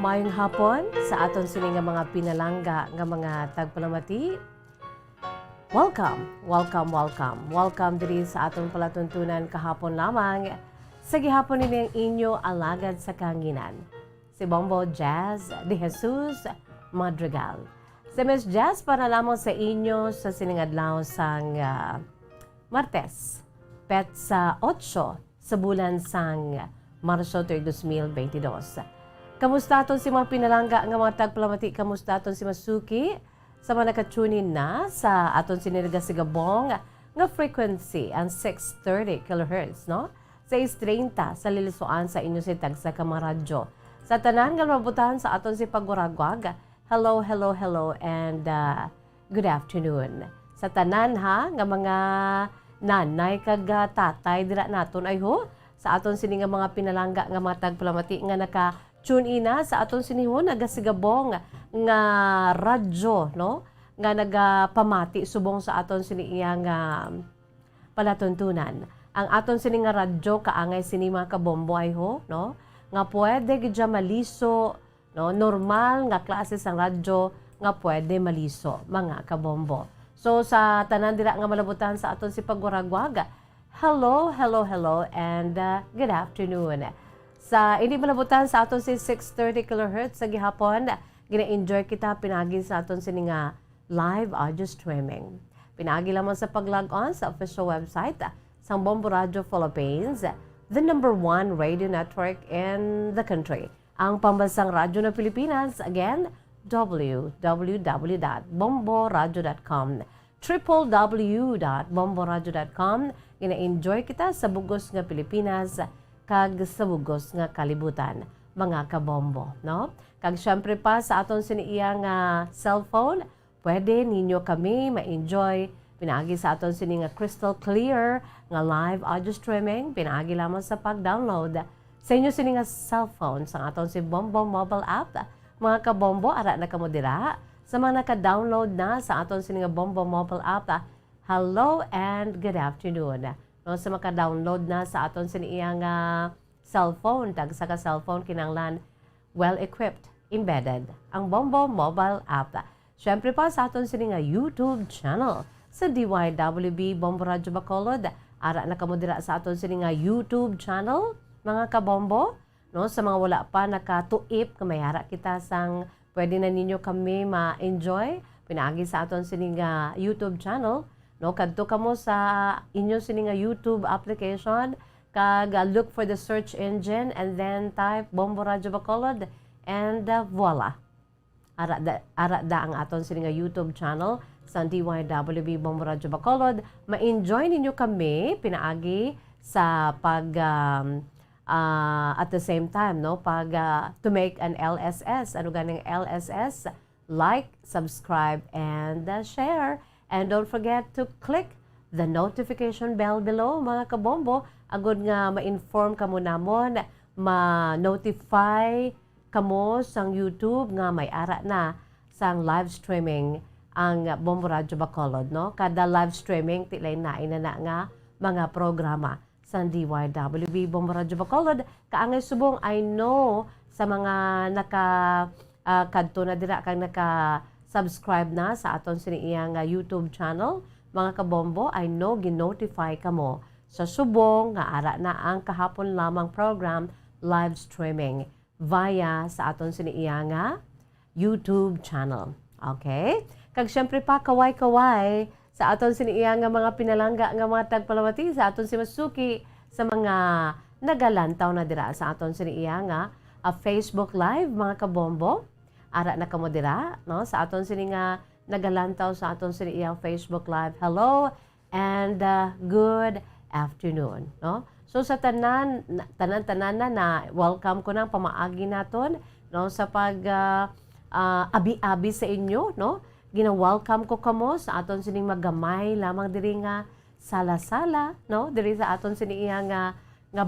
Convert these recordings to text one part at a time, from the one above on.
Mayong hapon sa aton sini nga mga pinalangga nga mga tagpalamati. Welcome diri sa aton palatuntunan kahapon lamang. Sa gihapon nini ang inyo alagad sa kanginan. Si Bombo Jazz de Jesus Madrigal. Si Miss Jazz para lamang sa inyo sa siningadlaw sang Martes, petsa 8 sa bulan sang Marso 2022. Kamusta aton si mga pinalangga nga mga tagpalamati? Kamusta aton si Masuki? Sa mga nakatunin na sa aton sinirga si Gabong nga frequency ang 630 kHz, no? 630 sa lilisuan sa inyo si Tagsa Kamaradyo. Sa tanan nga mabutahan sa aton si Paguragwag, hello, and good afternoon. Sa tanan ha, nga mga nanay kag tatay dira naton ay ho, sa aton sini nga mga pinalangga nga mga tagpalamati nga naka-tune ina sa aton sinihon nagasigabong nga radyo, no? Nga nagapamati subong sa aton sini nga palatuntunan. Ang aton sini nga radyo kaangay sini mga kabombo ay ho, no? Nga pwede gidya maliso, no? Normal nga klase sang radyo nga pwede maliso mga kabombo. So sa tanan dira nga malabutan sa aton si Paguragwag, hello, and good afternoon. Sa hindi malabutan sa aton si 630 kHz sa gihapon, gina-enjoy kita pinagi sa aton sini nga live audio streaming. Pinagi lamang sa pag-log on sa official website sa Bombo Radio Philippines, the #1 radio network in the country. Ang pambansang radyo ng Pilipinas, again, www.bomboradio.com, www.bomboradio.com. Gina-enjoy kita sa bugos nga Pilipinas kag sa bugos nga kalibutan, mga kabombo, no? Kag syempre pa sa aton siniya nga cellphone, pwede ninyo kami ma-enjoy pinaagi sa aton sini nga crystal clear nga live audio streaming, pinaagi lamang sa pag-download sa inyo sini nga cellphone sa aton si Bombo mobile app. Mga kabombo, ara na kamo dira sa mga naka-download na sa aton sini nga Bombo mobile app. Hello and good afternoon. No, sa maka-download na sa aton siniya nga cellphone, tagsa ka cellphone kinanglan well-equipped, embedded ang Bombo mobile app. Syempre pa sa aton sini nga YouTube channel sa DYWB Bombo Radio Bacolod. Ara na kamo dira sa aton sini nga YouTube channel, mga kabombo. No, sa mga wala pa nakatuip, kamayara kita sang pwede na ninyo kami ma-enjoy pinaagi sa aton sini nga YouTube channel. No, kadto kamo sa inyo sini nga YouTube application, kag look for the search engine and then type Bombo Radio Bacolod and voila. Ara da ang aton sini nga YouTube channel sa DYWB Bombo Radio Bacolod. Ma-enjoy ninyo kami pinaagi sa pag at the same time, no, pag to make an LSS, ano ganing LSS, like, subscribe and share. And don't forget to click the notification bell below, mga kabombo, agud nga ma-inform kamo namon, ma-notify kamo sang YouTube nga may ara na sang live streaming ang Bombo Radio Bacolod, no? Kada live streaming tilay na inana nga mga programa sa DYWB Bombo Radio Bacolod. Kaangay subong, I know sa mga kadto na dira kang subscribe na sa aton siniyang YouTube channel, mga kabombo, I know ginotify kamo sa subong nga ara na ang kahapon lamang program live streaming via sa aton siniyang YouTube channel. Okay? Kag syempre pa kaway-kaway sa aton siniyang mga pinalangga nga mga tagpalamati sa aton si Masuki sa mga nagalantaw na dira sa aton siniyang Facebook Live, mga kabombo. Ara na kamo dira, no, sa aton sini nga nagalantaw sa aton sini iyang Facebook Live. Hello and good afternoon, no? So sa tanan na welcome ko nang pamaagi naton, no, sa pag abi-abi sa inyo, no? Gina-welcome ko kamo sa aton sining magamay lamang diri nga sala-sala, no? Diri sa aton sini iyang nga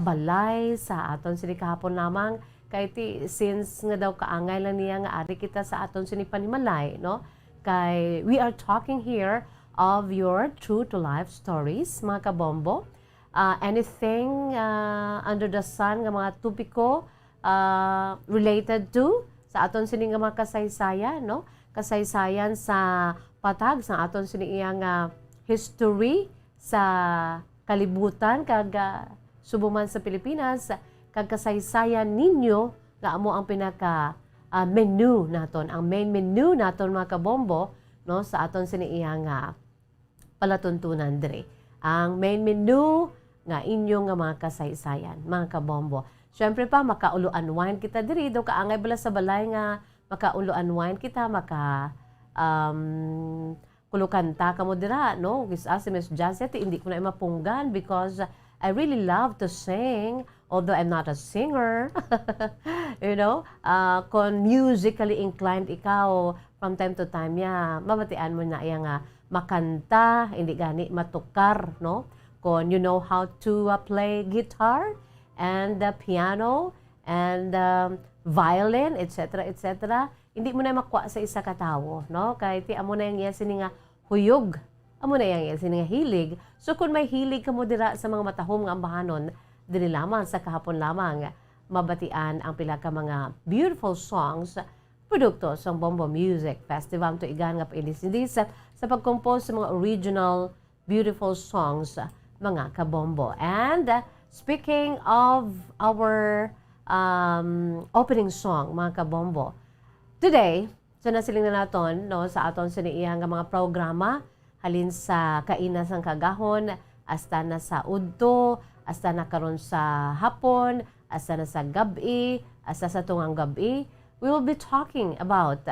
balay sa aton sini kahapon lamang. Kay since nga daw kaangay lang niya nga ari kita sa aton sini panimalay, no? Kay we are talking here of your true to life stories, mga kabombo. Anything under the sun nga mga topiko related to sa aton sini nga mga kasaysayan, no? Kasaysayan sa patag sa aton sini iyang history sa kalibutan kag subuman sa Pilipinas kag kasaysayan ninyo nga amo ang pinaka menu naton, ang main menu naton mga kabombo, no, sa aton sini iyang palatuntunan dire. Ang main menu nga inyo nga mga kasaysayan, mga kabombo. Syempre pa makaulo-unwind kita diri do kaangay bala sa balay nga makaulo-unwind kita, kulukanta ka mo dira, no? Gisa si Miss Jazette, hindi ko na mapunggan because I really love to sing, although I'm not a singer. You know, kung musically inclined ikaw, from time to time, mabatian mo na iya nga makanta, hindi gani matukar, no? Kung you know how to play guitar and piano and violin, etc., etc., hindi mo na makuha sa isa ka tawo, no? Kahit amo na yung sini nga huyog, amo na yung sini nga hilig. So kung may hilig ka mo dira sa mga matahom nga ambahanon, dili lamang sa kahapon lamang mabatian ang pila ka mga beautiful songs produkto sa Bombo Music Festival to igan nga pailis-ilis sa pag-compose sa mga original beautiful songs mga kabombo. And speaking of our opening song mga kabombo, today, so nasiling na naton, no, sa aton siniiyang mga programa halin sa kainas ng kagahon, hasta na sa udto, hasta na karon sa hapon, hasta na sa gabi, hasta sa tungang gabi. We will be talking about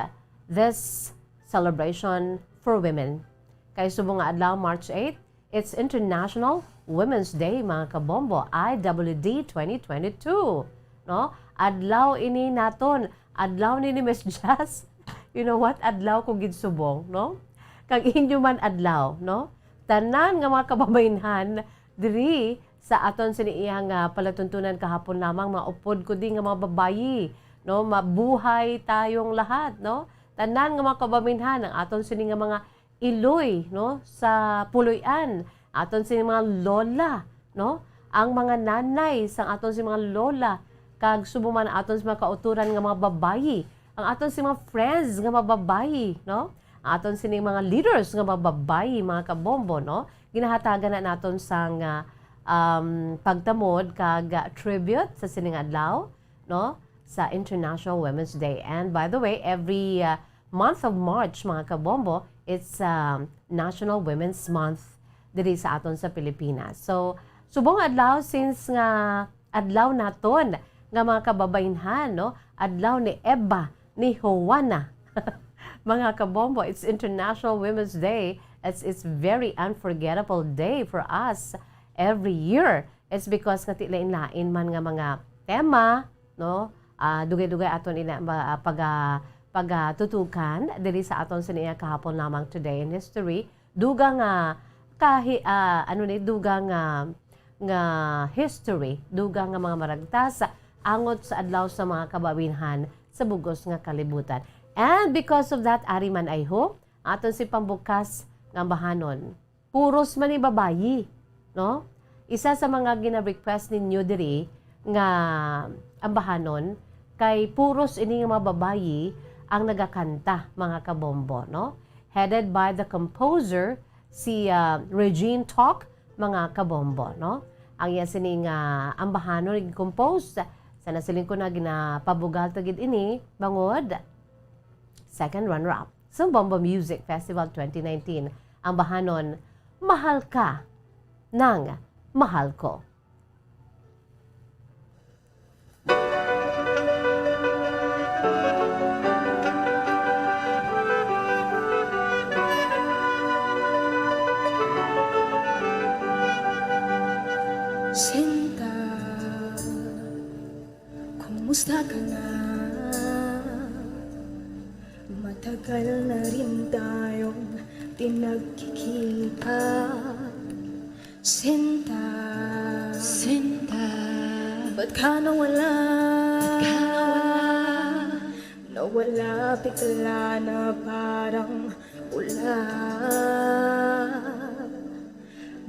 this celebration for women. Kay subong nga adlaw March 8, it's International Women's Day mga kabombo, IWD 2022. No? Adlaw ini naton, adlaw ni Miss Jazz. You know what? Adlaw ko gid subong, no? Kag inyo man adlaw, no? Tanan nga mga kababaynhan diri sa aton siniiyang palatuntunan kahapon lamang maupod ko din nga mga babayi, no? Mabuhay tayong lahat, no? Tanan nga mga kababaynhan ang aton sini nga mga iloy, no? Sa puloy-an, aton sini mga lola, no? Ang mga nanay sang aton sini mga lola kag subuman aton sa mga kauturan nga mga babayi, ang aton si mga friends nga mga babayi, no? Ang aton sini mga leaders nga mga babayi, mga kabombo, no? Ginahatagan na naton sang pagtamod kag tribute sa sining adlaw, no? Sa International Women's Day. And by the way, every month of March, mga kabombo, it's National Women's Month diri sa aton sa Pilipinas. So, subong adlaw since nga adlaw naton nga mga kababaynhan, no? Adlaw ni Eba, ni Juana. Mga kabombo, it's International Women's Day. It's very unforgettable day for us every year. It's because nga tilain-lain man nga mga tema, no? Dugay-dugay aton ina pagatutukan diri sa aton siniya kahapon lamang today in history. Duga nga duga nga history, duga nga mga maragtas angot sa adlaw sa mga kababaynhan sa bugos nga kalibutan. And because of that, ari man ay ho, aton si pambukas nga bahanon. Puros man ni babayi, no? Isa sa mga gina-request ninyo diri nga ambahanon kay puros ini nga mga babayi ang nagakanta mga kabombo, no? Headed by the composer si Regine Talk, mga kabombo, no? Ang iya sining ambahanon compose sa nasiling ko na ginapabugal tagid ini bangod second runner-up sa Bombo Music Festival 2019. Ang bahanon, Mahal Ka ng Mahal Ko. Sinta, kumusta ka na? Matagal na rin tayong pinagkikita. Sinta, ba't ka nawala? Nawala bigla na parang wala.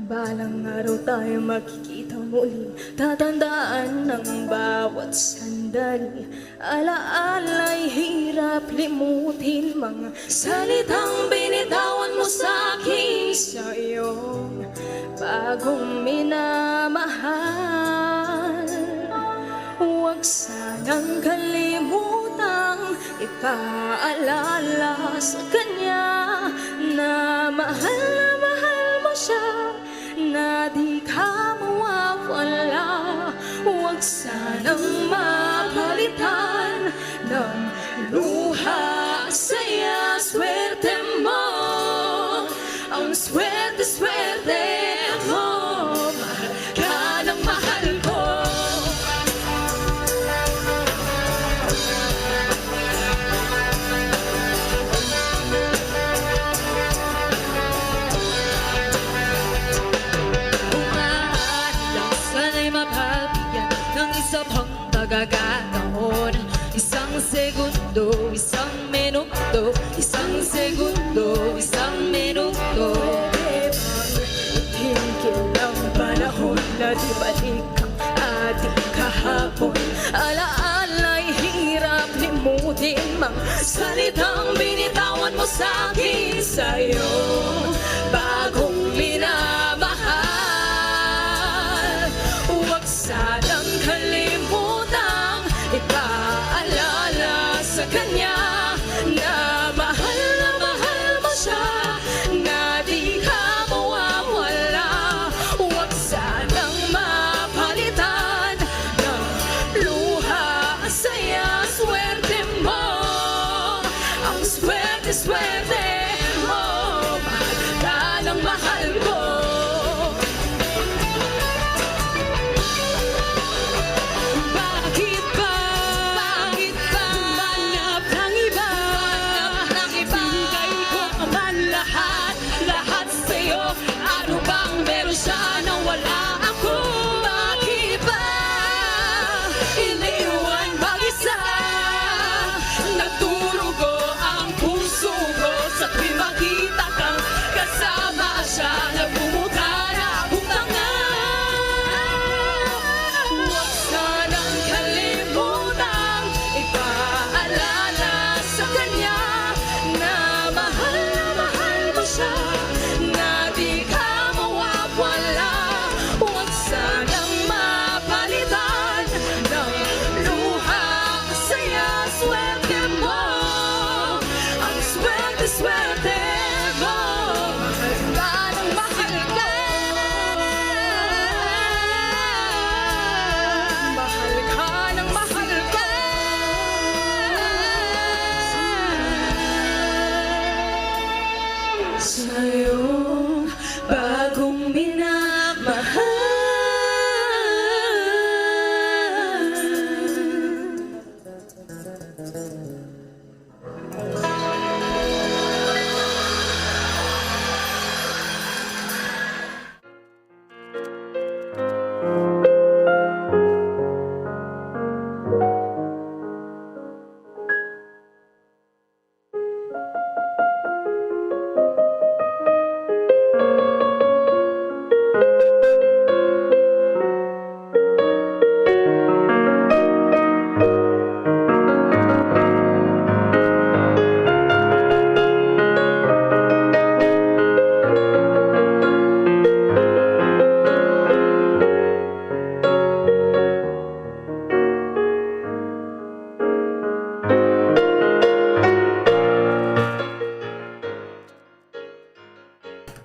Balang araw tayo makikita muli tatandaan ng bawat sandali. Alaala'y hirap limutin, mga salitang binitawan mo sa'kin sa iyong bagong minamahal. Huwag sanang kalimutang ipaalala sa kanya na mahal mo siya, na di ka mawawala. Huwag sanang mapalitan ng luha, saya, swerte mo. Ang swerte mo, mahal ka ng mahal ko. Sana'y mapabigyan ng isa pang pagkakataon. Isang segundo, isang minuto, isang segundo, isang minuto. Pwede bang itigil ang panahon na di balik ang ating kahapon? Alaala'y hirap limutin, mga salitang binitawan mo sa'kin sa iyong bagong minamahal. Huwag sanang kalimutang ipaalala sa kanya na mahal mo siya, na di ka mawawala. Huwag sanang mapalitan ng luha, saya, swerte mo. Ang swerte mo, mahal ka ng mahal ko. Bakit ba manap ng iba? Bigay ko naman lahat sa'yo. Ano bang meron siya na wala ako? Bakit ba iniwan mag-isa? Nagdurugo ang puso ko sa tuwing makita kang kasama siya. Nagmumukha na akong tanga. Huwag sanang kalimutang ipaalala sa kanya na mahal mo siya, na di ka mawawala. Huwag sanang mapalitan ng luha, saya, swerte mo. Ang swerte mo, mahal ka ng mahal ko. Mahal ka ng mahal ko. Sa'yong bagong minamahal.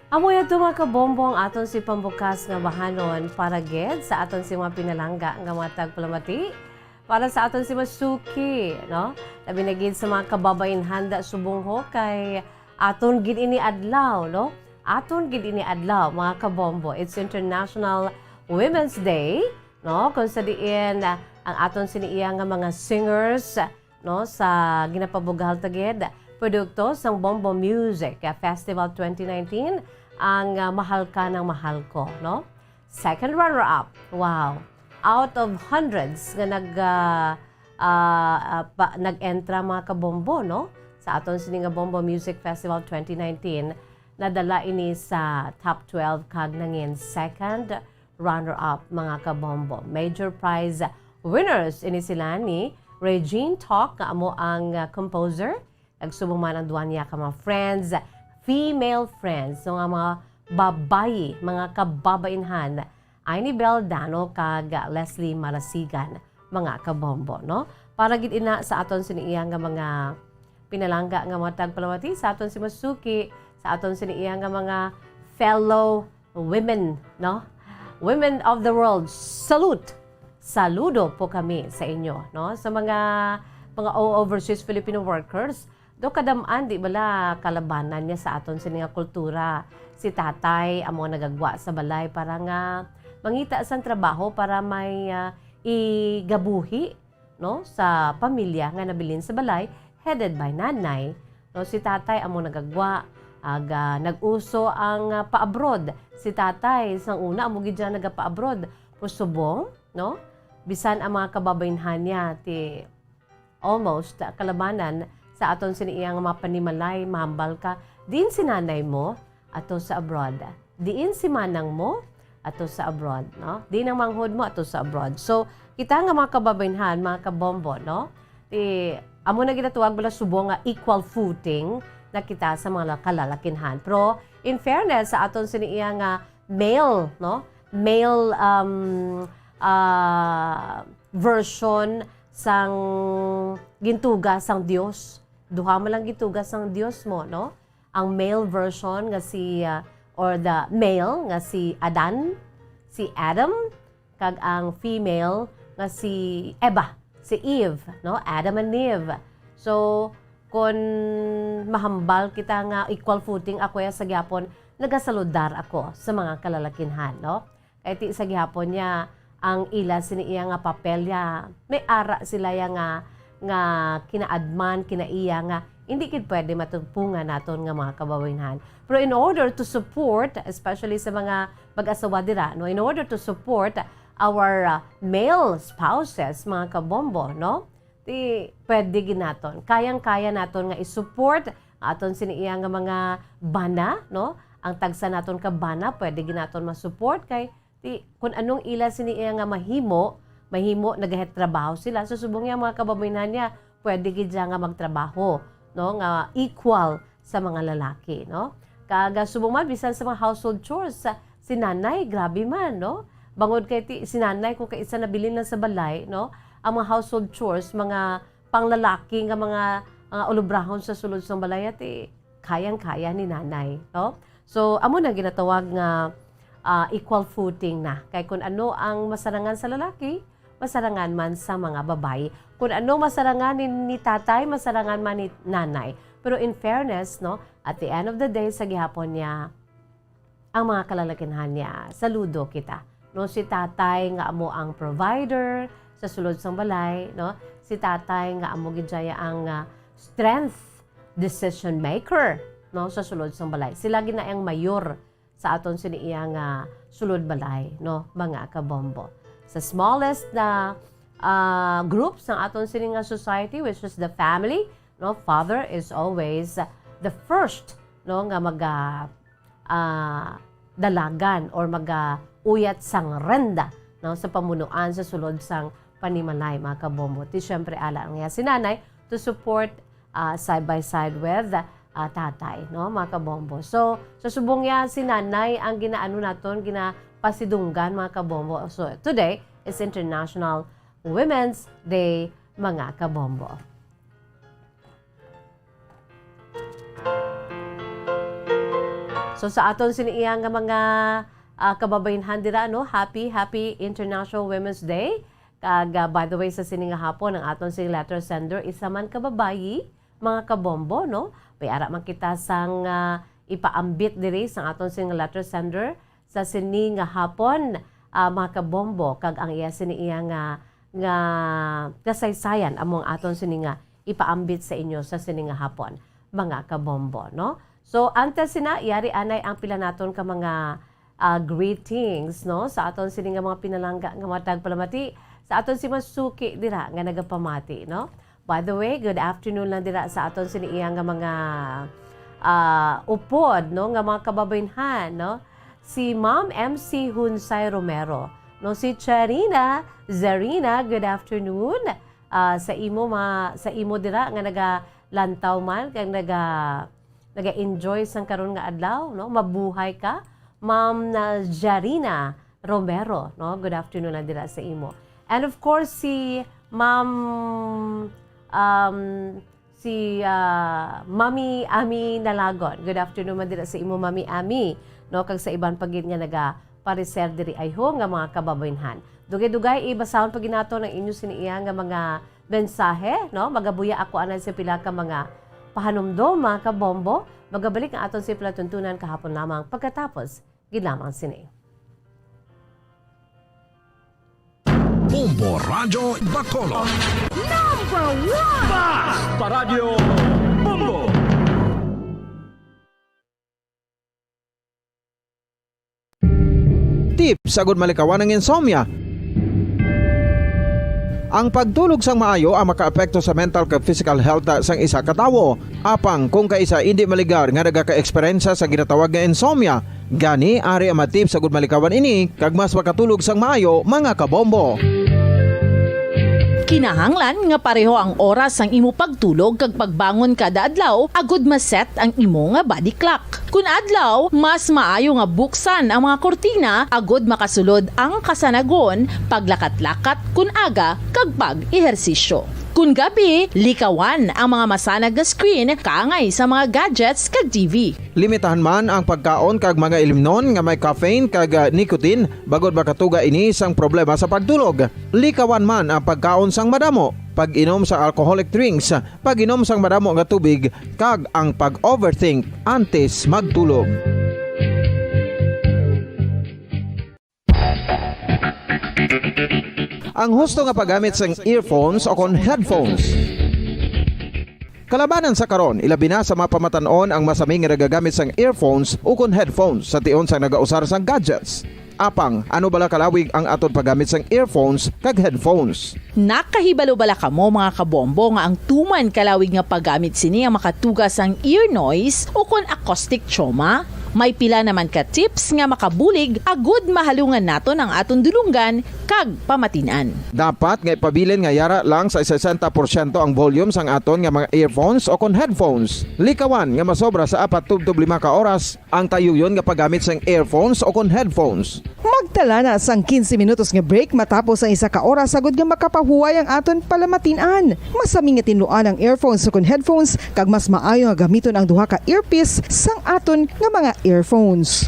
Amoy ato mga kabombo ang aton si pambukas nga bahanon para ged sa aton si mga pinalangga nga matag palamati para sa aton si Masuki, no? Labi na gid sa mga kababayan handa subungho kay aton gid ini adlaw, no? Aton gid ini adlaw mga kabombo. It's International Women's Day, no? Kung sa diin ang aton siniiya nga mga singers, no, sa ginapabugal tagid produkto sang Bombo Music Festival 2019 ang Mahal Ka ng Mahal Ko, no? Second runner-up. Wow. Out of hundreds nga nag-entra mga kabombo, no? Sa aton sini nga Bombo Music Festival 2019, nadala ini sa top 12 kag nangin second runner-up mga kabombo. Major prize winners ini sila ni Regine Talk nga amo ang composer. Nagsubong man ang duwan niya ka mga friends, female friends, so nga mga babayi, mga kababainhan, ay ni Bel Dano kag Leslie Marasigan, mga kabombo, no? Para gid ina sa aton siniiya nga mga pinalangga nga mga tagpalamati, sa aton si Masuki, sa aton siniiya nga mga fellow women, no? Women of the world, salute! Saludo po kami sa inyo, no? Sa mga overseas Filipino workers, do kadamaan di bala kalabanan niya sa aton sininga kultura. Si tatay amo nagagwa sa balay para nga mangita sa trabaho para may igabuhi, no, sa pamilya nga nabilin sa balay headed by nanay. No, si tatay amo nagagwa nag-uso ang pa-abroad. Si tatay sang una amo gid siya nagapa-abroad pusubong, no? Bisan ang mga kababainhan niya ti almost kalabanan sa aton siniiyang mga panimalay, mahambal ka. Diin si nanay mo ato sa abroad. Diin si manang mo ato sa abroad, no? Diin ang manghod mo ato sa abroad. So, kita nga mga kababainhan, mga kabombo, no? Amo na ginatuwag bala subong nga equal footing na kita sa mga kalalakinhan. Pero, in fairness, sa aton siniiyang nga male, no? Male version sang gintugas sang Dios. Duha man lang gintugas sang Dios mo, no? Ang male version nga si or the male nga si Adan, si Adam, kag ang female nga si Eva, si Eve, no? Adam and Eve. So kun mahambal kita nga equal footing ako ya sa gyapon, nagasaludar ako sa mga kalalakinhan, no? Kay ti sa gyapon niya ang ila siniiya nga papelya, may ara sila ya nga kinaadman, kinaiya nga hindi kid pwede matupungan naton nga mga kababainhan. Pero in order to support, especially sa mga mag-asawa dira, no, in order to support our male spouses, mga kabombo, no, di pwede ginaton. Kayang-kaya naton nga i-support aton siniiya nga mga bana, no, ang tagsa naton ka bana, pwede ginaton ma-support kay di kung anong ila siniiya nga mahimo nagahet trabaho sila. So subong nga mga kababainhan niya, pwede gid nga magtrabaho, no, nga equal sa mga lalaki, no? Kaga subong man bisan sa mga household chores, si nanay grabe man, no? Bangod kay si nanay kung kay isa nabilin lang sa balay, no? Ang mga household chores, mga panglalaki nga mga ulubrahon sa sulod sa balay ati kayang-kaya ni nanay, no? So amo na ginatawag nga equal footing na. Kay kung ano ang masarangan sa lalaki, masarangan man sa mga babae. Kung ano masarangan ni tatay, masarangan man ni nanay. Pero in fairness, no, at the end of the day, sa gihapon niya, ang mga kalalakinhan niya, saludo kita. No, si tatay nga amo ang provider sa sulod sang balay, no? Si tatay nga amo gidjaya ang strength decision maker, no, sa sulod sang balay. Sila gina ang mayor sa aton siniiya nga sulod balay, no, mga kabombo. Sa smallest na groups ng aton sininga society, which is the family, no, father is always the first, no, nga dalagan or uyat sang renda, no, sa pamunuan sa sulod sang panimalay, mga kabombo. Ti syempre ala nga si nanay to support side by side with tatay, no, mga kabombo. So sa subong ya si nanay ang ginaano naton pasidunggan, mga kabombo. So, today is International Women's Day, mga kabombo. So, sa aton siniiya nga mga kababainhan dira, no? Happy International Women's Day. Kag, by the way, sa sininga hapon, ang aton sing letter sender, isa man kababayi, mga kabombo, no? May ara man kita sang ipaambit diri sa aton sing letter sender, sa sini nga hapon, mga kabombo, kag ang iya siniiya nga kasaysayan among aton sini nga ipaambit sa inyo sa sini nga hapon, mga kabombo, no? So antes sina yari anay ang pila naton ka mga greetings, no, sa aton sini nga mga pinalangga nga matag palamati sa aton si Masuki dira nga nagapamati, no? By the way, good afternoon lang dira sa aton siniiya nga mga upod, no, nga mga kababainhan, no, si Ma'am MC Hunsay Romero. No, si Zarina, good afternoon. Sa imo dira nga nagalantaw man kag naga-enjoy sang karon nga adlaw, no? Mabuhay ka, Ma'am na Zarina Romero, no? Good afternoon na dira sa imo. And of course si Ma'am Mami Ami Nalagon. Good afternoon man dira sa imo Mami Ami, no? Kag sa iban pagid nga pareser diri ayho nga mga kababaynhan. Dugay-dugay ibasahon pag ginato ng inyo siniya nga mga mensahe, no? Magabuya ako anan sa pila ka mga pahanumdom, mga kabombo. Magabalik ang aton si Palatuntunan kahapon lamang pagkatapos ginamang sini. Bombo Radio Bacolod. Paradyo Bombo! Tips sagud malikawan ng insomnia. Ang pagtulog sang maayo ang makaapekto sa mental kag physical health sang isa ka tawo. Apang kung kaisa hindi maligar nga nagaka-eksperyensya sa ginatawag nga insomnia, gani ari ang tips sagud malikawan ini kag mas makatulog sang maayo mga kabombo. Kinahanglan nga pareho ang oras ang imo pagtulog kag pagbangon kada adlaw agud maset ang imo nga body clock. Kun adlaw, mas maayo nga buksan ang mga kortina agud makasulod ang kasanagon, paglakat-lakat kun aga kag pag-ehersisyo. Kun gabi, likawan ang mga masanag na screen kaangay sa mga gadgets kag TV. Limitahan man ang pagkaon kag mga ilimnon nga may caffeine kag nicotine bagod makatuga ini sang problema sa pagtulog. Likawan man ang pagkaon sang madamo, pag-inom sa alcoholic drinks, pag-inom sang madamo nga tubig kag ang pag-overthink antes magtulog. Ang husto nga paggamit sang earphones o kon headphones. Kalabanan sa karon, ilabi na sa mga pamatanon ang masaming nga nagagamit sang earphones o kon headphones sa tion sang nagausar sang gadgets. Apang, ano bala kalawig ang aton paggamit sang earphones kag headphones? Nakahibalo bala kamo mga kabombo nga ang tuman kalawig nga paggamit sini ang makatugas ang ear noise o kon acoustic trauma? May pila naman ka tips nga makabulig agud mahalungan naton ang aton dulunggan kag pamatinan. Dapat nga ipabilin nga yara lang sa 60% ang volume sang aton nga mga earphones o kon headphones. Likawan nga masobra sa 4 tub 5 ka oras ang tayuyon nga paggamit sang earphones o kon headphones. Magtala na sang 15 minutos nga break matapos ang 1 ka oras sagud nga makapahuway ang aton palamatinan. Masami nga tinluan ang earphones o kon headphones kag mas maayo nga gamiton ang duha ka earpiece sang aton nga mga earphones.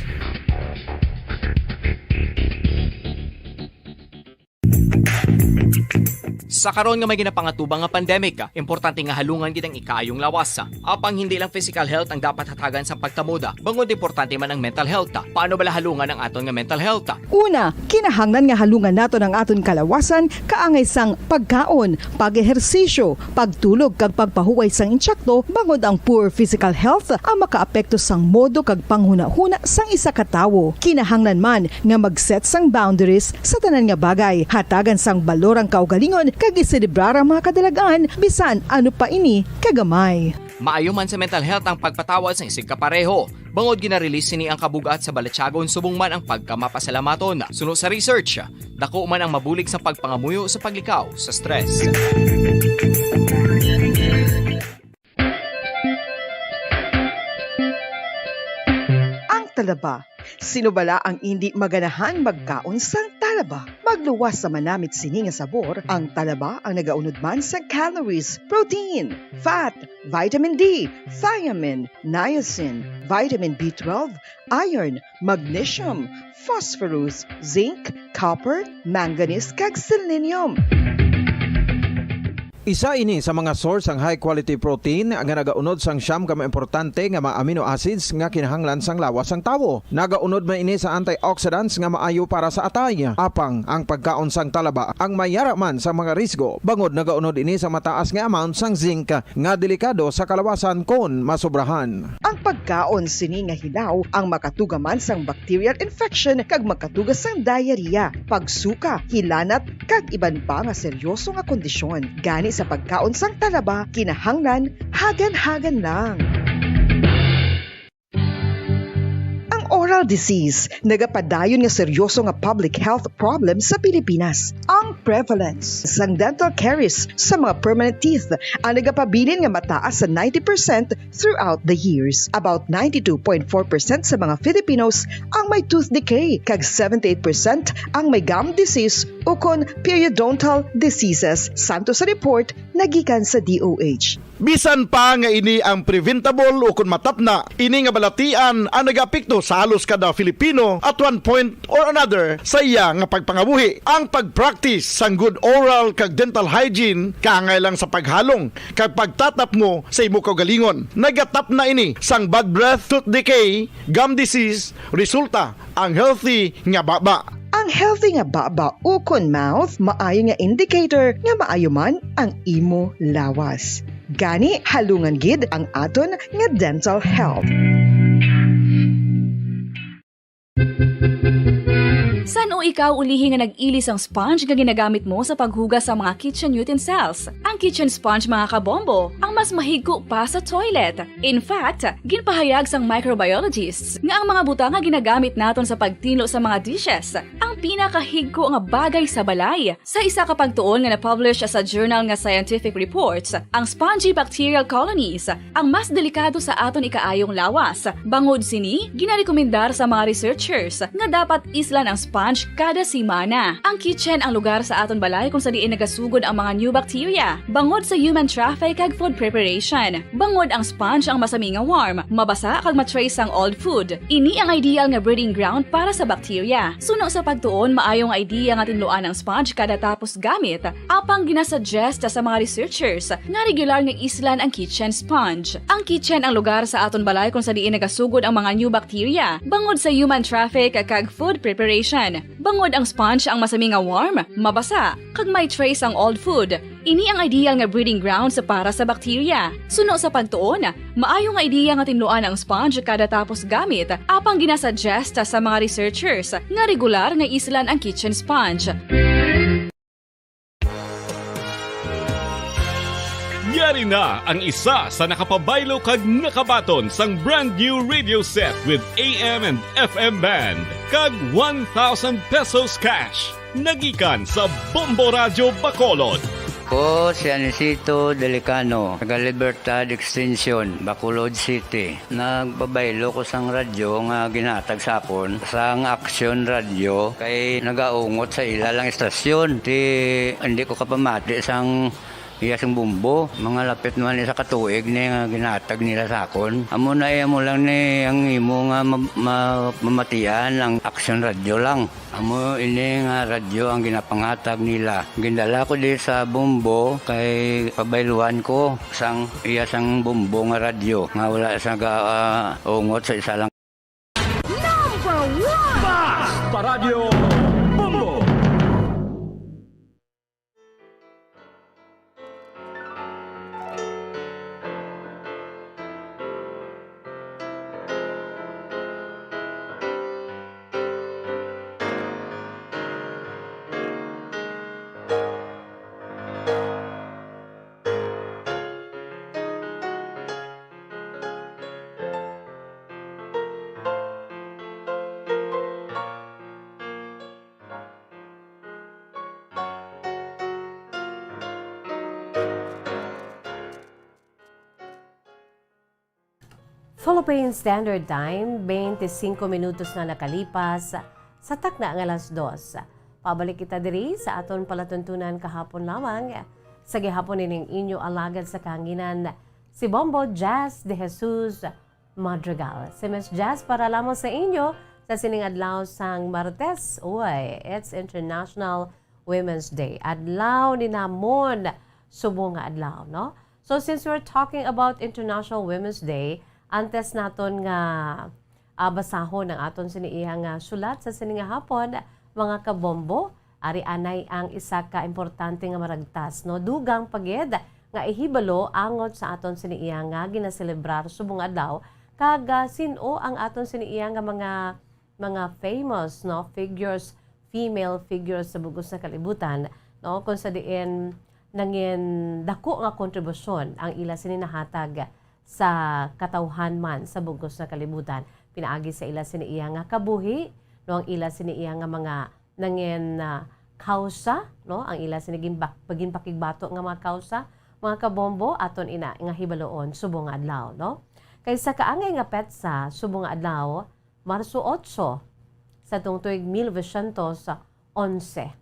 Sa karon nga may ginapangatubang nga pandemic, importante nga halungan gid ang ikaayong lawas. Apang hindi lang physical health ang dapat hatagan sa pagtamuda, bangod importante man ang mental health. Paano bala halungan ang aton nga mental health? Una, kinahanglan nga halungan naton ang aton kalawasan kaangay sang pagkaon, pag-ehersisyo, pagtulog kag pagpahuway sang insyakto bangod ang poor physical health ang makaapekto sang modo kag panghuna-huna sang isa ka tawo. Kinahanglan man nga mag-set sang boundaries sa tanan nga bagay, hatagan sang balorang kaugalingon kag iselebrar ang mga kadalagan bisan ano pa ini kagamay. Maayo man sa mental health ang pagpatawad sa isig kapareho. Bangod gina-release ni ang kabugat sa balatsagon subong man ang pagkamapasalamaton. Suno sa research, dako man ang mabulig sa pagpangamuyo sa paglikaw sa stress. Ang talaba. Sino bala ang hindi maganahan magkaon sang talaba? Magluwas sa manamit sini nga sabor, ang talaba ang nagaunod man sa calories, protein, fat, vitamin D, thiamine, niacin, vitamin B12, iron, magnesium, phosphorus, zinc, copper, manganese kag selenium. Isa ini sa mga source ang high quality protein nga nagaunod sang siyam ka importante nga mga amino acids nga kinahanglan sang lawas sang tawo. Nagaunod man ini sa antioxidants nga maayo para sa atay. Apang ang pagkaon sang talaba ang mayara man sa mga risgo. Bangod nagaunod ini sa mataas nga amount sang zinc nga delikado sa kalawasan kon masobrahan. Ang pagkaon sini nga hilaw ang makatugaman sang bacterial infection kag makatuga sang diarrhea, pagsuka, hilanat kag iban pa nga seryoso nga kondisyon. Gani sa pagkaon sang talaba, kinahanglan hagan-hagan lang. Ang oral dental disease nagapadayon nga seryoso nga public health problem sa Pilipinas. Ang prevalence sang dental caries sa mga permanent teeth ang nagapabilin nga mataas sa 90% throughout the years. About 92.4% sa mga Filipinos ang may tooth decay, kag 78% ang may gum disease o kon periodontal diseases, santo sa report nagikan sa DOH. Bisan pa nga ini ang preventable o kung matapna, ini nga balatian ang nag-apekto sa halos kada Filipino at one point or another sa iya nga pagpangabuhi. Ang pag-practice sang good oral kag dental hygiene kaangay lang sa paghalong kag pagtatap mo sa imo kaugalingon. Nagatap na ini sang bad breath, tooth decay, gum disease, resulta ang healthy nga baba. Ang healthy nga baba o kon mouth maayo nga indicator nga maayo man ang imo lawas. Gani halungan gid ang aton nga dental health. San o ikaw ulihi nga nag-ilis ang sponge nga ginagamit mo sa paghugas sa mga kitchen utensils? Ang kitchen sponge mga kabombo, ang mas mahigko pa sa toilet. In fact, ginpahayag sang microbiologists nga ang mga butang nga ginagamit naton sa pagtinlo sa mga dishes ang pinakahigko nga bagay sa balay. Sa isa ka pagtuon nga na-publish sa journal nga Scientific Reports, ang spongy bacterial colonies ang mas delikado sa aton ikaayong lawas. Bangod sini, ginarekomendar sa mga researchers nga dapat islan ang sponge kada simana. Ang kitchen ang lugar sa aton balay kung sa diin nagasugod ang mga new bacteria. Bangod sa human traffic kag food preparation. Bangod ang sponge ang masami nga warm, mabasa kag matrace ang old food. Ini ang ideal nga breeding ground para sa bacteria. Suno sa pagtuon, maayong idea nga tinluan ang sponge kada tapos gamit. Apang ginasuggest sa mga researchers nga regular nga islan ang kitchen sponge. Ang kitchen ang lugar sa aton balay kung sa diin nagasugod ang mga new bacteria. Bangod sa human traffic kag food preparation. Bangod ang sponge ang masami nga warm, mabasa, kag may trace ang old food. Ini ang ideal nga breeding ground sa para sa bacteria. Suno sa pagtuon, maayong idea nga tinluan ang sponge kada tapos gamit, apang ginasuggest sa mga researchers nga regular nga islan ang kitchen sponge. Yari na ang isa sa nakapabaylo kag nakabaton sang brand new radio set with AM and FM band kag 1,000 pesos cash. Nagikan sa Bombo Radio Bacolod. Ko si Anisito Delicano, taga Libertad Extension, Bacolod City. Nagbabaylo ko sang radyo nga ginatag sapon sang Action Radio kay nagaungot sa ilalang estasyon. Hindi ko kapamati sang iyasang bumbo, mga lapit naman isa katuig ni nga ginatag nila sakon. Amo na mo lang ni ang imo nga mamatian ang Action Radio lang. Amo ini nga radyo ang ginapangatag nila. Gindala ko di sa bumbo kay pabayluan ko sang iyasang bumbo nga radyo nga wala sa ungot sa isa lang. Number 1! Bas Paradyo Bombo! Philippine Standard Time, 25 minutos na nakalipas sa takna ng alas 2. Pabalik kita diri sa aton palatuntunan kahapon lamang sa gihapon nining inyo alagad sa kanginan si Bombo Jazz de Jesus Madrigal. Si Miss Jazz para lamang sa inyo sa sining adlaw sang Martes. Uy, it's International Women's Day. Adlaw ni namon subong nga adlaw, no? So since we're talking about International Women's Day, antes naton nga basahon ng aton siniihang sulat sa sining hapon, mga kabombo, ari anay ang isa ka importante nga maragtas, no? Dugang pagid nga ihibalo angot sa aton siniihang nga ginaselebrar subong adlaw kag sino ang aton siniihang nga mga famous, no, figures, female figures sa bugos na kalibutan, no, kung sa diin nangin dako nga kontribusyon ang ila sininahatag sa katawhan man sa bugos na kalibutan. pinaagi sa ila sini iya nga kabuhi, no, ang ila sini iya nga mga nangin kausa, no, ang ila sini bagin pakigbato nga mga kausa, mga kabombo aton ina nga hibaloon subong nga adlaw, no. Kaysa kaangay nga petsa subong nga adlaw, Marso 8 sa tuig 1911.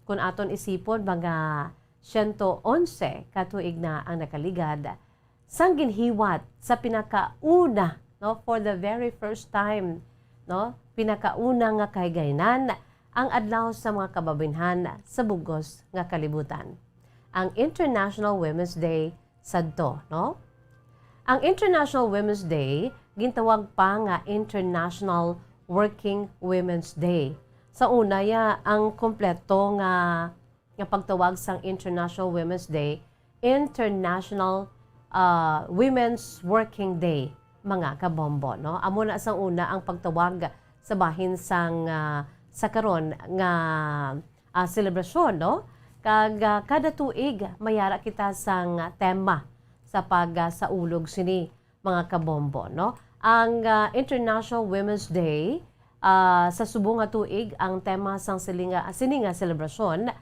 Kung aton isipon mga 111 katuig na ang nakaligad sang ginhiwat sa pinakauna, no, for the very first time, no, pinakauna nga kahigaynan ang adlaw sa mga kababayenhan sa bugos nga kalibutan. Ang International Women's Day sadto, no? Ang International Women's Day gintawag pa nga International Working Women's Day. Sa una ya ang kompleto nga pagtawag sang International Women's Day, International Women's Working Day, mga kabombo, no? Amo na sang una ang pagtawag sa bahin sang sa karon nga selebrasyon, no? Kag kada tuig mayara kita sang tema sa saulog sini, mga kabombo, no? Ang International Women's Day sa subong nga tuig ang tema sang sini nga selebrasyon,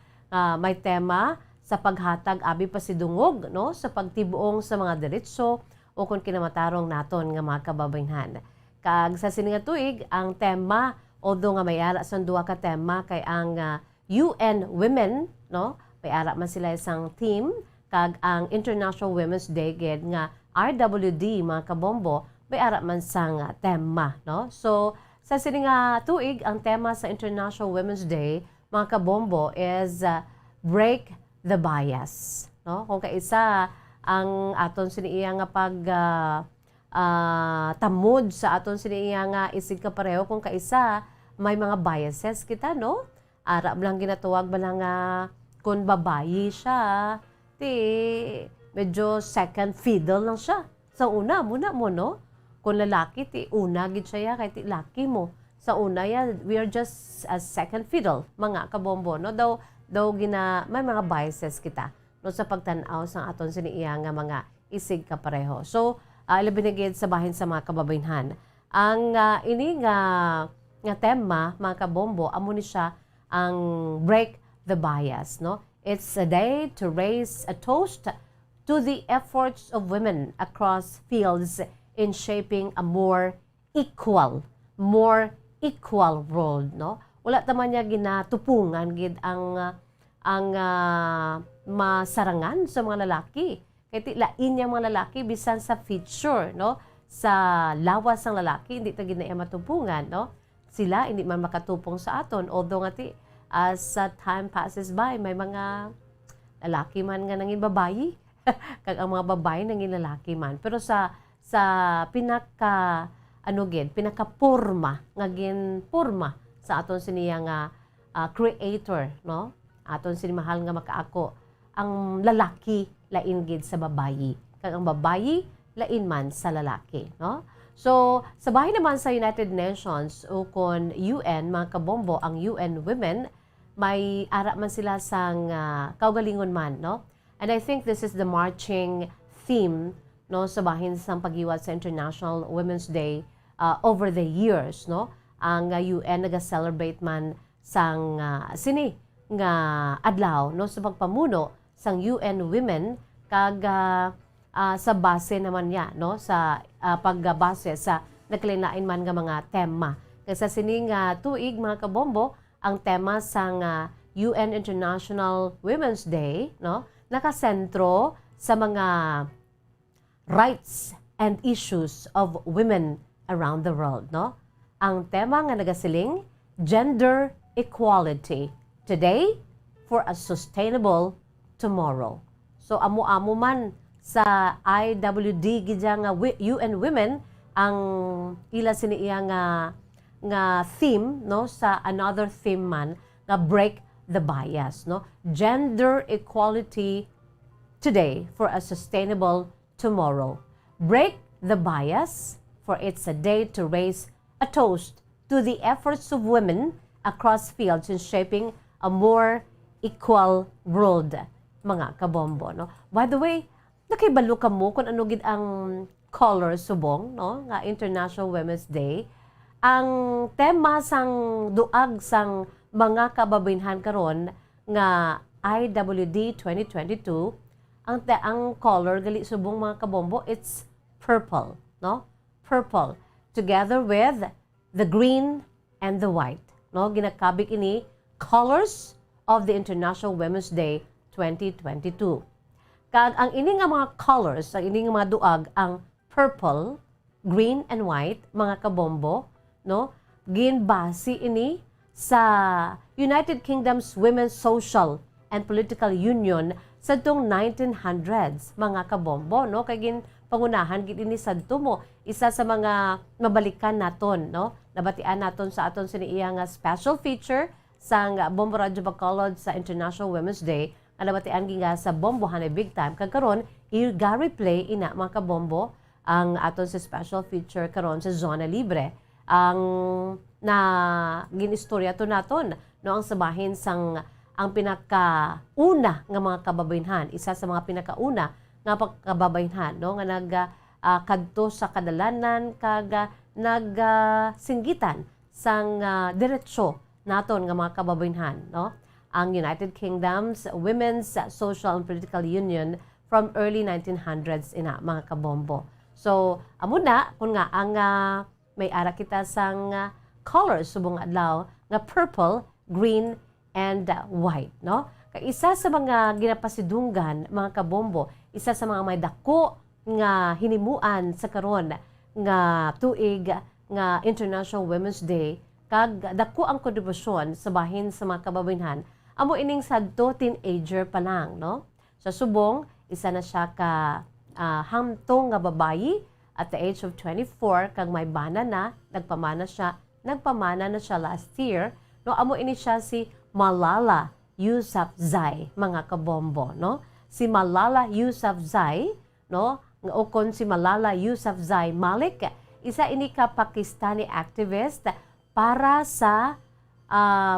may tema sa paghatag abi pasidungog, no, sa pagtibuong sa mga diretso o kung kinamatarong naton nga mga kababayenhan. Kag sa sini nga tuig ang tema, although nga may ara sa duha ka tema kay ang UN Women, no, may ara man sila isang team, kag ang International Women's Day gid nga RWD, mga kabombo, may ara man sang tema, no. So sa sini nga tuig ang tema sa International Women's Day, mga kabombo, is break the bias, no. Kung kaisa ang aton siniya nga pag tamod sa aton siniya nga isig kapareho, kung kaisa may mga biases kita, no. Ara lang ginatuwag ba lang kung babayi siya, medyo second fiddle lang siya. Sa una, muna mo, no? Kung lalaki, una gid siya kay laki mo. Sa una we are just a second fiddle, mga kabombo, no? Daw may mga biases kita, no, sa pagtanaw sa aton siniya nga mga isig kapareho. So, ilabinigid sa bahin sa mga kababayenhan. Ang ini nga tema, mga kabombo, amo ni siya ang break the bias, no? It's a day to raise a toast to the efforts of women across fields in shaping a more equal world, no? Wala taman niya ginatupungan gid ang masarangan sa mga lalaki. Kaya lain niya mga lalaki bisan sa feature, no? Sa lawas ng lalaki hindi ta gid na matupungan, no? Sila hindi man makatupong sa aton, although nga as time passes by, may mga lalaki man nga nangin babayi, kag ang mga babae nangin lalaki man. Pero sa pinakapurma nga ginpurma sa aton siniya nga creator, no? Aton sini mahal nga makaako, ang lalaki lain gid sa babayi, kag ang babayi lain man sa lalaki, no? So, sa bahin naman sa United Nations o kon UN, mga kabombo, ang UN Women, may ara man sila sang kaugalingon man, no? And I think this is the marching theme, no, sa bahin sang paghiwat sa International Women's Day over the years, no? Ang UN naga-celebrate man sang sini nga adlaw, no, sa pagpamuno sang UN Women, kag sa base naman niya, no, sa pagbase sa nagkalain man nga mga tema. Kasi sining tuig, mga kabombo, ang tema sang UN International Women's Day, no, nakasentro sa mga rights and issues of women around the world, no. Ang tema nga nagasiling, gender equality today for a sustainable tomorrow. So amo-amo man sa IWD gidya nga UN Women ang ila siniya nga theme, no, sa another theme man nga break the bias, no, gender equality today for a sustainable tomorrow. Break the bias, for it's a day to raise a toast to the efforts of women across fields in shaping a more equal world, mga kabombo, no. By the way, nakibalo ka mo kung ano gid ang color subong, no, nga International Women's Day. Ang tema sang duag sang mga kababaynhan karon nga IWD 2022, ang color gali subong mga kabombo, it's purple, no? Purple together with the green and the white, no? Ginakabik ini colors of the International Women's Day 2022. Kag ang ini nga mga colors, ang ini nga mga duag, ang purple, green and white, mga kabombo, no? Ginbase ini sa United Kingdom's Women's Social and Political Union sa tong 1900s, mga kabombo, no? Kay gin pangunahan gid ini sadto mo, isa sa mga mabalikan naton, no? Nabatian naton sa aton siniiya nga special feature sang Bombo Radyo Bacolod sa International Women's Day, nga nabatian nga sa Bombo Hanay Big Time. Kag karon i-replay ina mga kabombo ang aton sa special feature karon sa Zona Libre. Ang na ginistorya to naton, no, ang sabahin sang ang pinakauna nga mga kababaynhan, isa sa mga pinakauna nga kababaynhan, no, nga kadto sa kadalanan kag nagsinggitan sang diretsyo naton nga mga kababaynhan, no, ang United Kingdom's Women's Social and Political Union from early 1900s ina mga kabombo. So amo na kun nga ang may ara kita sang colors subong adlaw nga purple, green and white, no? Kay isa sa mga ginapasidunggan mga kabombo, isa sa mga may dako nga hinimuan sa karon nga tuig nga International Women's Day, kag dako ang kontribusyon sa bahin sa mga kababaynhan, amo ining sadto teenager pa lang, no? Sa subong isa na siya ka hamtong nga babayi at the age of 24, kag may bana na, nagpamana na siya last year, no? Amo ini siya si Malala Yousafzai, mga kabombo, no? Si Malala Yousafzai, no? O kon si Malala Yousafzai Malik, isa ini ka Pakistani activist para sa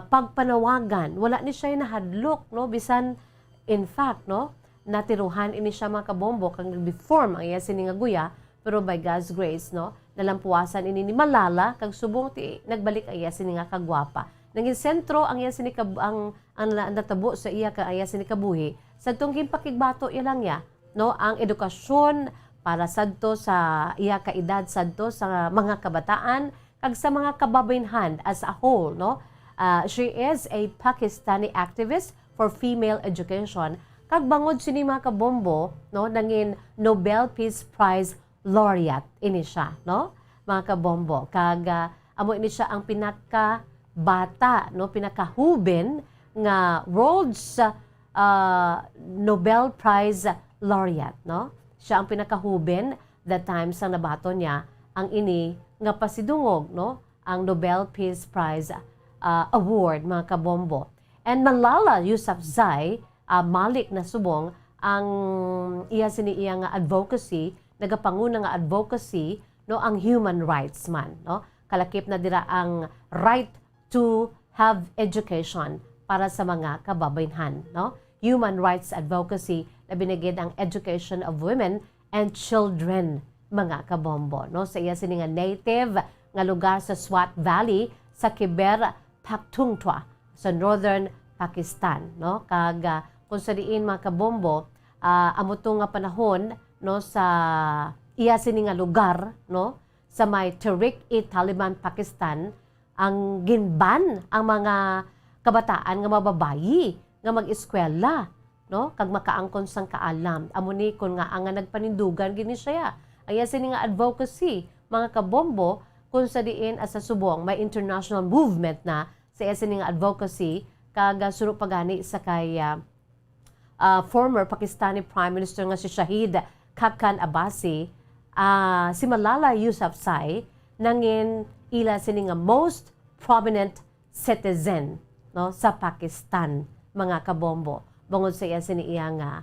pagpanawagan. Wala ni siya nahadlok, no? Bisan, in fact, no? Natiruhan ini siya mga kabombo kang nag-deform ang iya siningaguya, pero by God's grace, no? Nalampuasan ini ni Malala, kag subong ti nagbalik ang iya sininga kagwapa. Naging sentro ang iya ang natabo sa iya ka iya sinikabuhi sa tungking pakigbato ilang ya, no, ang edukasyon para sadto sa iya ka edad sadto sa mga kabataan kag sa mga kababaynhan as a whole, no. She is a Pakistani activist for female education, kag bangod sini mga kabombo, no, nangin Nobel Peace Prize laureate ini siya, no, mga kabombo. Kag amo ini siya ang bata, no, pinakahuben nga World's Nobel Prize laureate, no? Siya ang pinakahuben that time sa nabato niya ang ini nga pasidungog, no, ang Nobel Peace Prize award, mga kabombo. And Malala Yousafzai Malik na subong ang iya siniiya nga advocacy, nagapanguna nga advocacy, no, ang human rights man, no? Kalakip na dira ang right to have education para sa mga kababaynhan, no? Human rights advocacy na binigid ang education of women and children, mga kabombo, no? Sa iya sini nga native nga lugar sa Swat Valley sa Khyber Pakhtunkhwa sa northern Pakistan, no? Kag kung sa diin mga kabombo, amo to nga panahon, no, sa iya sini nga lugar, no, sa may Tehrik-i-Taliban Pakistan, ang ginban ang mga kabataan nga mababayi nga mag-eskwela, no, kag makaangkon sang kaalam. Amo ni kun nga ang nagpanindugan gini siya. Aya sini nga advocacy, mga kabombo, kung sa diin as sa subong may international movement na sa iya sini nga advocacy, kag suro pagani sa kay former Pakistani Prime Minister nga si Shahid Khaqan Abbasi, si Malala Yousafzai nangin ila sini nga most prominent citizen, no, sa Pakistan, mga kabombo. Bangod sa iya sini iya nga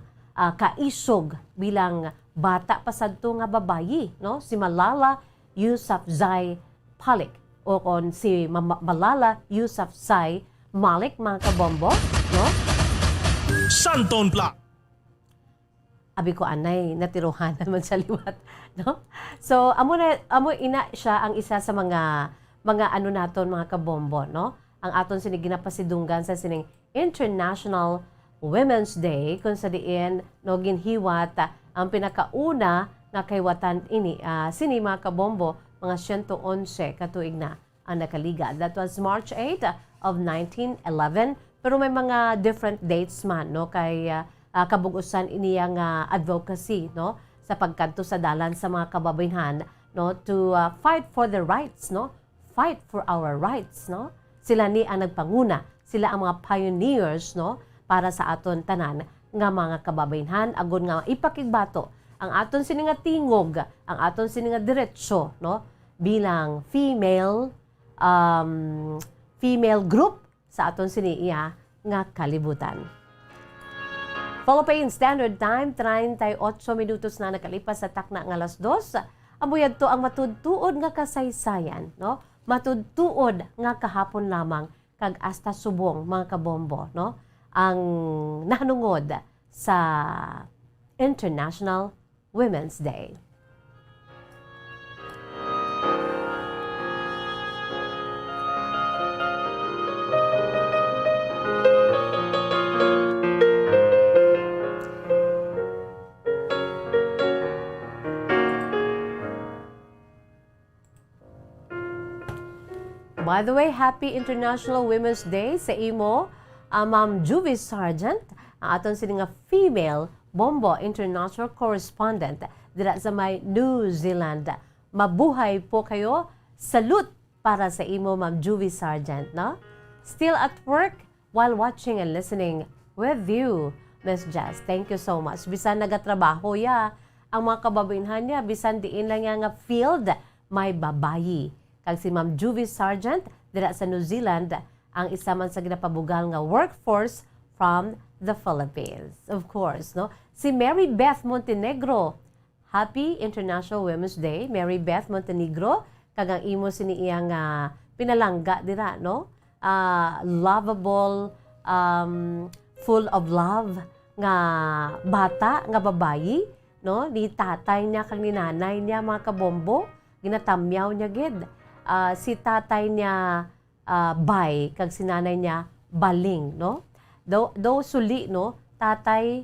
kaisog bilang bata pasadto nga babayi, no, si Malala Yousafzai Malik o kon si Malala Yousafzai Malik, mga kabombo, no? Santon Pla. abi ko anay natiruhan naman sa liwat, no? So amo ina siya ang isa sa mga ano naton mga kabombo, no? Ang aton sining ginapasidunggan sa sining International Women's Day kung sa diin no ginhiwat ang pinakauna nga kaywatan ini sini mga kabombo mga 111 katuig na ang nakaliga. That was March 8 of 1911. Pero may mga different dates man no kay kabugusan iniyang advocacy no sa pagkanto sa dalan sa mga kababaynhan no to fight for their rights no, fight for our rights no. Sila ni ang nagpanguna, sila ang mga pioneers no para sa aton tanan nga mga kababaynhan agud nga ipakigbato ang aton sini nga tingog, ang aton sini nga diretso no bilang female group sa aton sini iya nga kalibutan. Philippine Standard Time, 38 minutos na nakalipas sa takna nga alas 2. Amuyad to ang matudtuod nga kasaysayan, no? Matudtuod nga kahapon lamang kag hasta subong mga kabombo, no? Ang nahanungod sa International Women's Day. By the way, happy International Women's Day sa imo, Ma'am Juvie Sargent, ang aton sini nga female bombo international correspondent dira sa may New Zealand. Mabuhay po kayo. Salute para sa imo, Ma'am Juvie Sargent, no? Still at work while watching and listening with you, Miss Jazz. Thank you so much. Bisan nagatrabaho ya, ang mga kababaynhan niya, bisan diin lang nga field, may babayi. Kag si Ma'am Juvie Sargent dira sa New Zealand ang isa man sa ginapabugal nga workforce from the Philippines. Of course, no? Si Mary Beth Montenegro. Happy International Women's Day, Mary Beth Montenegro. Kag ang imo sini iyang pinalangga dira, no? Lovable, full of love nga bata, nga babayi, no? Ni tatay niya kag ni nanay niya mga kabombo, ginatamyaw niya gid. Si tatay niya bay kag si nanay niya baling, no? Do suli, no? Tatay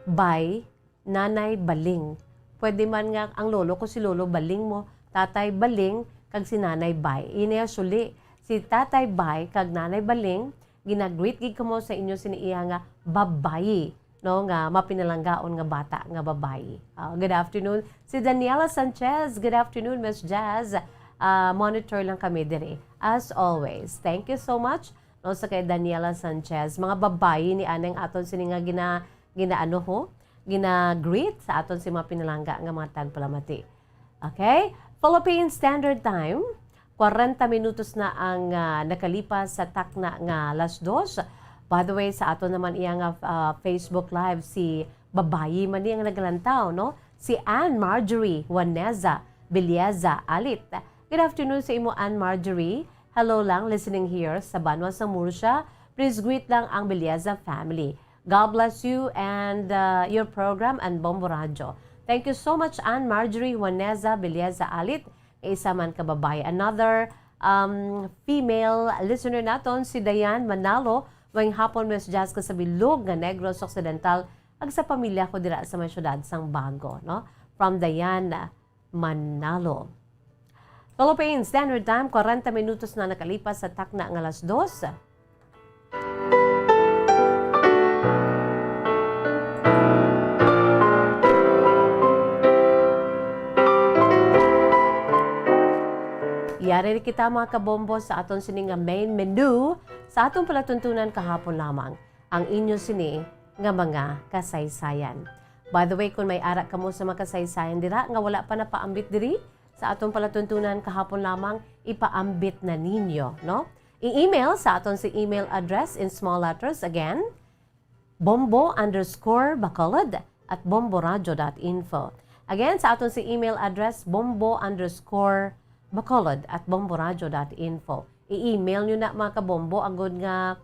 bay, nanay baling. Pwede man nga ang lolo ko si lolo baling mo, tatay baling kag si nanay bay. Ina suli. Si tatay bay kag nanay baling ginagreet gid kamo sa inyo siniiya nga babayi, no? Nga mapinalanggaon nga bata nga babayi. Good afternoon si Daniela Sanchez. Good afternoon, Miss Jazz. Monitor lang kami dire. As always, thank you so much no sa kay Daniela Sanchez. Mga babayi ni aneng aton sini nga gina-greet sa aton si mga pinalangga nga mga tagpalamati. Okay? Philippine Standard Time, 40 minutos na ang nakalipas sa takna nga alas 2. By the way, sa aton naman iya nga Facebook Live si babayi man ang nagalantaw, no? Si Anne Marjorie Juaneza Bilyeza Alit. Good afternoon sa imo, Anne Marjorie. Hello lang, listening here sa Banwa sa Murcia. Please greet lang ang Bilyeza family. God bless you and your program and Bombo Radio. Thank you so much, Anne Marjorie Juaneza Bilyeza Alit. Isa man kababay. Another female listener naton, si Dayan Manalo. Ngayong hapon, Miss Jazz, ka sa Bilog nga Negros Occidental. Ag sa pamilya ko dira sa may syudad sang Bago, no? From Dayan Manalo. Philippine Standard Time, 40 minutos na nakalipas sa takna ng alas 2. Yari kita mga kabombo sa aton sini nga main menu sa atong palatuntunan kahapon lamang ang inyo sini nga mga kasaysayan. By the way, kung may ara kamo sa mga kasaysayan dira nga wala pa napaambit diri sa atong palatuntunan kahapon lamang, ipaambit na ninyo, no? I-email sa aton si email address in small letters again, bombo_bacolod@bomboradio.info. Again, sa aton si email address, bombo_bacolod@bomboradio.info. I-email nyo na mga kabombo agad nga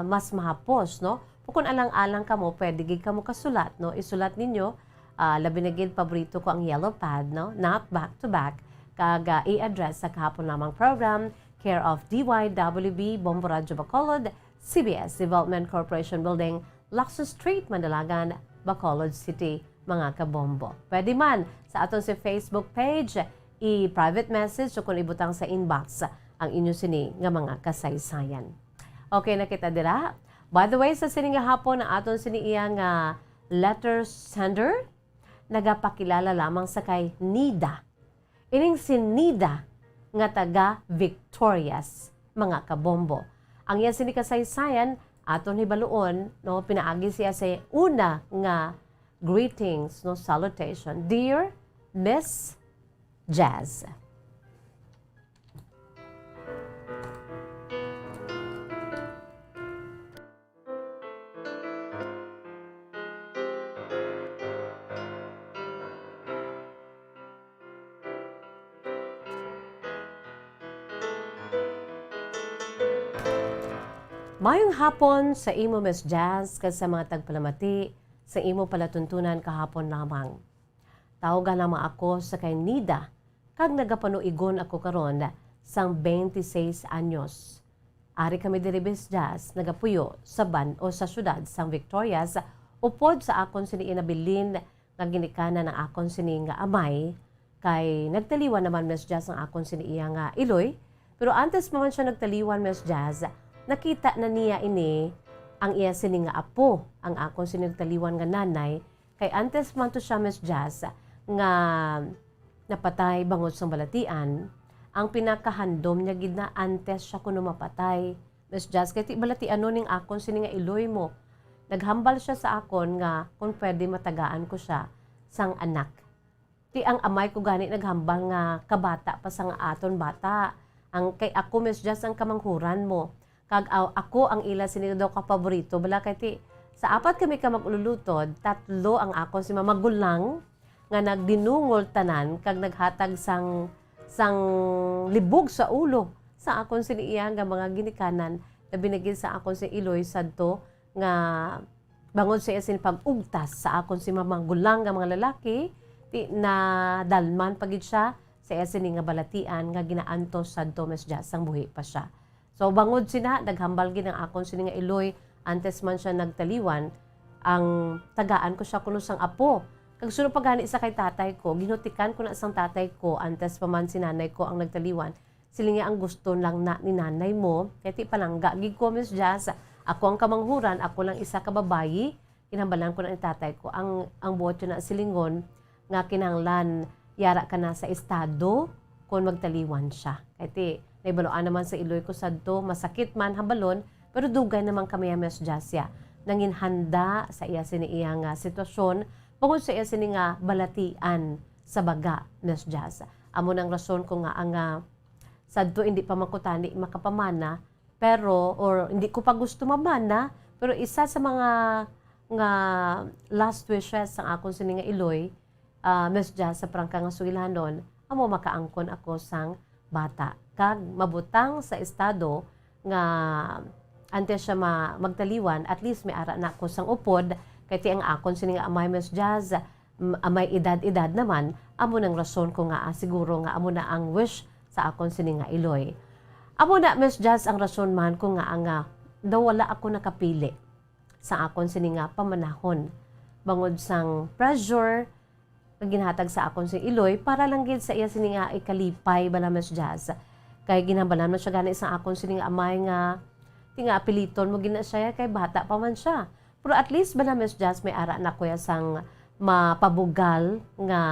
mas mahapos, no? kung alang-alang ka mo, pwede gid ka mo kasulat, no? Isulat ninyo, labi na gid paborito ko ang yellow pad, no? Not back to back. Kag i-address sa kahapon lamang program, care of DYWB, Bombo Radyo Bacolod, CBS Development Corporation Building, Lacson Street, Mandalagan, Bacolod City, mga kabombo. Pwede man sa aton si Facebook page, i-private message o kung ibutang sa inbox ang inyo sini nga mga kasaysayan. Okay na kita dira. By the way, sa sini nga hapon na aton sini iyang letter sender, nagapakilala lamang sa kay Nida. Ining si Nida nga taga Victorias, mga kabombo. Ang yan sini kasaysayan, aton hibaluon, no, pinaagi siya sa una nga greetings, no, salutation. Dear Miss Jazz. Mayong hapon sa imo Miss Jazz kag sa mga tagpalamati sa imo palatuntunan kahapon lamang. Tawagan naman ako sa kay Nida kag nagapanuigon ako karon sang 26 anyos. Ari kami diri Miss Jazz nagapuyo sa ban o sa syudad sang Victorias upod sa akon sini inabilin nga ginikanan ng akon sini nga amay kay nagtaliwan naman Miss Jazz ang akon sini iya nga Iloy, pero antes pa man siya nagtaliwan Miss Jazz, nakita na niya ini ang iya sini nga apo, ang akong sinigtaliwan nga nanay, kay antes man to siya Miss Jazz nga napatay bangod sa balatian, ang pinakahandom niya gid na antes siya kuno mapatay. Miss Jazz, kay ti balatian ning akon sini nga Iloy mo. Naghambal siya sa akon nga kung pwede matagaan ko siya sang anak. Ti ang amay ko gani naghambal nga kabata pa sang aton bata. Ang kay ako Miss Jazz ang kamanghuran mo. Kag ako ang ila sini daw ka paborito bala kay ti sa apat kami ka maglulutod, 3 ang ako si mamagulang nga nagdinungol tanan kag naghatag sang libog sa ulo sa akon sini iya nga mga ginikanan na binigil sa akon si Iloy sadto nga bangod sa isin pag-ugtas sa akon si mamagulang nga mga lalaki ti na dalman pagid siya sa isin nga balatian nga ginaantos sadto Miss Jazz sang buhi pa siya. So bangod sina, naghambal gid ang akon sini nga Iloy, antes man siya nagtaliwan, ang tagaan ko siya kuno sang apo. Kag sunod pa gani sa kay tatay ko, ginutikan ko na sang tatay ko, antes pa man si nanay ko ang nagtaliwan. Sila nga ang gusto lang na ni nanay mo, kaya ti palangga gid ko Miss Jazz. Ako ang kamanghuran, ako lang isa ka babayi, kinambalan ko na ni tatay ko. Ang buot yun na silingon, nga kinanglan, yara ka na sa estado, kung magtaliwan siya. Kaya ti, naibaloan naman sa Iloy ko sadto, masakit man habalon, pero dugay naman kami Miss Jasya. Nangin handa sa iya sini iya nga sitwasyon, bangod sa iya sini nga balatian sa baga Miss Jazz. Amo nang rason ko nga ang sadto hindi pa makutani makapamana, pero or hindi ko pa gusto mamana, pero isa sa mga nga last wishes sang akon sini nga Iloy, Miss Jazz sa prangka nga sugilanon, amo makaangkon ako sang bata. Kag mabutang sa estado nga antes siya magtaliwan, at least may ara na ako sang upod, kay ti ang akon sini nga amay Miss Jazz, amay edad-edad naman, amo nang rason ko nga siguro nga amo na ang wish sa akon sini nga Iloy. Amo na Miss Jazz ang rason man ko nga ang daw wala ako nakapili sa akon sini nga pamanahon. Bangod sang pressure ginhatag sa akon si Iloy para lang gid sa iya sini nga ikalipay bala Miss Jazz. Kay ginhambalan mo siya gani sa akon sini nga amay nga tinga apiliton mo gina siya kay bata pa man siya. Pero at least bala Miss Jazz may ara na kuya sang mapabugal nga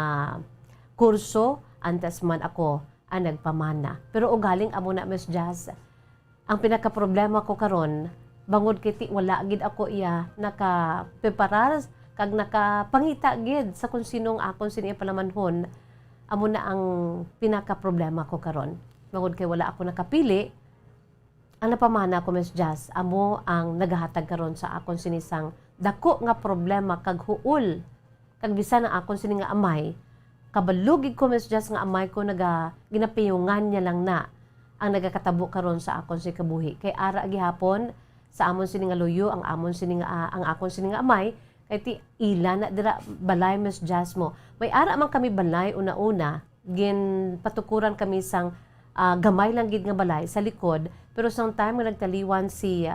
kurso antes man ako ang nagpamana. Pero ugaling amo na Miss Jazz. Ang pinaka problema ko karon bangod kiti wala gid ako iya nakapreparar kag nakapangita gid sa kung sinong akon sini palamanhon, amo na ang pinaka problema ko karon. Bangod kay wala ako nakapili, ang napamana ko Miss Jazz, amo ang nagahatag karon sa akon sinisang dako nga problema kag huol. Kag bisan ang akon sini nga amay, kabalugig ko Miss Jazz nga amay ko ginapiyungan niya lang na ang nagakatabo karon sa akon si kabuhi. Kay ara gihapon sa amon sini nga luyo, ang amon sini nga ang akon sini nga amay, kay ti ila na dira balay Miss Jazz mo. May ara man kami balay una-una, gin patukuran kami sang gamay lang gid nga balay sa likod, pero sang time nga nagtaliwan si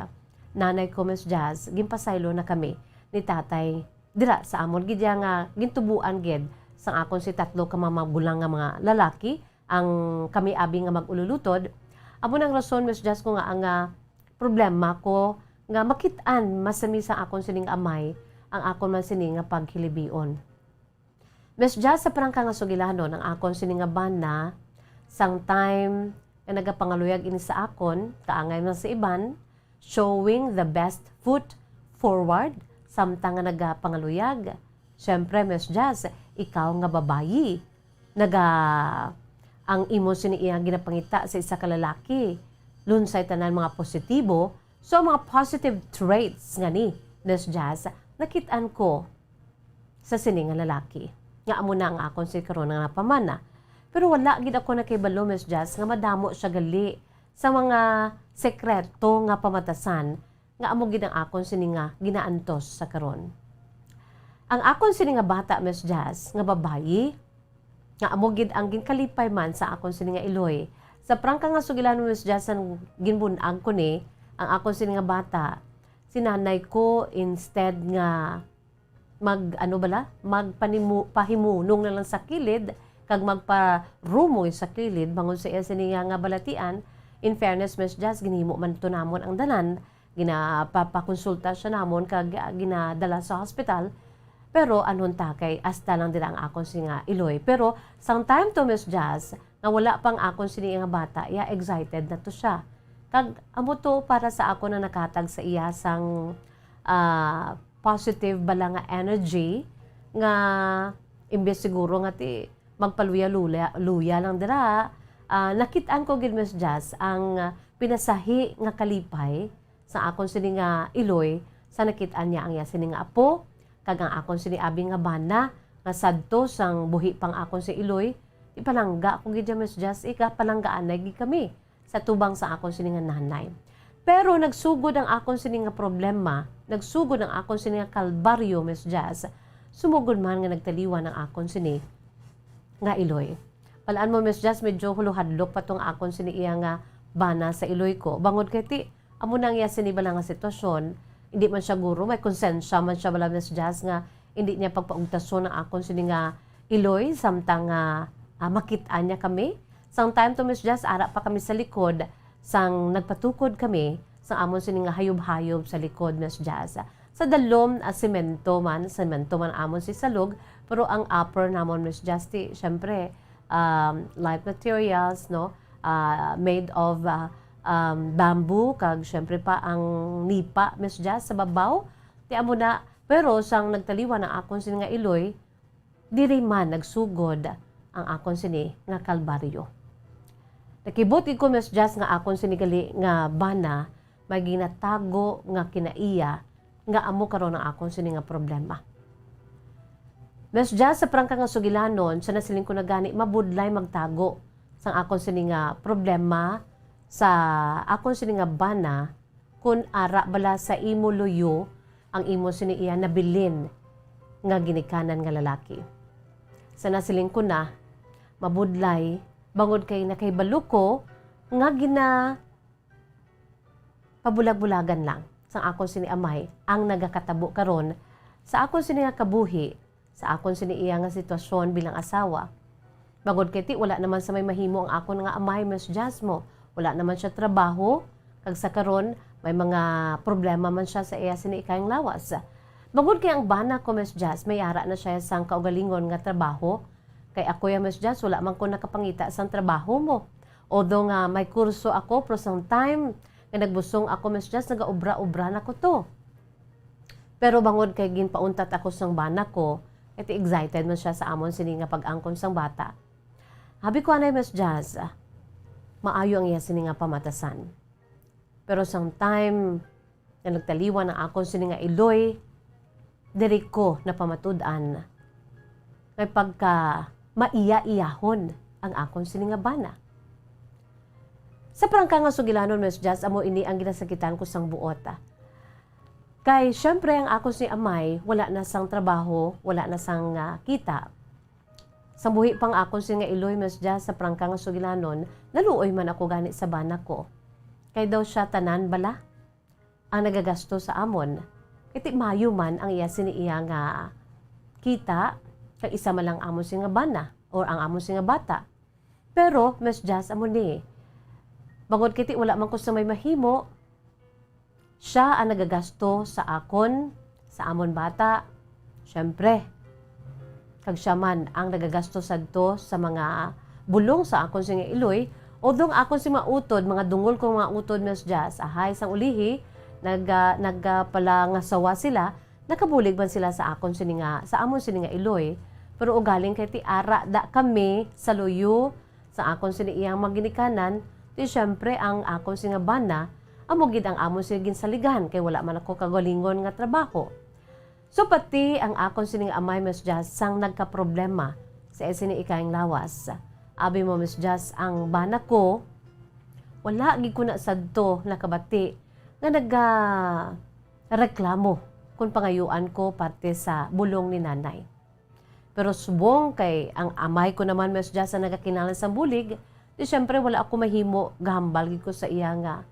nanay ko Miss Jazz, ginpasaylo na kami ni tatay dira sa amon gid nga gintubuan gid sang akon si tatlo ka magulang nga mga lalaki ang kami abi nga magululutod. Amo nang rason Miss Jazz ko nga ang problema ko nga makit-an masami sa akon sining amay ang akon man sini nga paghilibion. Miss Jazz sa parangka nga sugilanon ang akon sini nga bana sang time nga nagapangaluyag ini sa akon kaangay man sa iban, showing the best foot forward samtang nga nagapangaluyag. Siyempre Miss Jazz, ikaw nga babayi ang imo sini iya ginapangita sa isa ka lalaki. Lunsay tanan mga positibo. So mga positive traits nga ni Miss Jazz, nakitaan ko sa sini nga lalaki. Nga amo na ang akon si karon nga pamana. Pero wala gid ako nakibalo Miss Jazz nga madamo siya gali sa mga sekreto nga pamatasan nga amo gid ang akon sini nga ginaantos sa karon. Ang akon sini nga bata Miss Jazz nga babayi nga amo gid ang ginkalipay man sa akon sini nga iloy. Sa prangka nga sugilan Miss Jazz ang ginbun-ag ko ni ang akon sini nga bata, sinanay ko instead nga magpahimunong na lang sa kilid kag magparumoy sa kilid bangon sa iya sini nga balatian. In fairness Miss Jazz, ginhimo man to namon ang danan, ginapapakonsulta siya namon kag ginadala sa hospital. Pero anon takay hasta lang dira ang akon sini nga iloy. Pero sang time to Miss Jazz nga wala pang akon sini nga bata, iya excited na to siya. Kag amo to para sa ako na nakatag sa iya sang positive bala nga energy nga imbes siguro nga ti magpaluya-luya lang dira. Nakitaan ko gid Miss Jazz ang pinasahi nga kalipay sa akon sini nga iloy sa nakitaan niya ang iya sini nga apo kag ang akon sini abi nga bana nga sadto sang buhi pang akon si iloy ipalangga ko gid Miss Jazz, palanggaan na gid kami sa tubang sa akon sini nga nanay. Pero nagsugod ang akon sini nga problema, nagsugod ang akon sini nga kalbaryo Miss Jazz, sumugod man nga nagtaliwan ang akon sini nga iloy. Palaan mo Miss Jazz, medyo huluhadlok pa tong akon sini iya nga bana sa iloy ko. Bangod kay ti amo nang iya sini bala nga sitwasyon, hindi man siya guro, may konsensya man siya bala Miss Jazz nga hindi niya pagpaugtason ang akon sini nga iloy samtang makitaan niya kami. Sang time to Miss Jazz, ara pa kami sa likod, sang nagpatukod kami, sang amon sini nga hayob-hayob sa likod Miss Jazz. Sa dalom, semento man amon si salog, pero ang upper namon Miss Jazz, syempre, light materials, no? Made of bamboo, kag syempre pa ang nipa Miss Jazz sa babaw. Ti amo na, pero sang nagtaliwan ang akon sini nga iloy, diri man nagsugod ang akon sini nga kalbaryo. Nakibot ko Miss Jazz nga akon sinigali nga bana may ginatago nga kinaiya nga amo karon ang akon sini nga problema. Miss Jazz sa prangka nga sugilanon sa nasiling ko na gani mabudlay magtago sang akon sini nga problema sa akon sini nga bana kun ara bala sa imo luyo ang imo sini iya nabilin nga ginikanan nga lalaki. Sa nasiling ko na mabudlay bangod kay nakahibalo ko nga pabulag-bulagan lang sa akon sini amay ang nagakatabo karon sa akon sini nga kabuhi, sa akon sini iya nga sitwasyon bilang asawa. Bangod kay ti wala naman sa may mahimo ang akon nga amay Miss Jazz mo. Wala naman siya trabaho kag sa karon may mga problema man siya sa iya sini ikayang lawas. Bangod kay ang bana ko Miss Jazz may ara na siya sang kaugalingon nga trabaho. Kay ako ya Miss Jazz, wala man ko nakapangita sa trabaho mo. Although nga may kurso ako, pero some time nga nagbusong ako Miss Jazz, nagaobra-obra na ko to. Pero bangod kay ginpauntat ako sang bana ko, iti excited man siya sa amon sini nga pag-angkon sang bata. Habi ko anay Miss Jazz, maayo ang iya sini nga pamatasan. Pero sang time nga nagtaliwan ang akon sini nga iloy, diri ko na pamatud-an. May pagka maiya-iyahon ang akon sini nga bana. Sa prangka nga sugilanon, Miss Jazz, amo ini ang ginasakitan ko sang buot. Kay syempre ang ako si amay, wala na sang trabaho, wala na sang kita. Sa buhi pang ako si nga iloy, Miss Jazz, sa prangka nga sugilanon, naluoy man ako gani sa bana ko. Kay daw siya tanan bala ang nagagasto sa amon. Iti mayo man ang iya siniiya nga kita, kay isa man lang amon si nga bana or ang amon si nga bata. Pero, Miss Jazz, amon ni, bangod kiti wala man ko sa may mahimo, siya ang nagagasto sa akon, sa amon bata. Syempre, kag siya man ang nagagasto sadto sa mga bulong sa akon si nga iloy, o dong akon si mautod, mga dungol kong mga utod, Miss Jazz, ahay sang ulihi, pala nga sawa sila, nakabulig man sila sa akon sininga, sa amon sininga iloy. Pero ugaling kay ti ara da kami sa luyo, sa akon siniyang maginikanan, ti syempre ang akon singa bana, amugid ang amon sinigin saligan, kay wala man ako kagalingon nga trabaho. So pati ang akon sining amay, Miss Jazz, sang nagka-problema sa sini ikaing lawas. Abi mo, Miss Jazz, ang bana ko, wala gid ko na sadto nakabati nga reklamo kung pangayuan ko parte sa bulong ni nanay. Pero subong kay ang amay ko naman, Miss Jazz, ang nagakinalan sa bulig, di syempre wala ako mahimo gahambal gid ko sa iya nga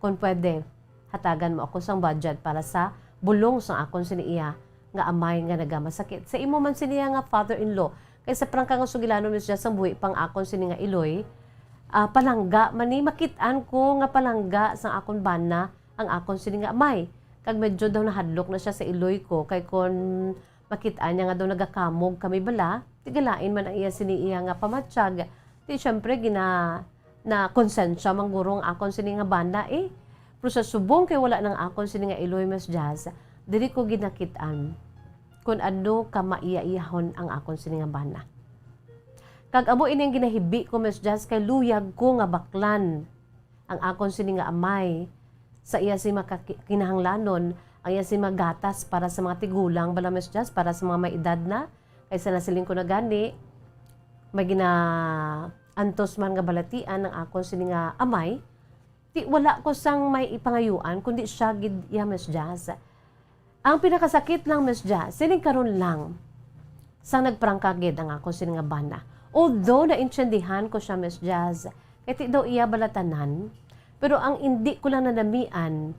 kung pwede hatagan mo ako sang budget para sa bulong sa akon siniya nga amay nga nagamasakit. Sa imo man siniya nga father-in-law, kay sa prangka nga sugilanon, Miss Jazz, ang buhi pang akon sini nga iloy, palangga mani makitaan ko nga palangga sa akon bana ang akon sini nga amay. Kag medyo daw nahadlok na siya sa iloy ko, kay kon makitaan niya nga daw nagakamog kami bala, tigalain man ang iya siniya nga pamatsyag. Di syempre na konsensya manggurong akon sini nga bana pero sa subong kay wala nang akon sini nga iloy, Miss Jazz, dili ko ginakitaan kung ano ka maiyaihon ang akon sini nga bana. Kag amo ini ang ginahibi ko, Miss Jazz, kay luyag ko nga baklan ang akon sini nga amay sa iya si kinahanglanon, ang iya si magatas para sa mga tigulang bala, Miss Jazz, para sa mga may edad na, kaysa nasiling ko na gani, may antos man nga balatian ng akon sini nga amay, di wala ko sang may ipangayuan kundi siya gid ya, Miss Jazz. Ang pinakasakit lang, Miss Jazz, sining karon lang sa nagprangka gid ang akon sini nga bana. Although naintindihan ko siya, Miss Jazz, kay ti daw iya balatanan, pero ang hindi ko lang nanamian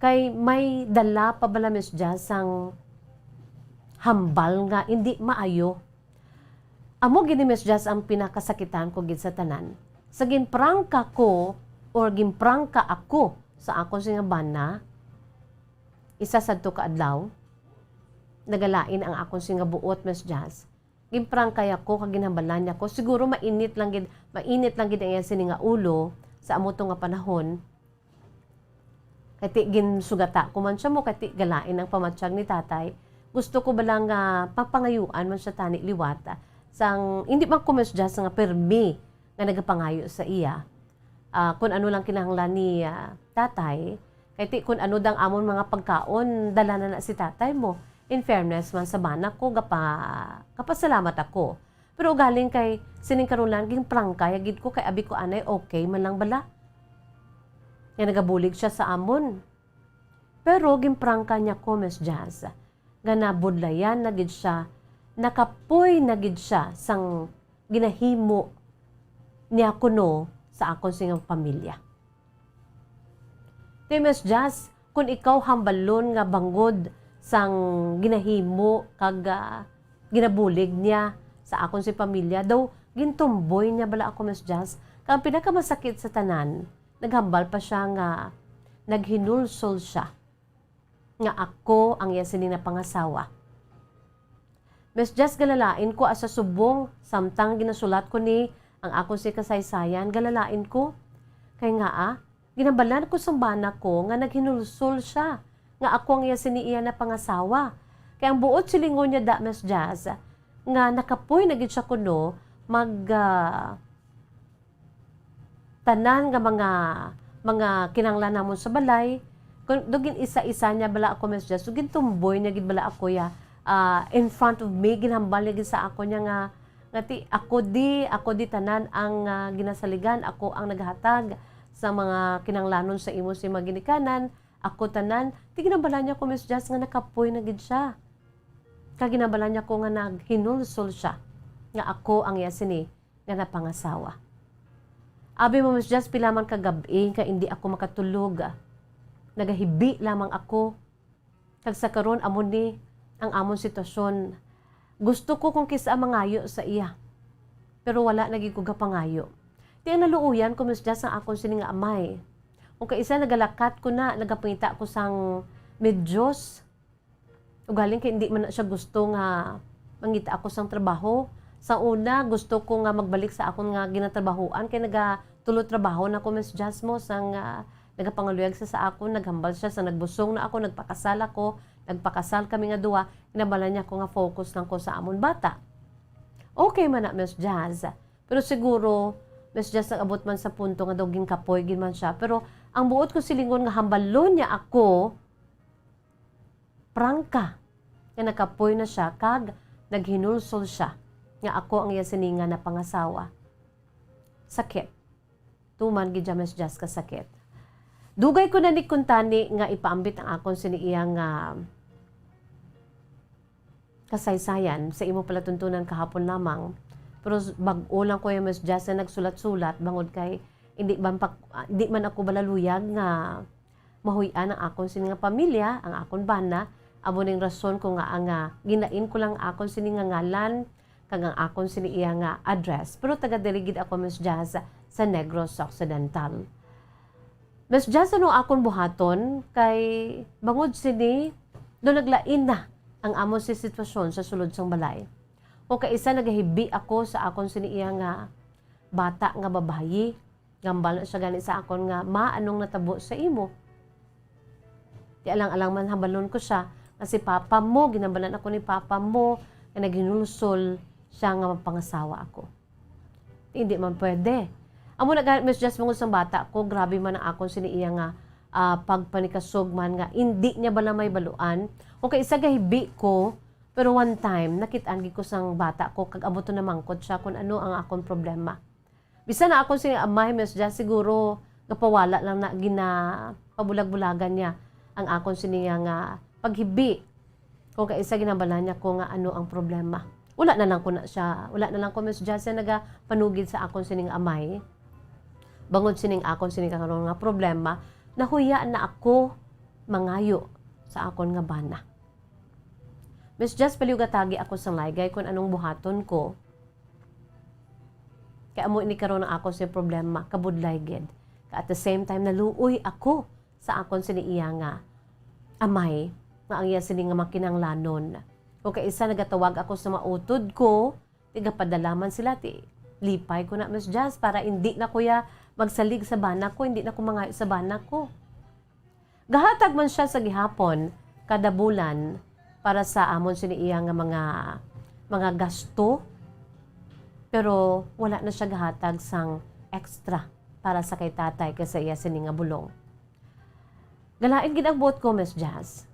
kay may dala pa bala, Miss Jazz, sang hambal nga hindi maayo. Amo gini, Miss Jazz, ang pinakasakitan ko gid sa tanan. Sa ginprangka ko or ginprangka ako sa akon sini nga bana, isa sadto ka adlaw, nagalain ang akon sini nga buot, Miss Jazz. Ginprangka ako kag ginhambalan niya ko. Siguro mainit lang gid ang iya sini nga ulo sa amo to nga panahon. Kati ginsugata ko man siya mo, kati galain ang pamatsyag ni tatay. Gusto ko balang papangayuan man siya tani liwata. Sang hindi man ko, Miss Jazz, nga permi nga nagapangayo sa iya. Kung ano lang kinahanglan ni tatay, kati kung ano dang amon mga pagkaon, dala na si tatay mo. In fairness man sa bana ko, kapasalamat ako. Pero galing kay sining karulan, ging prangka, yagid ko kay abi ko anay, okay man lang bala. Nga nagabulig siya sa amon. Pero ginprangka niya ko, Miss Jazz, nga nabudlayan na gid siya, nakapoy na gid siya sang ginahimo niya kuno sa akon singang pamilya. Di, Miss Jazz, kung ikaw hambalon nga bangod sang ginahimo kag ginabulig niya sa akon si pamilya, daw gintumboy niya bala ako, Miss Jazz. Kang pinakamasakit sa tanan, naghambal pa siya nga naghinulsol siya nga ako ang iya sini na pangasawa. Miss Jazz, galalain ko asa subong samtang ginasulat ko ni ang akon si kasaysayan, galalain ko kay nga ginabalan ko sa bana ko nga naghinulsol siya nga ako ang iya sini iya na pangasawa. Kaya ang buot silingon niya da, Miss Jazz, nga nakapoy na gid siya kuno tanan nga mga kinanglan namon sa balay. Kung dugin isa-isa niya bala ako, Miss Jazz, dugin tumboy niya gid bala ako ya in front of me, ginhambal niya gid sa ako niya nga ti ako di tanan ang ginasaligan, ako ang naghatag sa mga kinanglanon sa imo si maginikanan, ako tanan, di ginabala niya ko Miss Jazz nga nakapoy na gid siya. Kaginabala niya ko nga naghinulsol siya nga ako ang iya sini nga napangasawa. Abi mo Miss Jazz pila man kagabi ka hindi ako makatulog. Nagahibi lamang ako. Kag sa karon amon ni ang amon sitwasyon. Gusto ko kung kisa mangayo sa iya. Pero wala naging ko pangayo. Di ang naluuyan ko Miss Jazz ang akong sini nga amay. Kung kaisa nagalakat ko na, nagapangita ko sang medyos. Ugaling kay hindi man na siya gusto nga mangita ako sang trabaho. Sa una, gusto ko nga magbalik sa akong nga ginatrabahoan kay nagatulot trabaho na ko Miss Jazz mo sang nagapanguluyag sa akon, naghambal siya sa nagbusong na ako, nagpakasal ako, nagpakasal kami nga duwa, inabala niya ko nga focus lang ko sa amon bata. Okay man na Miss Jazz. Pero siguro, Miss Jazz nag-abot man sa punto nga doging kapoy gin man siya. Pero ang buot ko silingon nga hambalon niya ako, prangka, nga nakapoy na siya, kag naghinulsol siya, nga ako ang iya sininga na pangasawa. Sakit. Tuman gid Miss Jazz ka sakit. Dugay ko na ni kuntani nga ipaambit ang akon siniiyang kasaysayan sa imo palatuntunan kahapon lamang. Pero bag-o lang ko yung Miss Jazz na nagsulat-sulat bangod kay hindi man ako balaluyag nga mahuyan ang akon sini nga pamilya, ang akon bana. Amo ning rason ko nga ang ginain ko lang akon sini nga ngalan kag ang akon sini iya nga address. Pero taga-delegid ako Miss Jazz sa Negros Occidental. Miss Jazz, ano akong buhaton kay bangod sini do naglain na ang amon si sitwasyon sa sulod sang balay. O kaisa nagahibi ako sa akon siniiya nga bata nga babayi, gambal siya gani sa akon nga anong natabo sa imo. Di alang-alang man habalon ko siya nga si papa mo, ginambalan ako ni papa mo nga naghinulsol siya nga mapangasawa ako. Hindi man pwede. Amo na Miss Jazz mong sang bata ko, grabe man ang akon siniiya nga pagpanikasog man nga hindi niya bala may baluan. O kay isa gahibi ko, pero one time nakitaan ko sang bata ko kag amo to na mangkot siya kung ano ang akon problema. Bisan na akon sini amay Miss Jazz siguro gapawala lang na pabulag-bulagan niya ang akon siniya nga paghibi. Kung kay isa ginabala niya ko nga ano ang problema. Wala na lang ko Miss Jazz na nagapanugid sa akon sining amay. Bangod sining akon sining karon nga problema, nahuya na ako mangayo sa akon nga bana. Miss Jazz, paliugatagi ako sa laygay kung anong buhaton ko. Kaya amo ini karon ang akon sa problema, kabudlay gid. At the same time, naluoy ako sa akon siniiya nga amay, nga ang iya sini nga makinanglanon. O kay isa nagatawag ako sa mautod ko, tigapadalaman sila, lipay ko na Miss Jazz para hindi na kuya magsalig sa bana ko, hindi na ko mangayo sa bana ko. Gahatag man siya sa gihapon kada bulan para sa amon siniiya nga mga gasto, pero wala na siya gahatag sang extra para sa kay tatay kasi iya sini nga bulong. Galain gid ang buot ko Miss Jazz.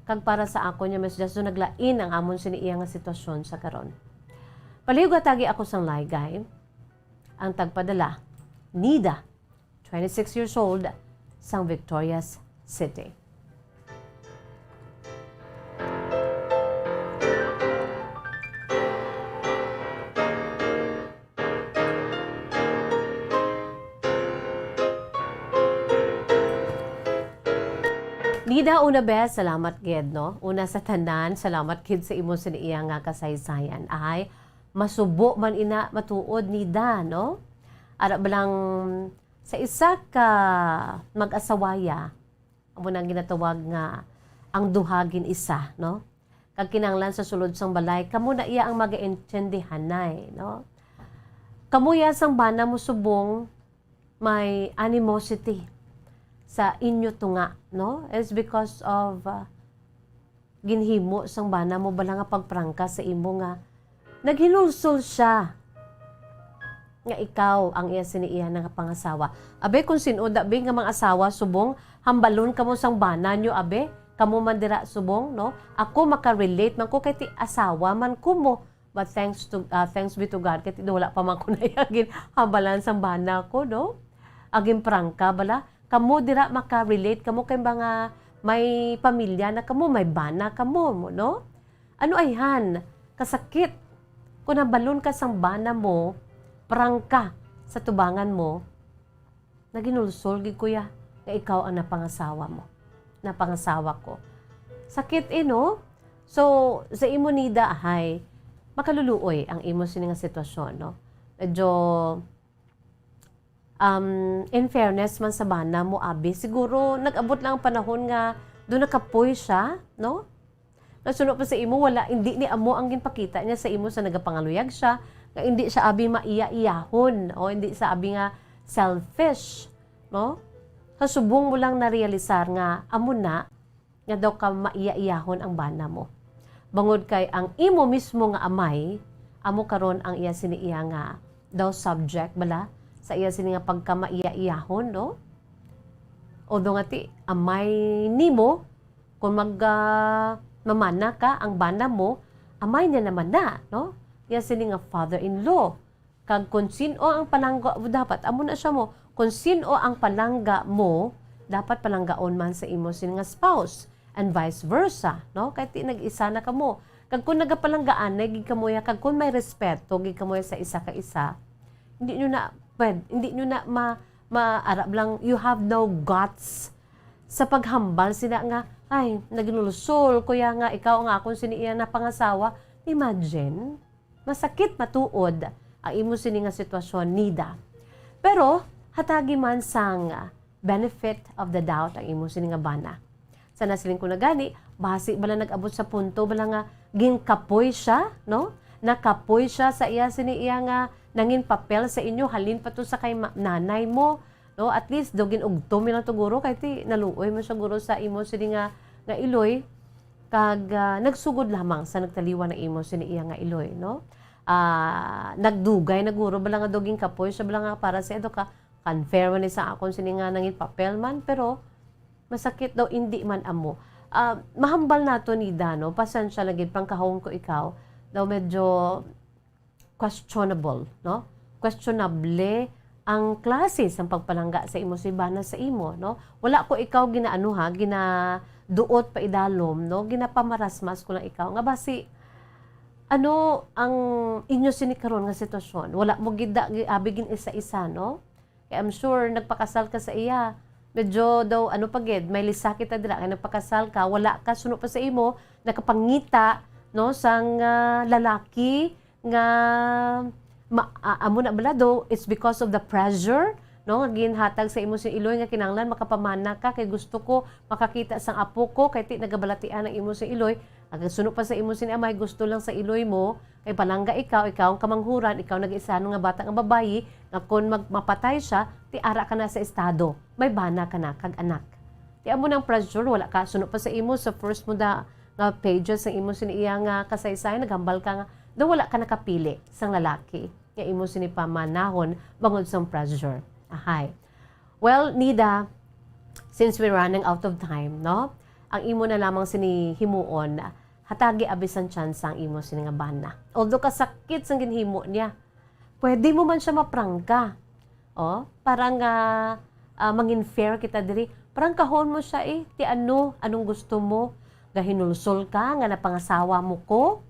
Kag para sa ako niya Miss Jazz, so naglain ang amon siniiya nga sitwasyon sa karon. Paliugatagi ako sang laygay. Ang tagpadala, Nida, 26 years old, sang Victorias City. Nida, una bes, salamat gid, no? Una sa tanan, salamat gid sa imo siniiya nga kasaysayan. Ay, masubo man ina matuod Nida, no? Ara balang sa isa ka mag-asawaya, amo nang ginatawag nga ang duhagin isa, no? Kag kinanglan sa sulod sang balay, kamo na iya ang mag-intindihanay, no? Kamo ya sang bana mo subong may animosity sa inyo tunga, no? It's because of ginhimo sang bana mo bala nga pagprangka sa imo nga naghinulsol siya nga ikaw ang iya siniiya nga pangasawa. Abe kung sino dabi nga mga asawa subong hambalon kamo sang bana nyo abe kamo man dira subong, no? Ako maka-relate man ko kay ti asawa man ko mo. But thanks be to God kay ti wala pa man ko nayagin hambalan sang bana ko, no? aging prangka bala, kamo dira maka-relate, kamo kay mga may pamilya na kamo, may bana kamo, no? Ano ayhan? Kasakit. Kung nabalon ka sang bana mo, prangka sa tubangan mo, naginulsol gid kuya, na ikaw ang napangasawa mo. Napangasawa ko. Sakit no? So, sa imo nida, hay, makaluluoy ang imo sini nga sitwasyon, no? Medyo, in fairness man sa bana mo, abi, siguro, nag-abot lang ang panahon nga, doon nakapoy siya, no? Nasunod pa sa imo, wala, hindi ni amo ang ginpakita niya sa imo sa nagapangaluyag siya, nga hindi siya abi maiya-iyahon, o hindi siya abi nga selfish, no? Kasubong mo lang na-realisar nga, amo na, nga daw ka maiya-iyahon ang bana mo. Bangod kay ang imo mismo nga amay, amo karon ang iya siniiya nga daw subject bala sa iya sini nga pagka maiya-iyahon, no? Although nga ti amay nimo kung mamana ka ang bana mo, amay niya naman na, no? Iya sini nga father-in-law. Kag kung sino ang palangga dapat amo na siya mo, kung sino ang palangga mo, dapat palanggaon man sa imo sini nga spouse. And vice versa, no? Kahit nag-isa na kamo. Kag kung nagapalanggaan, nagig kamoya, kag kung may respeto, gig kamoya sa isa ka isa, hindi nyo na, hindi nyo na maarap lang, you have no guts sa paghambal sila nga, ay, naginulusol, kuya nga, ikaw nga akong siniiya na pangasawa. Imagine, masakit matuod ang imo sini nga sitwasyon, nida. Pero, hatagi man sang benefit of the doubt ang imo sini nga bana. Sa nasiling ko na gani, basi bala nag-abot sa punto, bala nga ginkapoy siya, no? Nakapoy siya sa iya siniiya nga nangin papel sa inyo, halin pa to sa kay nanay mo, no? At least, dogin ugto mi lang to guro, kay ti naluoy mo siya guro sa imo sini nga iloy, kag nagsugod lamang sa nagtaliwa ng imo siniiya nga iloy, no? Nagdugay na guro, bala nga doging kapoy siya, bala nga para sa edo ka, confirm man sa akon sini nga nangin papel man, pero masakit daw, hindi man amo. Mahambal nato ni Dano, pasensya lagi, pangkahong ko ikaw, daw medyo questionable, no? Questionable ang klase sa pagpalangga sa imo, si bana sa imo, no? Wala ko ikaw ginaanuha, ginaduot pa idalom, no? Ginapamarasmas ko lang ikaw. Nga basi, ano ang inyo sinikaron nga sitwasyon? Wala mo abigin isa-isa, no? Kaya I'm sure, nagpakasal ka sa iya, medyo daw, ano pagid, may lisakit na dila, kaya nagpakasal ka, wala ka, sunod pa sa imo, nakapangita, no, sang lalaki, nga, amo na bala do, it's because of the pressure, no, nga ginhatag sa imo si iloy, nga kinanglan, makapamana ka, kay gusto ko, makakita sang apo ko, kay ti nagabalatian ang imo si iloy, sunod pa sa imo sin amay, gusto lang sa iloy mo, kay palangga ikaw ang kamanghuran, ikaw nag-isa nga bata nga babayi, nga kung mapatay siya, ti ara ka na sa estado, may bana ka na, kag anak. Ti amo ng pressure, wala ka, sunod pa sa imo, sa first mo nga pages, sa imo siniiya nga kasaysay, naghambal ka nga, daw wala ka nakapili sang lalaki, nga imo sinipamanahon, bangod sang pressure. Ahay. Well, Nida, since we're running out of time, no? Ang imo na lamang sinihimuon, hatagi abisan chance ang imo sini nga bana. Although kasakit sang ginhimo niya, pwede mo man siya maprangka. Oh, parang mangin fair kita diri. Parang kahon mo siya ti anong gusto mo? Gahinulsol ka nga napangasawa mo ko.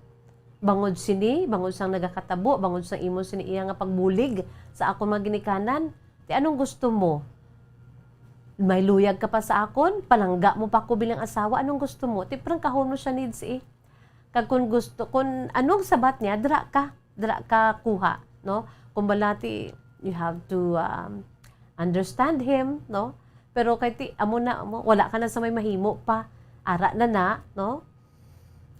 Bangod sini, bangod sang nagakatabo, bangod sang imo sini iya nga pagbulig sa akon mga ginikanan. Ti anong gusto mo? May luyag ka pa sa akon, palangga mo pa ko bilang asawa, anong gusto mo? Ti parang kahon mo siya needs Kag kung gusto, kung anong sabat niya, dra ka kuha, no? Kung balati, you have to understand him, no? Pero kay ti amo na wala ka na sa may mahimo pa, ara na, no?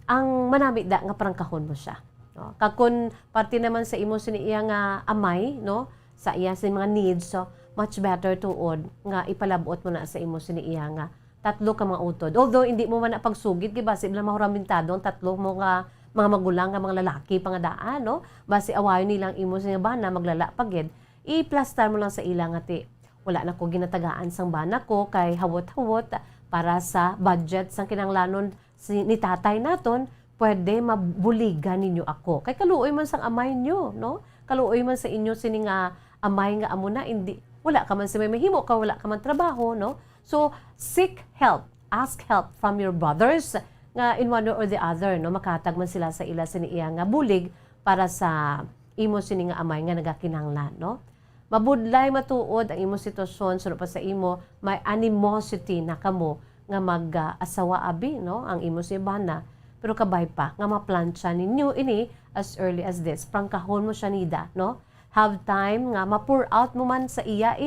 Ang manamit da nga parang kahon mo siya, no? Kag kung parte naman sa imo siniiya nga amay, no? Sa iya sa mga needs, so much better tuod nga ipalabot mo na sa imo siniiya nga tatlo ka mga utod. Although hindi mo man na pagsugid kay basi bala mahuramentado ang tatlo mo nga mga magulang nga mga lalaki pangadaan, no? Basi awayon nilang imo sa bana maglala pagid. I-plaster mo lang sa ilang ati. Wala na ko ginatagaan sang bana ko kay hawot-hawot para sa budget sang kinanglanon ni tatay naton, pwede mabuligan ninyo ako. Kay kaluoy man sang amay nyo, no? Kaluoy man sa inyo sini nga amay nga amo na, hindi wala ka man sa may mahimo ka, wala ka man trabaho, no? So, seek help, ask help from your brothers nga in one or the other, no? Makatag man sila sa ila sa iya nga bulig para sa imo sini nga amay nga nagakinahanglan, no? Mabudlay matuod ang imo sitwasyon suno pa sa imo may animosity na kamo nga mag-asawa abi, no? Ang imo si bana. Pero kabay pa nga maplantsa ninyo ini as early as this. Prangkahon mo siya nida, no? Have time nga ma-pour out mo man sa iya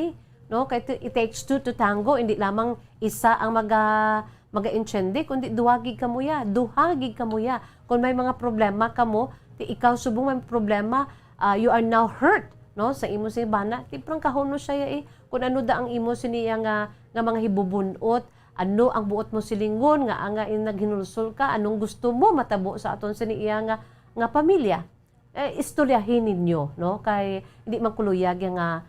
no? Kay it takes two to tango, hindi lamang isa ang maga-intindi, kundi duhagig ka mo ya, duhagig ka mo ya. Kung may mga problema ka mo, ikaw subong may problema, you are now hurt, no, sa imo si bana, tiprang kahon mo siya kung ano da ang imo siniya nga mga hibubunot, ano ang buot mo silingon nga naghinulsol ka, anong gusto mo matabo sa aton siniya nga pamilya. Istoryahin ninyo, no, kay hindi man kuluyag nga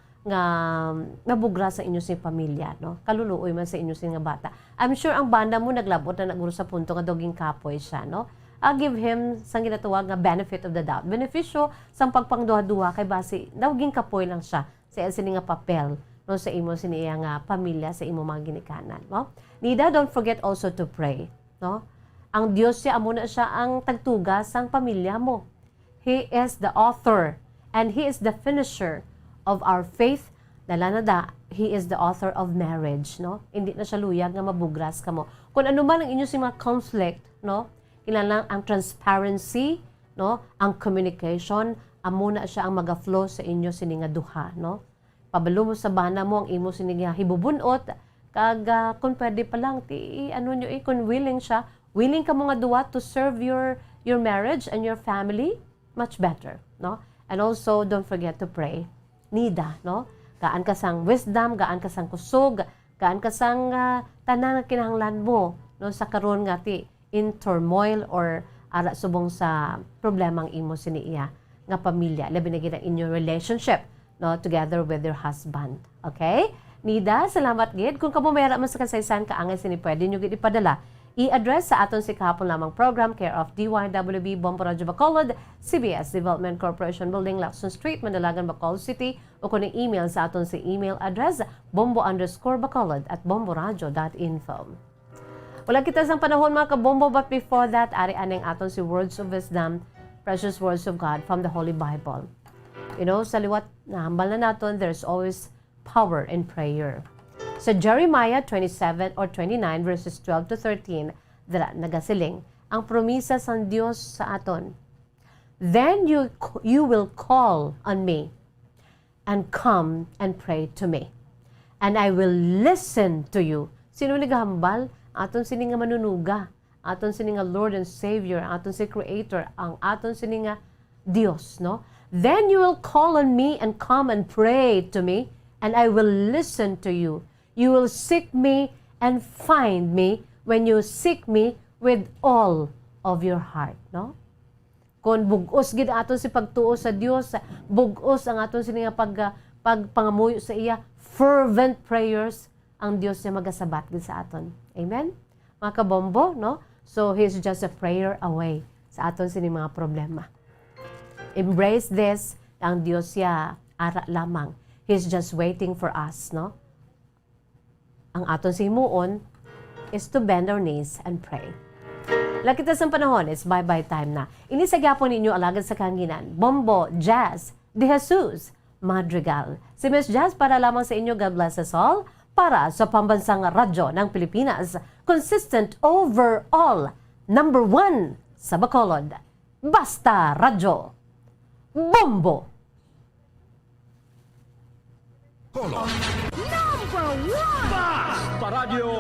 nabugra sa inyo sing pamilya, no, kaluluoy man sa inyo sing nga bata. I'm sure ang banda mo naglabot na naguro sa punto nga doging kapoy siya, no. I'll give him sang ginatawag nga benefit of the doubt. Benepisyo sang pagpangduha-duha kay base dawging kapoy lang siya sa sini nga papel, no, sa imo siniya nga pamilya, sa imo mga ginikanan, no. Nida, don't forget also to pray, no. Ang Dios siya amo na siya ang tagtuga sang pamilya mo. He is the author and he is the finisher of our faith. Dalanada, he is the author of marriage, no. Hindi na siya luyag nga mabugras kamo. Kung ano man ang inyo si mga conflict, no, kailangan ang transparency, no, ang communication, amo na siya ang maga-flow sa inyo sini nga duha, no. Pabalo mo sa bana mo ang imo sini nga hibubunot, kag kung pwede pa lang nyo kung willing siya, willing ka mo nga duha to serve your marriage and your family, much better, no. And also don't forget to pray. Nida, no. Gaan ka sang wisdom, gaan ka sang kusog, gaan ka sang tanan nga kinahanglan mo, no, sa karon nga in turmoil or ara subong sa problemang imo siniya nga pamilya, labi na gid ang inyong relationship, no, together with your husband. Okay? Nida, salamat gid. Kung kamo mayara man sa kasaysayan kaangay sini pwede nyo gid ipadala. I-address sa aton si kahapon lamang program, care of DYWB Bombo Radio Bacolod, CBS Development Corporation Building, Lacson Street, Mandalagan, Bacolod City, o kung email sa aton si email address bombo_bacolod@bomboradio.info. Wala kita sang panahon mga kabombo, but before that, ari-aning aton si Words of Wisdom, Precious Words of God from the Holy Bible. You know, sa liwat na hambal na naton, there's always power in prayer. Sa Jeremiah 27 or 29 verses 12 to 13, nagasiling, ang promisa sang Dios sa aton. Then you will call on me and come and pray to me, and I will listen to you. Sino nagahambal? Aton sini nga manunuga, aton sini nga Lord and Savior, aton si Creator, ang aton sini nga Dios, no? Then you will call on me and come and pray to me, and I will listen to you. You will seek me and find me when you seek me with all of your heart, no? Kung bugos gid aton si pagtuo sa Dios, bugos ang aton sini nga pagpangamuyo sa iya, fervent prayers, ang Dios niya magasabat gid sa aton. Amen? Mga kabombo, no? So, He's just a prayer away sa aton sini mga problema. Embrace this, ang Dios siya ara lamang. He's just waiting for us, no? Ang aton simuon is to bend our knees and pray. Lakita sa panahon, it's bye-bye time na. Inisagapon ninyo alagad sa kanginan, Bombo, Jazz, De Jesus, Madrigal. Si Miss Jazz para lamang sa inyo, God bless us all, para sa pambansang radyo ng Pilipinas, consistent overall, number 1 sa Bacolod, Basta Radyo, Bombo! Number 1 Basta Radio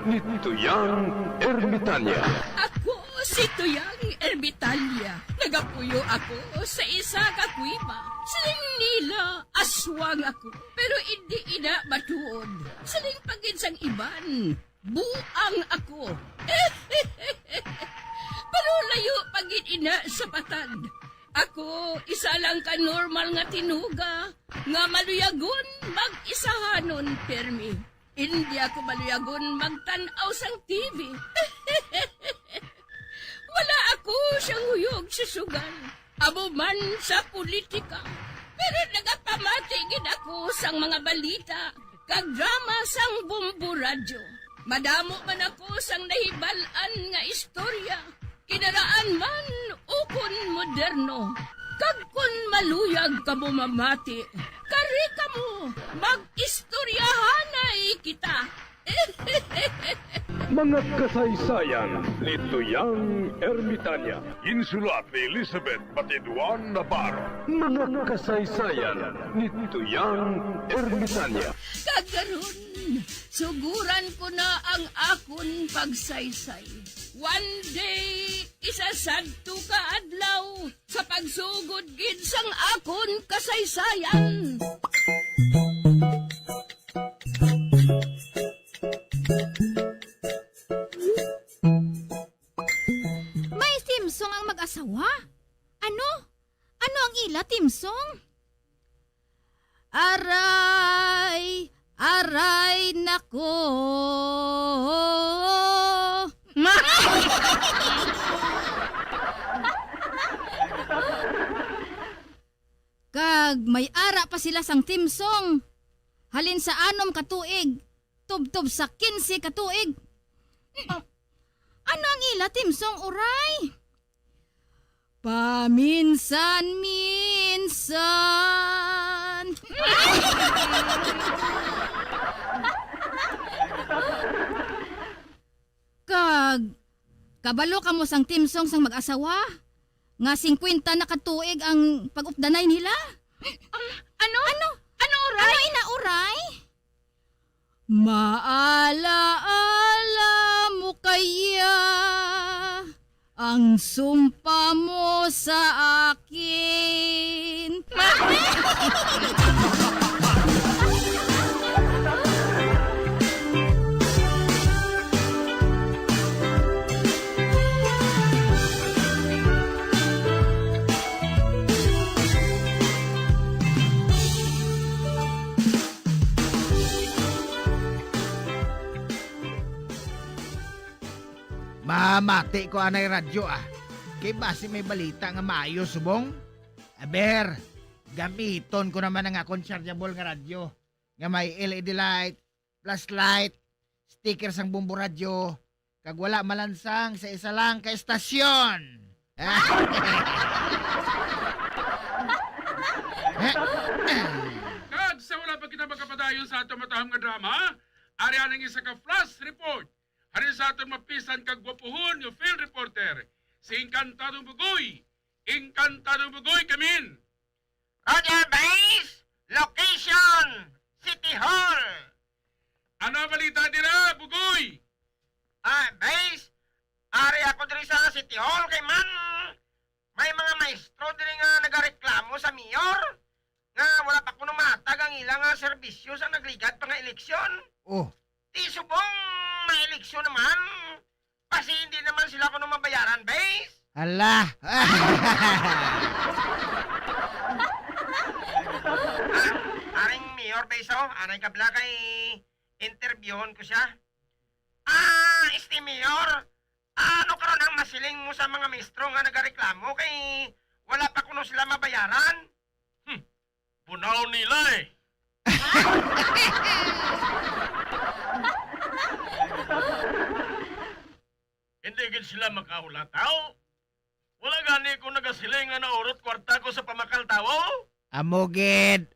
Nito yang Ermitanya. Ako si Tuyang Ermitanya. Nagapuyo ako sa isa ka kuiba. Siling nila, aswang ako. Pero hindi ina matuod. Siling paginsang iban, buang ako. Pero layo pagin ina sa patad. Ako, isa lang ka normal nga tinuga. Nga maluyagon, mag-isahanon, permi. Hindi ako maluyagon magtanaw sang TV. Wala ako siyang huyog sa sugal. Abo man sa politika. Pero nagapamati gid ako sang mga balita. Kag drama sang Bumbo Radyo. Madamo man ako sang nahibalan nga istorya. Kinaraan man ukon moderno. Kag kun maluyag ka mo mamati, kari ka mo, mag-istoryahanay kita. Mga kasaysayan nito yang Ermitanya. Insulat ni Elizabeth Batiduan Navarro. Mga kasaysayan nito yang Ermitanya. Kagaron, suguran ko na ang akon pagsaysay. One day, isasadto ka adlaw sa pagsugod gid sang akon kasaysayan. May Timsong ang mag-asawa? Ano? Ano ang ila, Timsong? Aray! Aray nako! Kag may ara pa sila sang Timsong. Halin sa 6 katuig, tubtob sa 15 katuig. Ano ang ila, Timsong, uray? Paminsan-minsan. Kag, kabalo ka mo sang Timsong sang mag-asawa? Nga 50 na katuig ang pag-updanay nila? Ano? Ano, uray? Ano, ina, uray? Maalaala mo kaya ang sumpa mo sa akin. Mamati ko anay radyo Kay base may balita nga maayo subong. Aber, gamiton ko naman ang akong chargeable nga radyo. Nga may LED light, flashlight, sticker sang Bumbo Radyo. Kag wala malansang sa isa lang ka estasyon. Kag sa wala pa kita magkapadayon sa ato matahang nga drama, ari anang isa ka flash report. Harin sa aton mapisan kag gwapuhon yung field reporter, si Encantadong Bugoy. Encantadong Bugoy, kamin! Roger Base! Location! City Hall! Ano balita dira, Bugoy? Base, ari ako diri sa City Hall kay man. May mga maestro diri nga nagareklamo sa mayor nga wala pa kuno matag ang ilang serbisyo sa nagligad pa nga eleksyon. Oh. Di subong ma-eleksyon naman. Kasi hindi naman sila kuno mabayaran, Base. Hala. Aring mayor, Base, anay kabla kay interviewon ko siya. Mayor, ano karon ang masiling mo sa mga maestro nga nagareklamo kay wala pa kuno sila mabayaran? Punaw nila eh. Hindi gid sila makahulataw. Wala gani ko nagasiling nga naurot kwarta ko sa pamakal tawo. Amogid.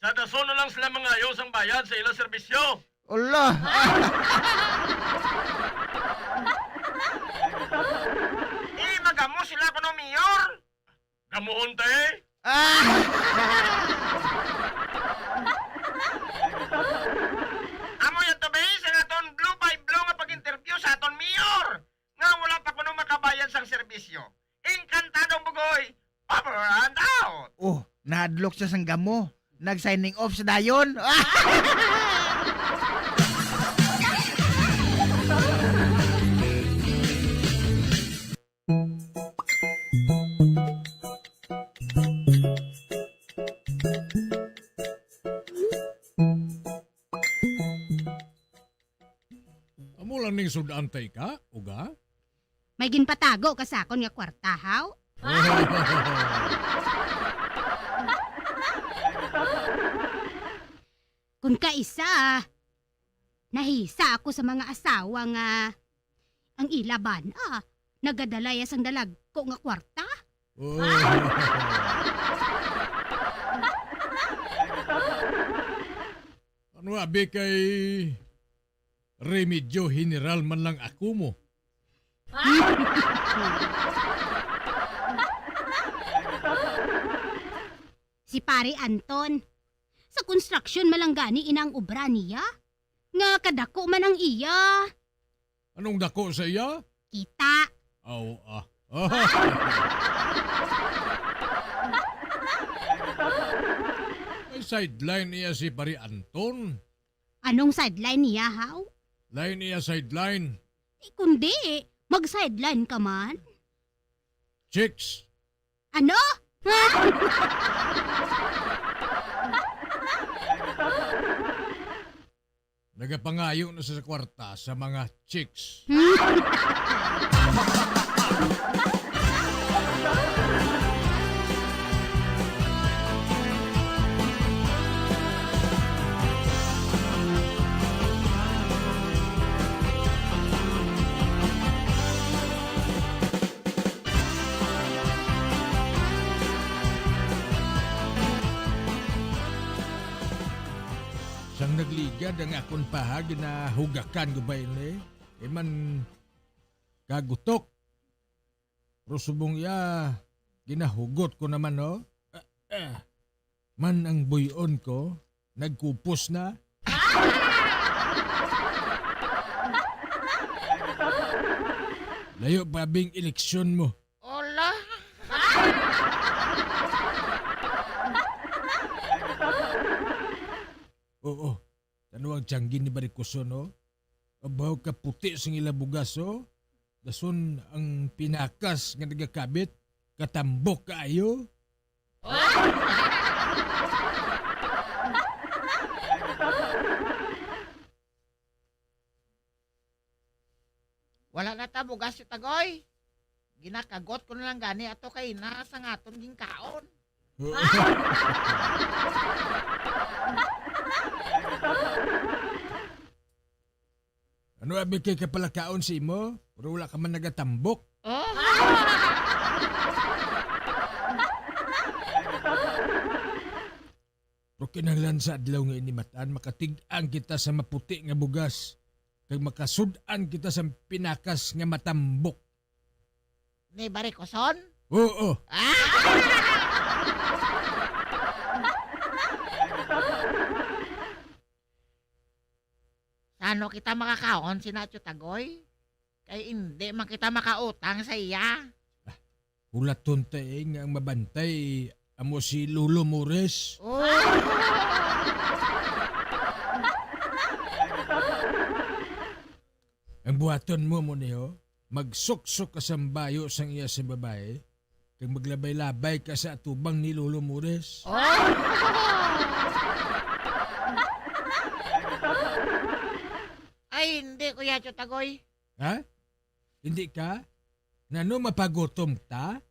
Sa dason na lang sila mga ayos ang bayad sa ilang serbisyo. Allah. Magamo sila kuno mayor. Gamuhon tayo. Nahadlok siya sang gamo. Nag-signing off sa dayon. Amo lang ning sudantay ka, uga? May ginpatago ka sa akon nga kwarta, haw? Kung kaisa, nahisa ako sa mga asawa nga ang ilaban, nagadalaya sang dalag ko nga kwarta. Ano abi kay Remedyo General man lang ako mo? Si Pare Anton, sa construction malanggani inang obra niya. Nga kadako man ang iya. Anong dako sa iya? Kita. Aw, May sideline niya si Pari Anton. Anong sideline niya, haw? Line niya sideline. Kundi, mag-sideline ka man. Chicks. Ano? Nagapangayo na sa kwarta sa mga chicks. Sang nagligad ang akong pahag na hugakan ko ba ini? Man kagutok. Pero subong ya, ginahugot ko naman no. Man ang buyon ko, nagkupos na. Layo pa bing eleksyon mo. Ola. Oo. Ano ang tiyanggi ni Barikoso, no? Abaw ka puti sang ilabugas, oh. Dason ang pinakas nga nagakabit, katambok kaayo. Wala na ta bugas si Tagoy. Ginakagot ko na lang gani ato kay na sa ngaton ging kaon. Ano abi kay kapalakaon si mo? Pero wala ka man nagatambok. Pero kinahanglan sa adlaw nga inimatan, makatig-ang kita sa maputi nga bugas. Kag makasud-an kita sa pinakas nga matambok. Ni Barikoson? Oo. Sano kita makakaon si Nacho Tagoy? Kay hindi man kita makautang sa iya. Hulaton tayo nga ang mabantay amo si Lolo Mores. Ang buhaton mo niyo, magsuksok ka sa bayo sang iya sa babae, kag maglabay-labay ka sa atubang ni Lolo Mores. Ay, hindi Kuya Tagoy. Ha? Hindi ka? Nano mapagutom ta?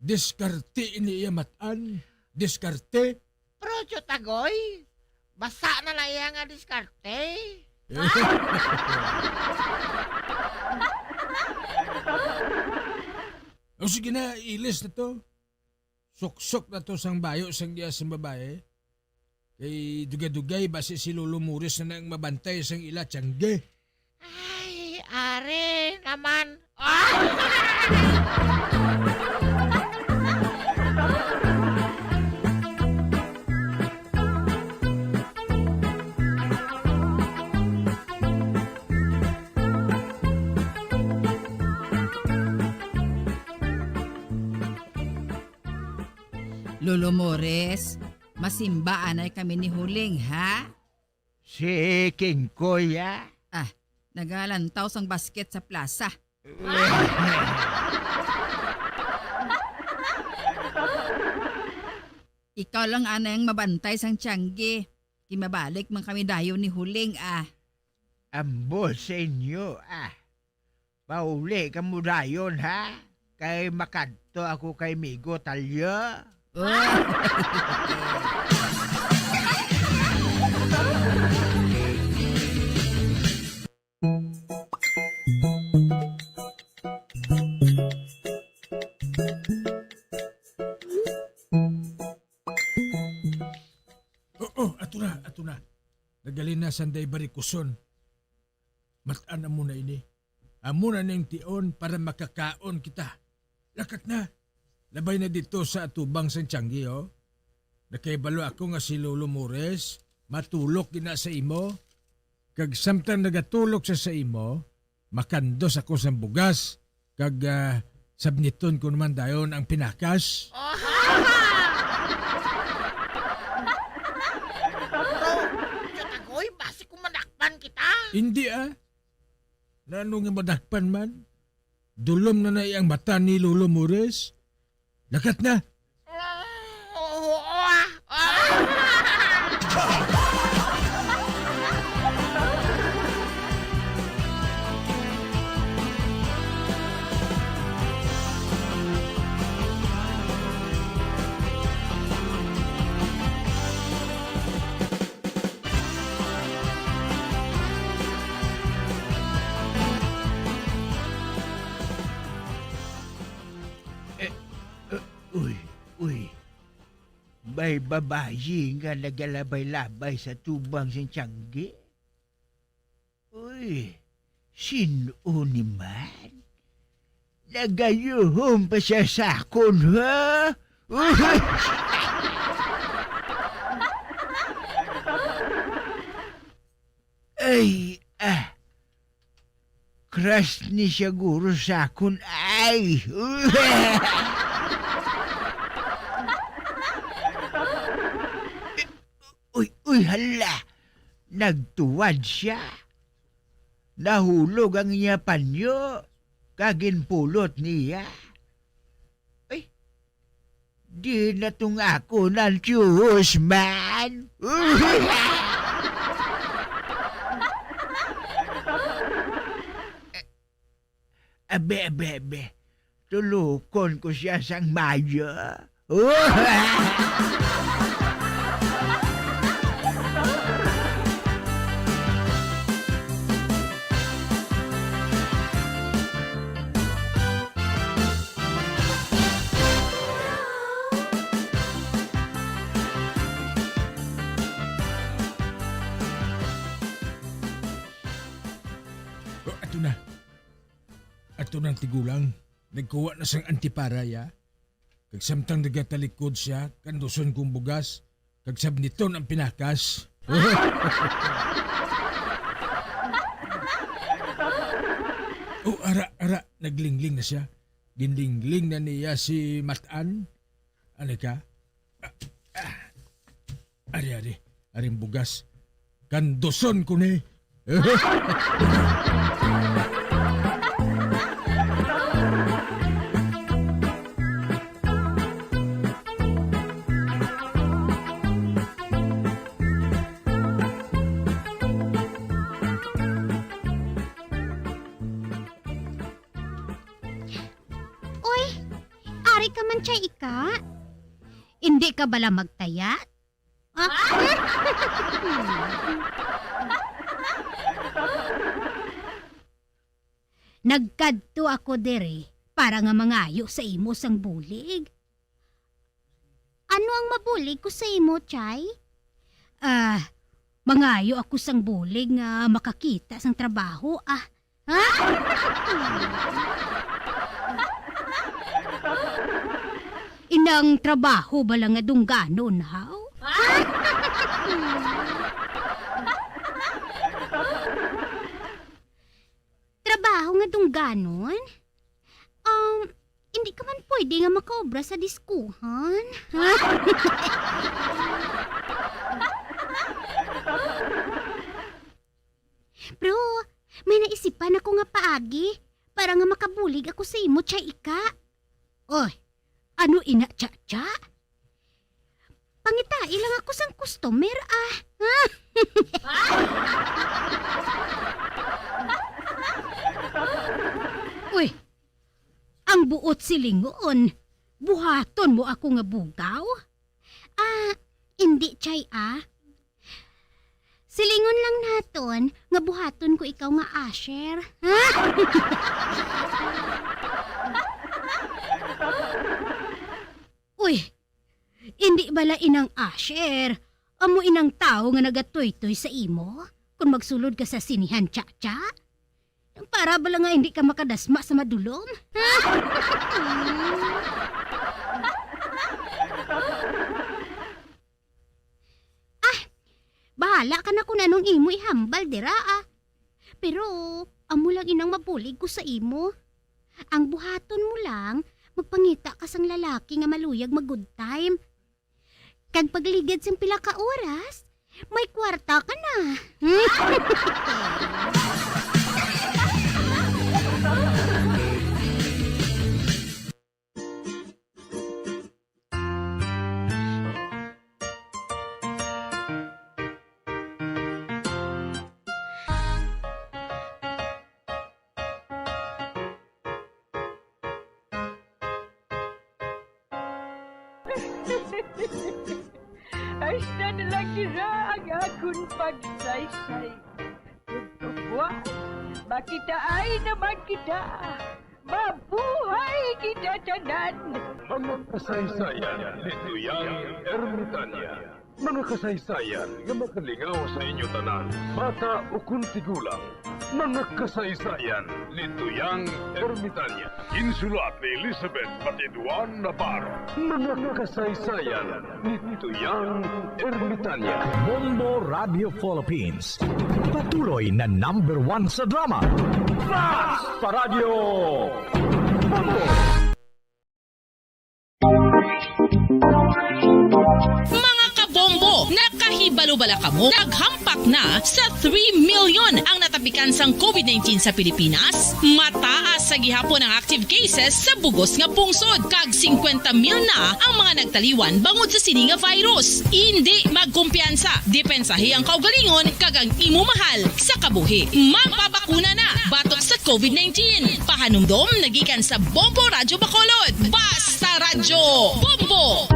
Diskarte ini matan. Diskarte. Pero Tagoy, basa na lang iya nga diskarte. O sige na, ilis na to. Suksok na to sang bayo sang diya sang babae. Kay dugay-dugay basi si Lolo Mores na nang mabantay sang ila tiyangge. Ay, are naman. Lolo Mores, masimba anay kami ni Huling, ha? Si King Kuya. Nagalantaw sang basket sa plaza. Ikaw lang anay ang mabantay sang Tiangge. Kimabalik man kami dayo ni Huling, Ambo sa inyo, Pauli ka mo dayon, ha? Kay makadto ako kay Migo Talya. Ato na. Nagalin na sanday barikuson. Matan mo na ini. Amo na ng tion para makakaon kita. Lakat na. Labay na dito sa atubang sa Tiangge, Nakaibalo ako nga si Lolo Mores, matulok gina sa imo. Kag samtang nagatulok sa imo, makandos ako sa bugas. Kag sabniton ko naman dayon ang pinakas. Tagoy, basi kung manakpan kita. Hindi Nano nga madakpan man? Dulom na ang mata ni Lolo Mores. Lakat na. Uy. May babayi nga nagalabay-labay sa tubang sa Tiangge. Uy, sino naman? Nagayuhom pa siya sakon, ha? Ay, crush ni siguro sakon, ay. Uy, hala! Nagtuwad siya. Nahulog ang iya panyo. Kaginpulot niya. Ay, di na tong ako ng tiyos, man. Abe. Tulukon ko siya sang mayo. Ato ng tigulang, nagkuha na sang antiparaya. Kag samtang nagatalikod siya, kanduson kong bugas, kag sabniton ang pinakas. Ara, naglingling na siya. Ginlingling na niya si Matan. Ano ka? Aring bugas. Kanduson ko ni. Hindi ka bala magtayat? Nagkadto ako dere para nga mangayo sa imo sang bulig. Ano ang mabulig ko sa imo, Chay? Mangayo ako sang bulig nga makakita sang trabaho, Inang trabaho ba lang nga dungganon, haw? Trabaho nga dungganon? Hindi ka man pwede nga makaobra sa diskuhan. Pero, may naisipan ako nga paagi para nga makabulig ako sa imo, Chay Ika. Oy, ano ina, Cha? Pangitai lang ako sang customer, ah. Uy, ang buot silingon, buhaton mo ako nga bugaw? Hindi, Chay, ah. Silingon lang naton, nga buhaton ko ikaw nga Asher. Uy, hindi bala inang Asher. Amo inang tao nga nagatoy-toy sa imo kung magsulod ka sa sinihan, Cha? Para bala nga hindi ka makadasma sa madulom? Bahala ka na kung anong imo ihambal, dira ah. Pero, amo lang inang mabulig ko sa imo. Ang buhaton mo lang, magpangita ka sang lalaki nga maluyag mag-good time. Kag pagligid sang pila ka oras, may kwarta ka na. Hasta na lang nila ang akong pagsaysay. Pagkabuas, makita ay naman kita. Mabuhay kita tanan. Mga kasaysayan ni Tuyang Ermitanya. Mga kasaysayan nga makalingaw sa inyo tanan, bata o kung tigulang. Mga kasaysayan ni Tuyang Ermitanya. Insulat ni Elizabeth Batiduan Navarro. Mga kasaysayan ni Tuyang Ermitanya. Bombo Radio Philippines. Patuloy na #1 sa drama. Flash Paradio Bombo! Mga kabombo, nakahibalo-bala kamo, naghampak na sa 3 million ang natapikan sang COVID-19 sa Pilipinas. Mataas sa gihapon ang active cases sa bugos nga pungsod, kag 50 mil na ang mga nagtaliwan bangod sa sini nga virus. Hindi magkumpiyansa, depensahi ang kaugalingon kag ang imo mahal sa kabuhi. Magpabakuna na batok sa COVID-19. Pahanumdom nagikan sa Bombo Radyo Bacolod. Basta Radyo Bombo!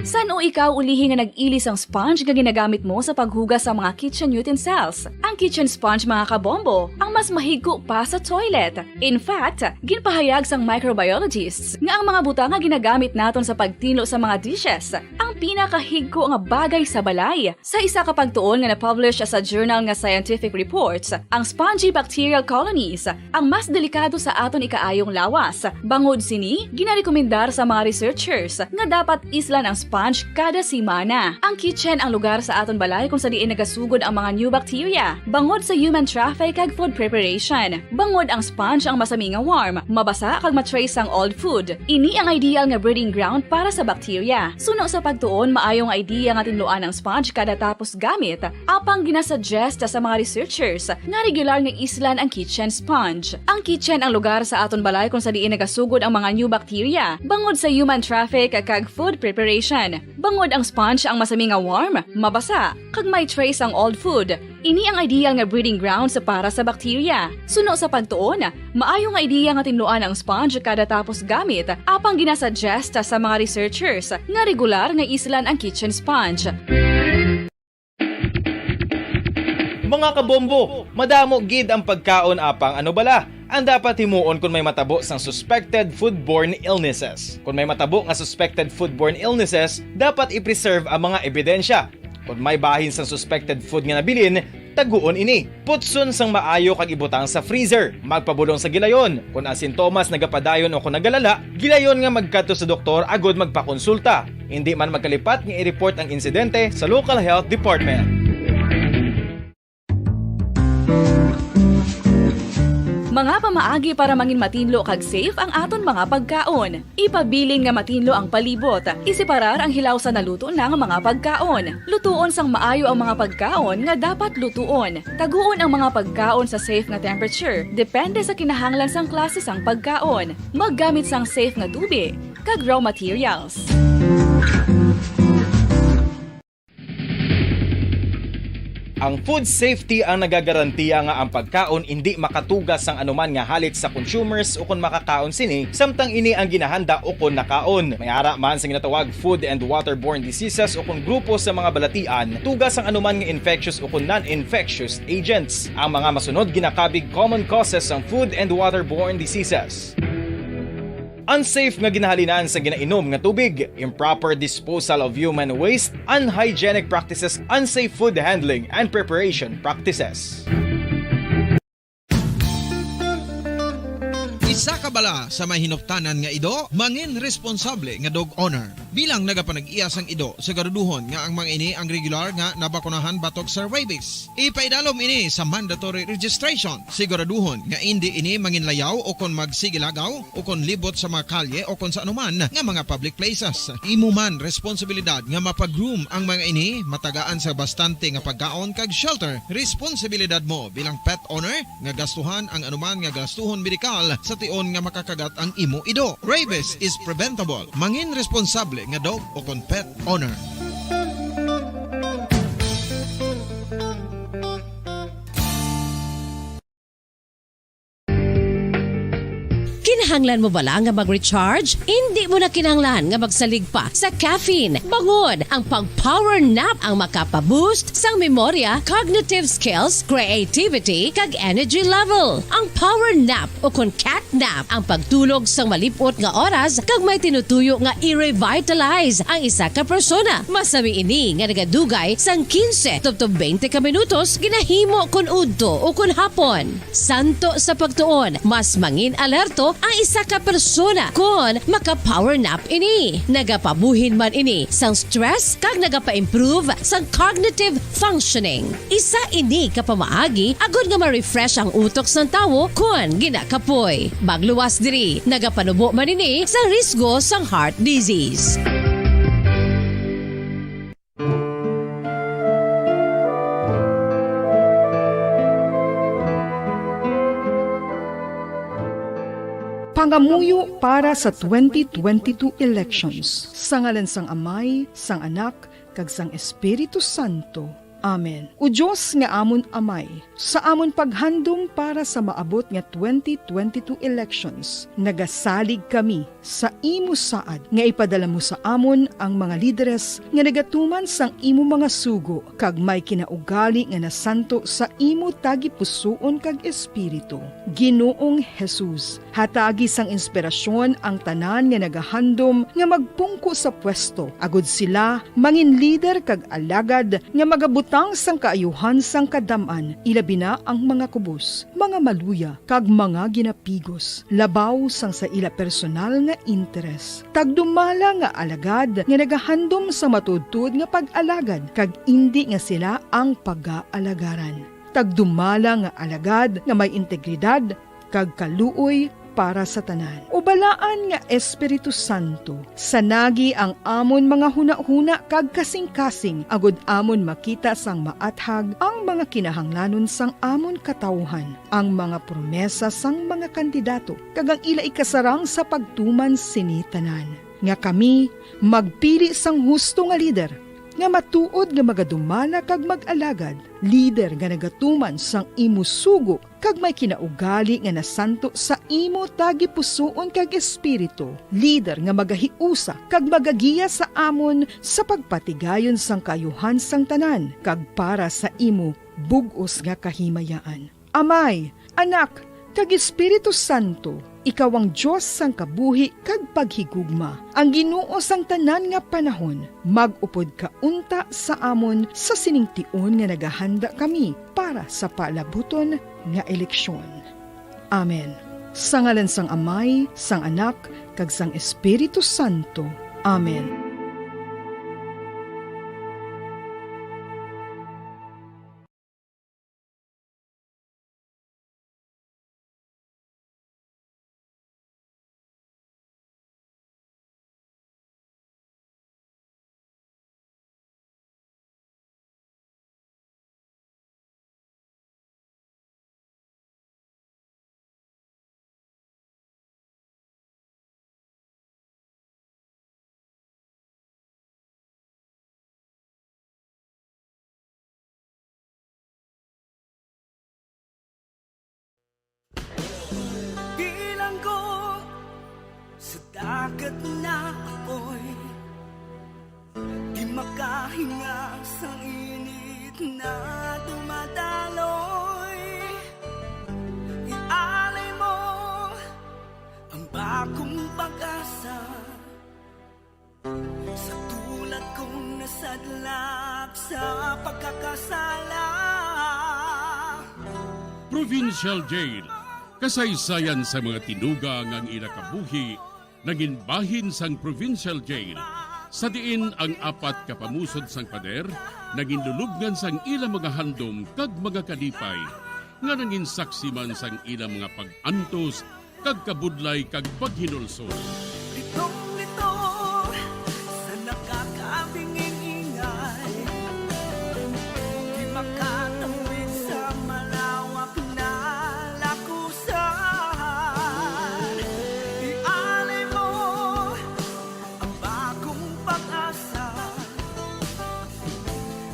Saan o ikaw ulihi nga nag-ilis ang sponge nga ginagamit mo sa paghugas sa mga kitchen utensils? Ang kitchen sponge, mga kabombo, ang mas mahigko pa sa toilet. In fact, ginpahayag sang microbiologists nga ang mga butang nga ginagamit naton sa pagtilo sa mga dishes ang pinakahigko nga bagay sa balay. Sa isa ka pagtuon nga na-publish sa journal nga Scientific Reports, ang spongy bacterial colonies ang mas delikado sa aton ikaayong lawas. Bangod sini, ginarekomendar sa mga researchers nga dapat islan ang sponge kada simana. Ang kitchen ang lugar sa aton balay kung sa diin nagasugod ang mga new bacteria. Bangod sa human traffic kag food preparation. Bangod ang sponge ang masami nga warm, mabasa kag matrace ang old food. Ini ang ideal nga breeding ground para sa bacteria. Suno sa pagtuon, maayong idea nga tinluan ang sponge kada tapos gamit. Apang ginasuggest sa mga researchers nga regular nga islan ang kitchen sponge. Ang kitchen ang lugar sa aton balay kung sa diin nagasugod ang mga new bacteria. Bangod sa human traffic kag food preparation. Bangod ang sponge ang masami nga warm, mabasa, kag may trace ang old food. Ini ang ideal nga breeding ground sa para sa bacteria. Suno sa pagtuon, maayong idea nga tinluan ang sponge kada tapos gamit, apang ginasuggest sa mga researchers nga regular nga islan ang kitchen sponge. Mga kabombo, madamo gid ang pagkaon apang ano bala. Ang dapat himuon kung may matabo sang suspected foodborne illnesses. Kung may matabo nga suspected foodborne illnesses, dapat i-preserve ang mga ebidensya. Kung may bahin sang suspected food nga nabilin, taguon ini. Putson sang maayo kag ibutang sa freezer. Magpabulong sa gilayon. Kung ang sintomas nagapadayon o kung nagalala, gilayon nga magkadto sa doktor agud magpakonsulta. Hindi man magkalipat nga i-report ang insidente sa local health department. Mga pamaagi para mangin matinlo kag safe ang aton mga pagkaon. Ipabilin nga matinlo ang palibot. Isiparar ang hilaw sa naluto ng mga pagkaon. Lutuon sang maayo ang mga pagkaon nga dapat lutuon. Taguon ang mga pagkaon sa safe nga temperature. Depende sa kinahanglan sang klase sang pagkaon. Maggamit sang safe nga tubig kag raw materials. Ang food safety ang nagagarantiya nga ang pagkaon hindi makatugas sang anuman nga halit sa consumers o kung makakaon sini, samtang ini ang ginahanda o kung nakaon. May ara man sa ginatawag food and waterborne diseases o kung grupo sa mga balatian, tugas ang anuman nga infectious o kung non-infectious agents. Ang mga masunod ginakabig common causes ng food and waterborne diseases. Unsafe nga ginahalinan sa ginainom nga tubig, improper disposal of human waste, unhygienic practices, unsafe food handling and preparation practices. Isa ka bala sa may hinuptanan nga ido, mangin responsable nga dog owner. Bilang nagapanag-iyas ang ido, siguraduhon nga ang mga ini ang regular nga nabakunahan batok sa rabies. Ipaidalom ini sa mandatory registration. Siguraduhon nga hindi ini manginlayaw o kon magsigilagaw o kon libot sa mga kalye o kon sa anuman nga mga public places. Imo man responsibilidad nga mapag-groom ang mga ini, matagaan sa bastante nga pagkaon kag shelter. Responsibilidad mo bilang pet owner nga gastuhan ang anuman nga gastuhon medikal sa tion nga makakagat ang imo ido. Rabies is preventable. Mangin responsable nga dog o kon pet owner. Kinahanglan mo bala nga mag-recharge? Hindi mo na kinahanglan nga magsalig pa sa caffeine. Bangod ang pag-power nap ang makapaboost sang memorya, cognitive skills, creativity, kag energy level. Ang power nap o kon cat nap ang pagtulog sang malipot nga oras kag may tinutuyo nga i-revitalize ang isa ka persona. Masami ini nga nagadugay sang 15 to 20 ka minutos ginahimo kun udto o kun hapon. Santo sa pagtuon, mas mangin alerto ang isa ka persona kung maka-power nap ini. Nagapabuhin man ini sang stress kag nagapa-improve sang cognitive functioning. Isa ini kapamaagi agud nga ma-refresh ang utok sang tawo kung ginakapoy. Bagluwas diri, nagapanubo man ini sa risgo sang heart disease. Pangamuyo para sa 2022 elections. Sa ngalan sang Amay, sang Anak, kag sang Espiritu Santo. Amen. O Diyos nga amon Amay, sa amon paghandom para sa maabot nga 2022 elections, nagasalig kami sa imo saad nga ipadala mo sa amon ang mga lideres nga nagatuman sang imo mga sugo kag may kinaugali nga nasanto sa imo tagipusoon kag espiritu. Ginoong Jesus, hatagi sang inspirasyon ang tanan nga nagahandom nga magpungko sa pwesto, agud sila mangin lider kag alagad nga magabutang sang kaayuhan sang kadaman, ilabi na ang mga kubos, mga maluya, kag mga ginapigos, labaw sang sa ila personal nga interes. Tagdumala nga alagad nga nagahandom sa matudtod nga pag-alagad, kag indi nga sila ang pag-aalagaran. Tagdumala nga alagad nga may integridad, kag kaluoy para sa tanan. Ubalaan nga Espiritu Santo, sanagi ang amon mga huna-huna kag kasing-kasing, agud amon makita sang maathag ang mga kinahanglanon sang amon katawhan, ang mga promesa sang mga kandidato, kag ang ila ikasarang sa pagtuman sini tanan. Nga kami magpili sang husto nga lider, nga matuod nga magadumala kag mag-alagad, lider nga nagatuman sang imo sugo kag may kinaugali nga nasanto sa imo tagipusoon kag espiritu, lider nga magahiusa kag magagiya sa amon sa pagpatigayon sang kayuhan sang tanan kag para sa imo bug-os nga kahimayaan. Amay, Anak, kag Espiritu Santo, ikaw ang Diyos sang kabuhi kag paghigugma. Ang Ginoo sang tanan nga panahon, mag-upod ka unta sa amon sa siningtion nga nagahanda kami para sa palabuton nga eleksyon. Amen. Sa ngalan sang Amay, sang Anak, kag sang Espiritu Santo. Amen. dagat na apoy, di makahinga sa init na dumadaloy. Ialay mo ang bagong pag-asa sa tulad kong nasadlak sa pagkakasala. Provincial Jail, kasaysayan sa mga tinugang ang inakabuhi, naging bahin sang Provincial Jail. Sa diin ang apat kapamusod sang pader, naging lulubngan sang ilang mga handom kag mga kalipay, nga naging saksi man sang ilang mga pag-antos, kag kabudlay kag paghinulsol. Litong-lito sa nakakabinging ingay, di makatawid sa malawak na lakusan. Ialay mo ang bagong pag-asa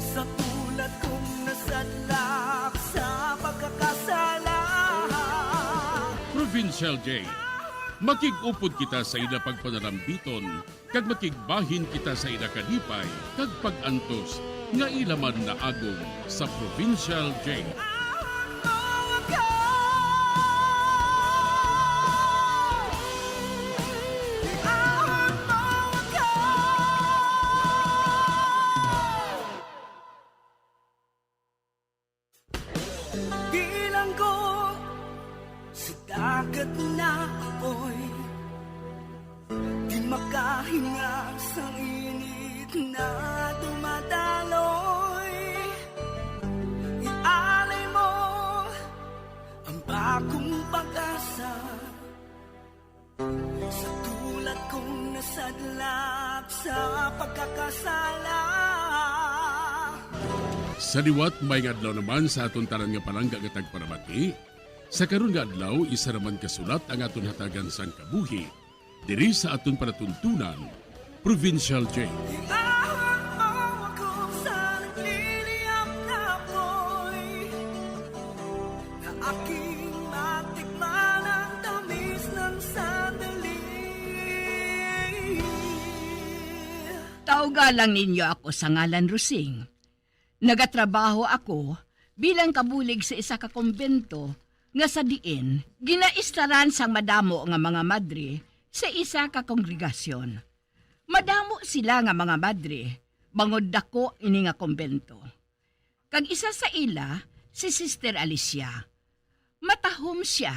sa tulad kong nasadlak sa pagkakasala. Provincial Jail, makigupod kita sa ila pagpanarambiton, kag makigbahin kita sa ila kalipay, kag pag-antos, nga ilaman na agong sa Provincial Jail. Bilanggo sa dagat na apoy, di makahinga sa init na dumadaloy. Ialay mo ang bagong pag-asa sa tulad kong nasadlak sa pagkakasala. Sa liwat may adlaw naman sa aton tanan nga palangga nga tagparamati. Sa karon nga adlaw isa raman kasulat ang aton hatagan sang kabuhi diri sa aton panatuntunan, Provincial Jail. Iahon mo ako sa nagliliyap na apoy, na aking matikman ang tamis ng sandali. Taugalang ninyo ako sa ngalan Rusing. Nagatrabaho ako bilang kabulig sa isa ka kumbento nga sa diin ginaistaran sang madamo nga mga madre sa isa ka kongregasyon. Madamo sila nga mga madre, bangod dako ini nga kumbento. Kag isa sa ila si Sister Alicia. Matahom siya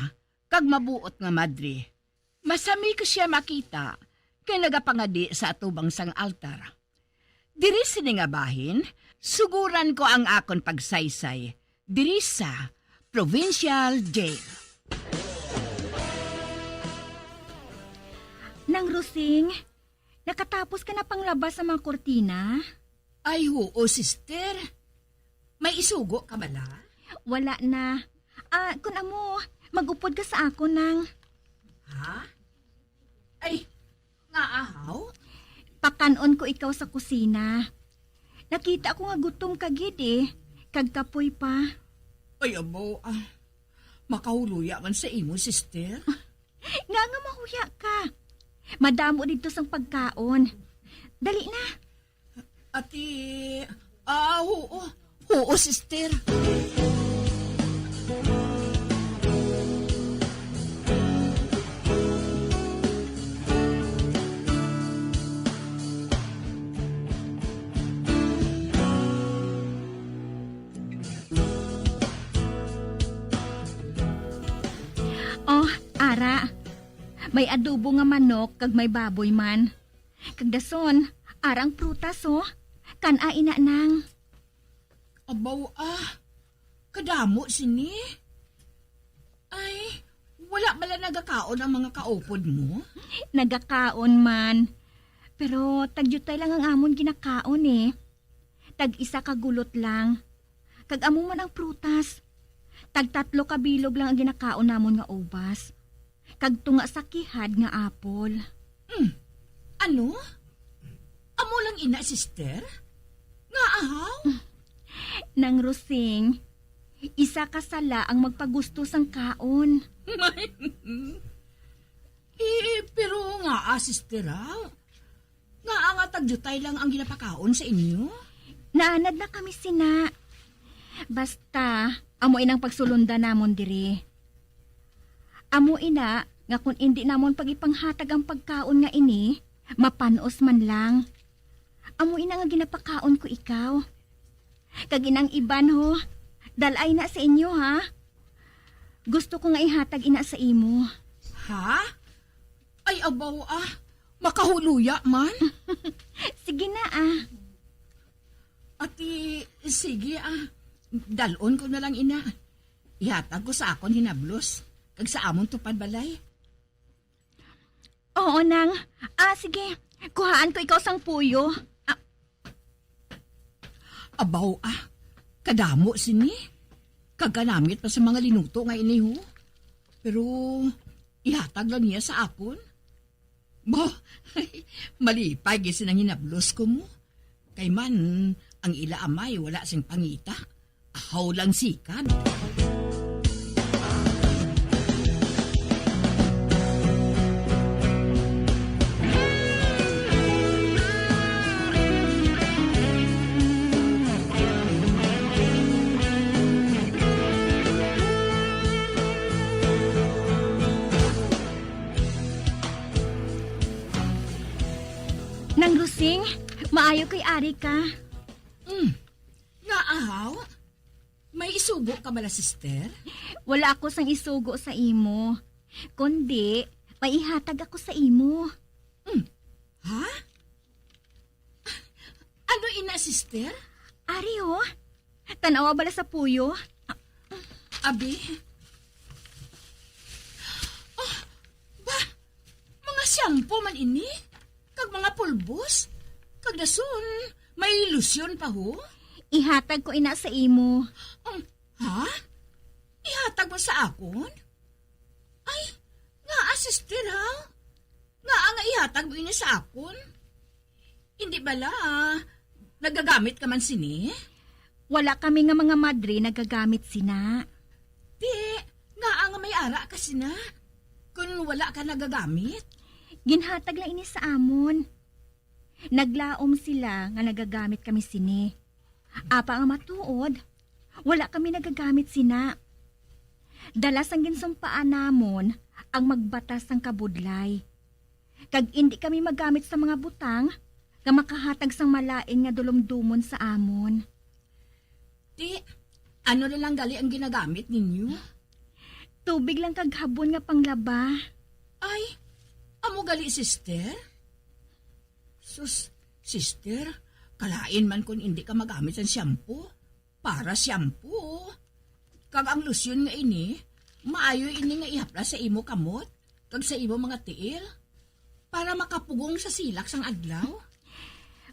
kag mabuot nga madre. Masami ko siya makita kay nagapangadi sa atubang sang altar. Diri sini nga bahin, suguran ko ang akon pagsaysay diri sa Provincial Jail. Nang Rusing, nakatapos ka na panglabas sa mga kortina? Ay, oo, sister. May isugo ka bala? Wala na. Kung amo, magupod ka sa ako nang... Ha? Ay, nga ahaw? Pakanon ko ikaw sa kusina. Nakita ko nga gutom ka gid kag kapoy pa. Ay, abo, makahuluya man sa imo, sister. Nga mahuya ka. Madamo dito sang pagkaon. Dali na. Ati, oo. Oo, sister. Oh, Ara. May adobo nga manok kag may baboy man. Kag dason, arang prutas Kan-a ina nang. Abaw kadamo sini. Ay, wala bala nagakaon ang mga kaupod mo? Nagakaon man. Pero tagyutay lang ang amon ginakaon Tag-isa ka gulot lang. Kag amo man ang prutas. Tag-3 ka bilog lang ang ginakaon namon nga ubas. Kag tunga sa kihad nga apol. Ano? Amo lang ina, sister? Nga ahaw? Nang Rusing, isa ka sala ang magpagusto sang kaon. Pero nga sister, nga ang tagjutay lang ang ginapakaon sa inyo? Naanad na kami sina. Basta, amo inang pagsulunda namon diri. Amo ina, nga kung hindi namon pagipanghatag ang pagkaon nga ini, mapanos man lang. Amo ina nga ginapakaon ko ikaw. Kag inang iban ho, dalay na sa inyo ha. Gusto ko nga ihatag ina sa imo. Ha? Ay abaw makahuluya man. Sige na Ati, sige dalon ko na lang ina. Ihatag ko sa akon hinablos. Kag sa amon tupad balay. Oo nang. Sige. Kuhaan ko ikaw sang puyo. Abaw kadamo sini. Kaganamit pa sa mga linuto nga iniho. Pero ihatag lang niya sa akon. Malipay gisin ang hinablos ko mo. Kay man, ang ila amay wala sing pangita. Ahaw lang sikan. Nang Lusing, maayo kay ari ka. Nga ahaw? May isugo ka bala, sister? Wala ako sang isugo sa imo. Kundi, may ihatag ako sa imo. Ha? Ano ina, sister? Ari tanawa bala sa puyo. Abi? Mga shampoo man ini? Kag mga pulbos? Kag dason, may ilusyon pa ho? Ihatag ko ina sa imo. Ha? Ihatag mo sa akon? Ay, nga sister Nga nga ihatag mo ini sa akon? Hindi bala, nagagamit ka man sini? Wala kami nga mga madre nagagamit sina. Di, nga may ara ka sina. Kung wala ka nagagamit. Ginhatag lang ini sa amon. Naglaom sila nga nagagamit kami sini. Apa nga matuod, wala kami nagagamit sina. Dalas ang ginsumpaan namon ang magbatas ng kabudlay. Kag hindi kami magamit sa mga butang nga makahatag sang malain nga dulom-dumon sa amon. Di, ano na lang gali ang ginagamit ninyo? Tubig lang kag habon nga panglaba. Ay, amo gali, sister? Sus, sister, kalain man kung hindi ka magamit ang shampoo. Para shampoo. Kag ang lusyon nga ini, maayo ini nga ihapla sa imo kamot, kag sa imo mga tiil, para makapugong sa silak sang adlaw.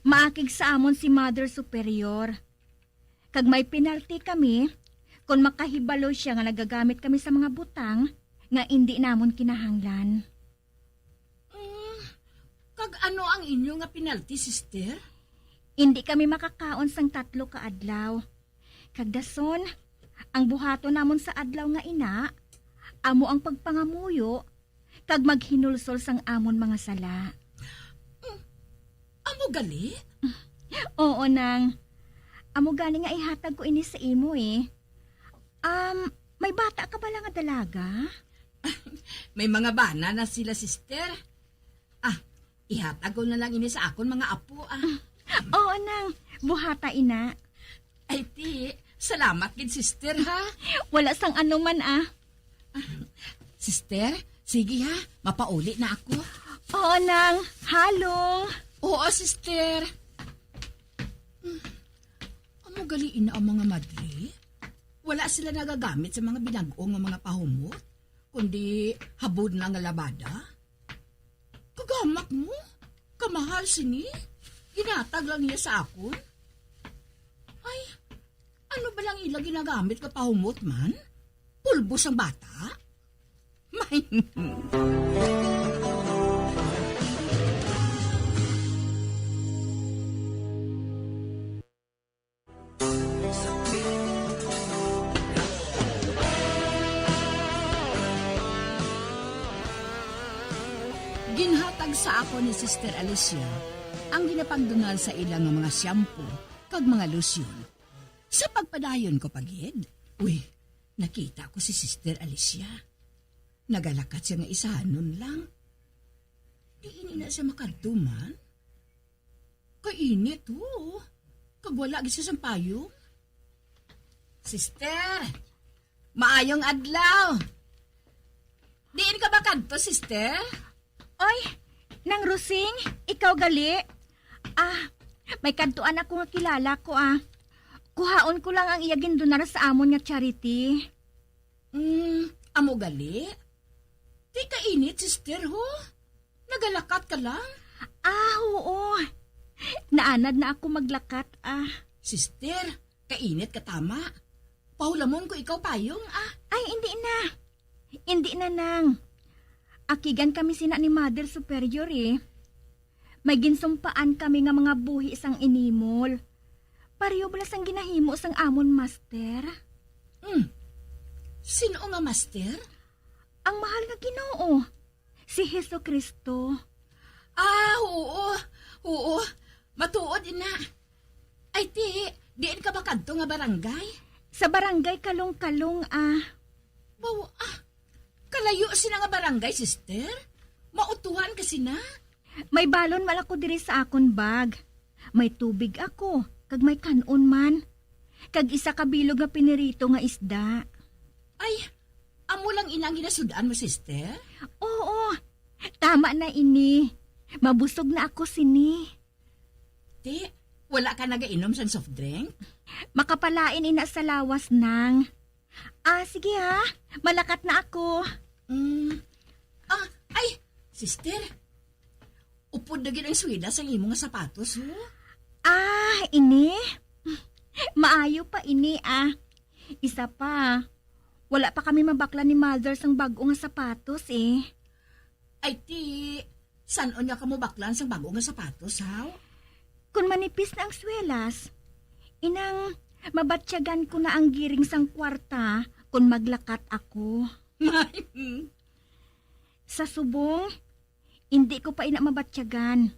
Maakig sa amon si Mother Superior. Kag may penalty kami, kung makahibalo siya nga nagagamit kami sa mga butang, nga hindi namon kinahanglan. Kag ano ang inyo nga penalty, sister? Hindi kami makakaon sang 3 ka adlaw. Kag dason, ang buhato namon sa adlaw nga ina, amo ang pagpangamuyo, kag maghinulsol sang amon mga sala. Amo gali? Oo nang. Amo gali nga ihatag ko ini sa imo may bata ka bala nga dalaga? May mga bana na sila, sister. Ihatag ko na lang ini sa akon mga apo. Oo nang, buhata ina. Ay ti, salamat gid, sister ha. Wala sang ano man Sister, sige ha, mapauli na ako. Oo nang, halong. Oo, sister. Amo galiin na ang mga madre? Wala sila nagagamit sa mga binag-ong mga pahumot, kundi habod na nga labada. Kagamak mo? Kamahal sini? Ginatag lang niya sa akon? Ay, ano ba lang ila ginagamit ka pahumot man? Pulbos ang bata? May... Ginhatag sa ako ni Sister Alicia ang ginapagdunal sa ilang mga shampoo kag mga lotion. Sa pagpadayon ko pagid, uy, nakita ko si Sister Alicia. Nagalakat siya nga isahanon lang. Di ini na siya makadtuman. Kainit ho. Kag wala gisa sa payong. Sister, maayong adlaw. Diin ka ba kadto, sister? Oy, Nang Rusing, ikaw gali? May kadtuan ako nga kilala ko Kuhaon ko lang ang iyagin donar sa amon nga charity. Amo gali? Di ka init, sister ho? Nagalakat ka lang? Oo. Naanad na ako maglakat Sister, kainit ka tama. Paulamon ko ikaw payong Ay, hindi na. Hindi na nang. Akigan kami sina ni Mother Superior May ginsumpaan kami nga mga buhi sang inimol. Pareho balas ang ginahimo sang amon master. Sino nga master? Ang mahal nga Ginoo. Si Heso Kristo. Oo. Matuod ina. Ay diin ka ba kadto nga barangay? Sa barangay Kalong-Kalong Wow, kalayo sina nga barangay, sister? Mautuhan kasi na? May balon malako diri sa akon bag. May tubig ako, kag may kanon man. Kag isa ka bilog nga pinirito nga isda. Ay, amo lang inang ginasudaan mo, sister? Oo, tama na ini. Mabusog na ako sini. Wala ka nagainom sa soft drink? Makapalain ina sa lawas nang. Sige malakat na ako. Ay, sister. Upod na gid ang swida sa imo nga sapatos, ho? Ini? Maayo pa ini, Isa pa, wala pa kami mabakla ni Mother sang bago nga sapatos, Ay, saan niya ka mo baklan sang bago nga sapatos, haw? Kung manipis na ang swelas, inang mabatsyagan ko na ang giring sang kwarta kung maglakat ako. Sa subong, hindi ko pa ina mabatsyagan.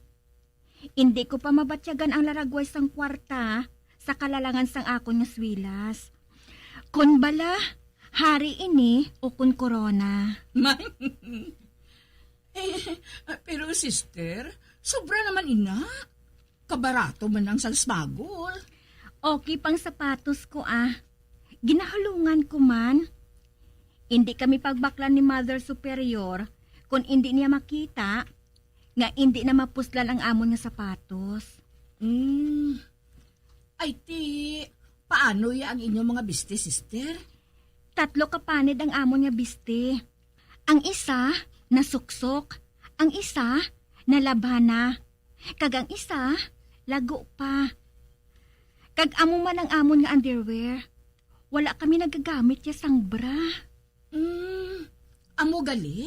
Hindi ko pa mabatsyagan ang laragway sang kwarta sa kalalangan sang akon nga swilas. Kun bala, hari ini o kun korona. Pero sister, sobra naman ina. Kabarato man ang salsmagol. Okay pang sapatos ko Ginahulungan ko man. Hindi kami pagbaklan ni Mother Superior kung hindi niya makita nga hindi na mapuslan ang amon nga sapatos. Ay paano ya ang inyong mga biste, sister? 3 kapanid ang amon nga biste. Ang isa nasuksok, ang isa nalabhana, kag ang isa lago pa. Kag amo man ang amon nga underwear. Wala kami nagagamit ya sang bra. Amo gali?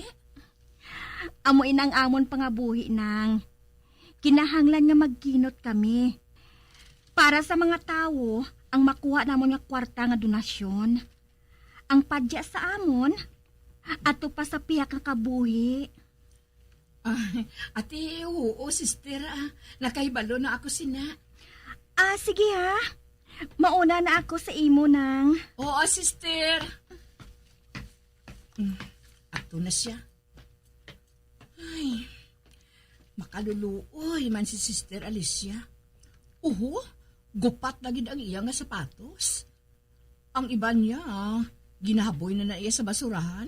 Amo inang amon pangabuhi nang. Kinahanglan nga magkinot kami. Para sa mga tawo, ang makuha namon nga kwarta nga donasyon. Ang padya sa amon, ato pa sa piyak nga kabuhi. Ate, oo, sister, nakahibalo na ako sina. Sige mauna na ako sa imo nang. Oo, sister. Ato na siya. Ay, makaluluoy man si Sister Alicia. Gupat na gid ang iya nga sapatos. Ang iba niya, ginahaboy na iya sa basurahan.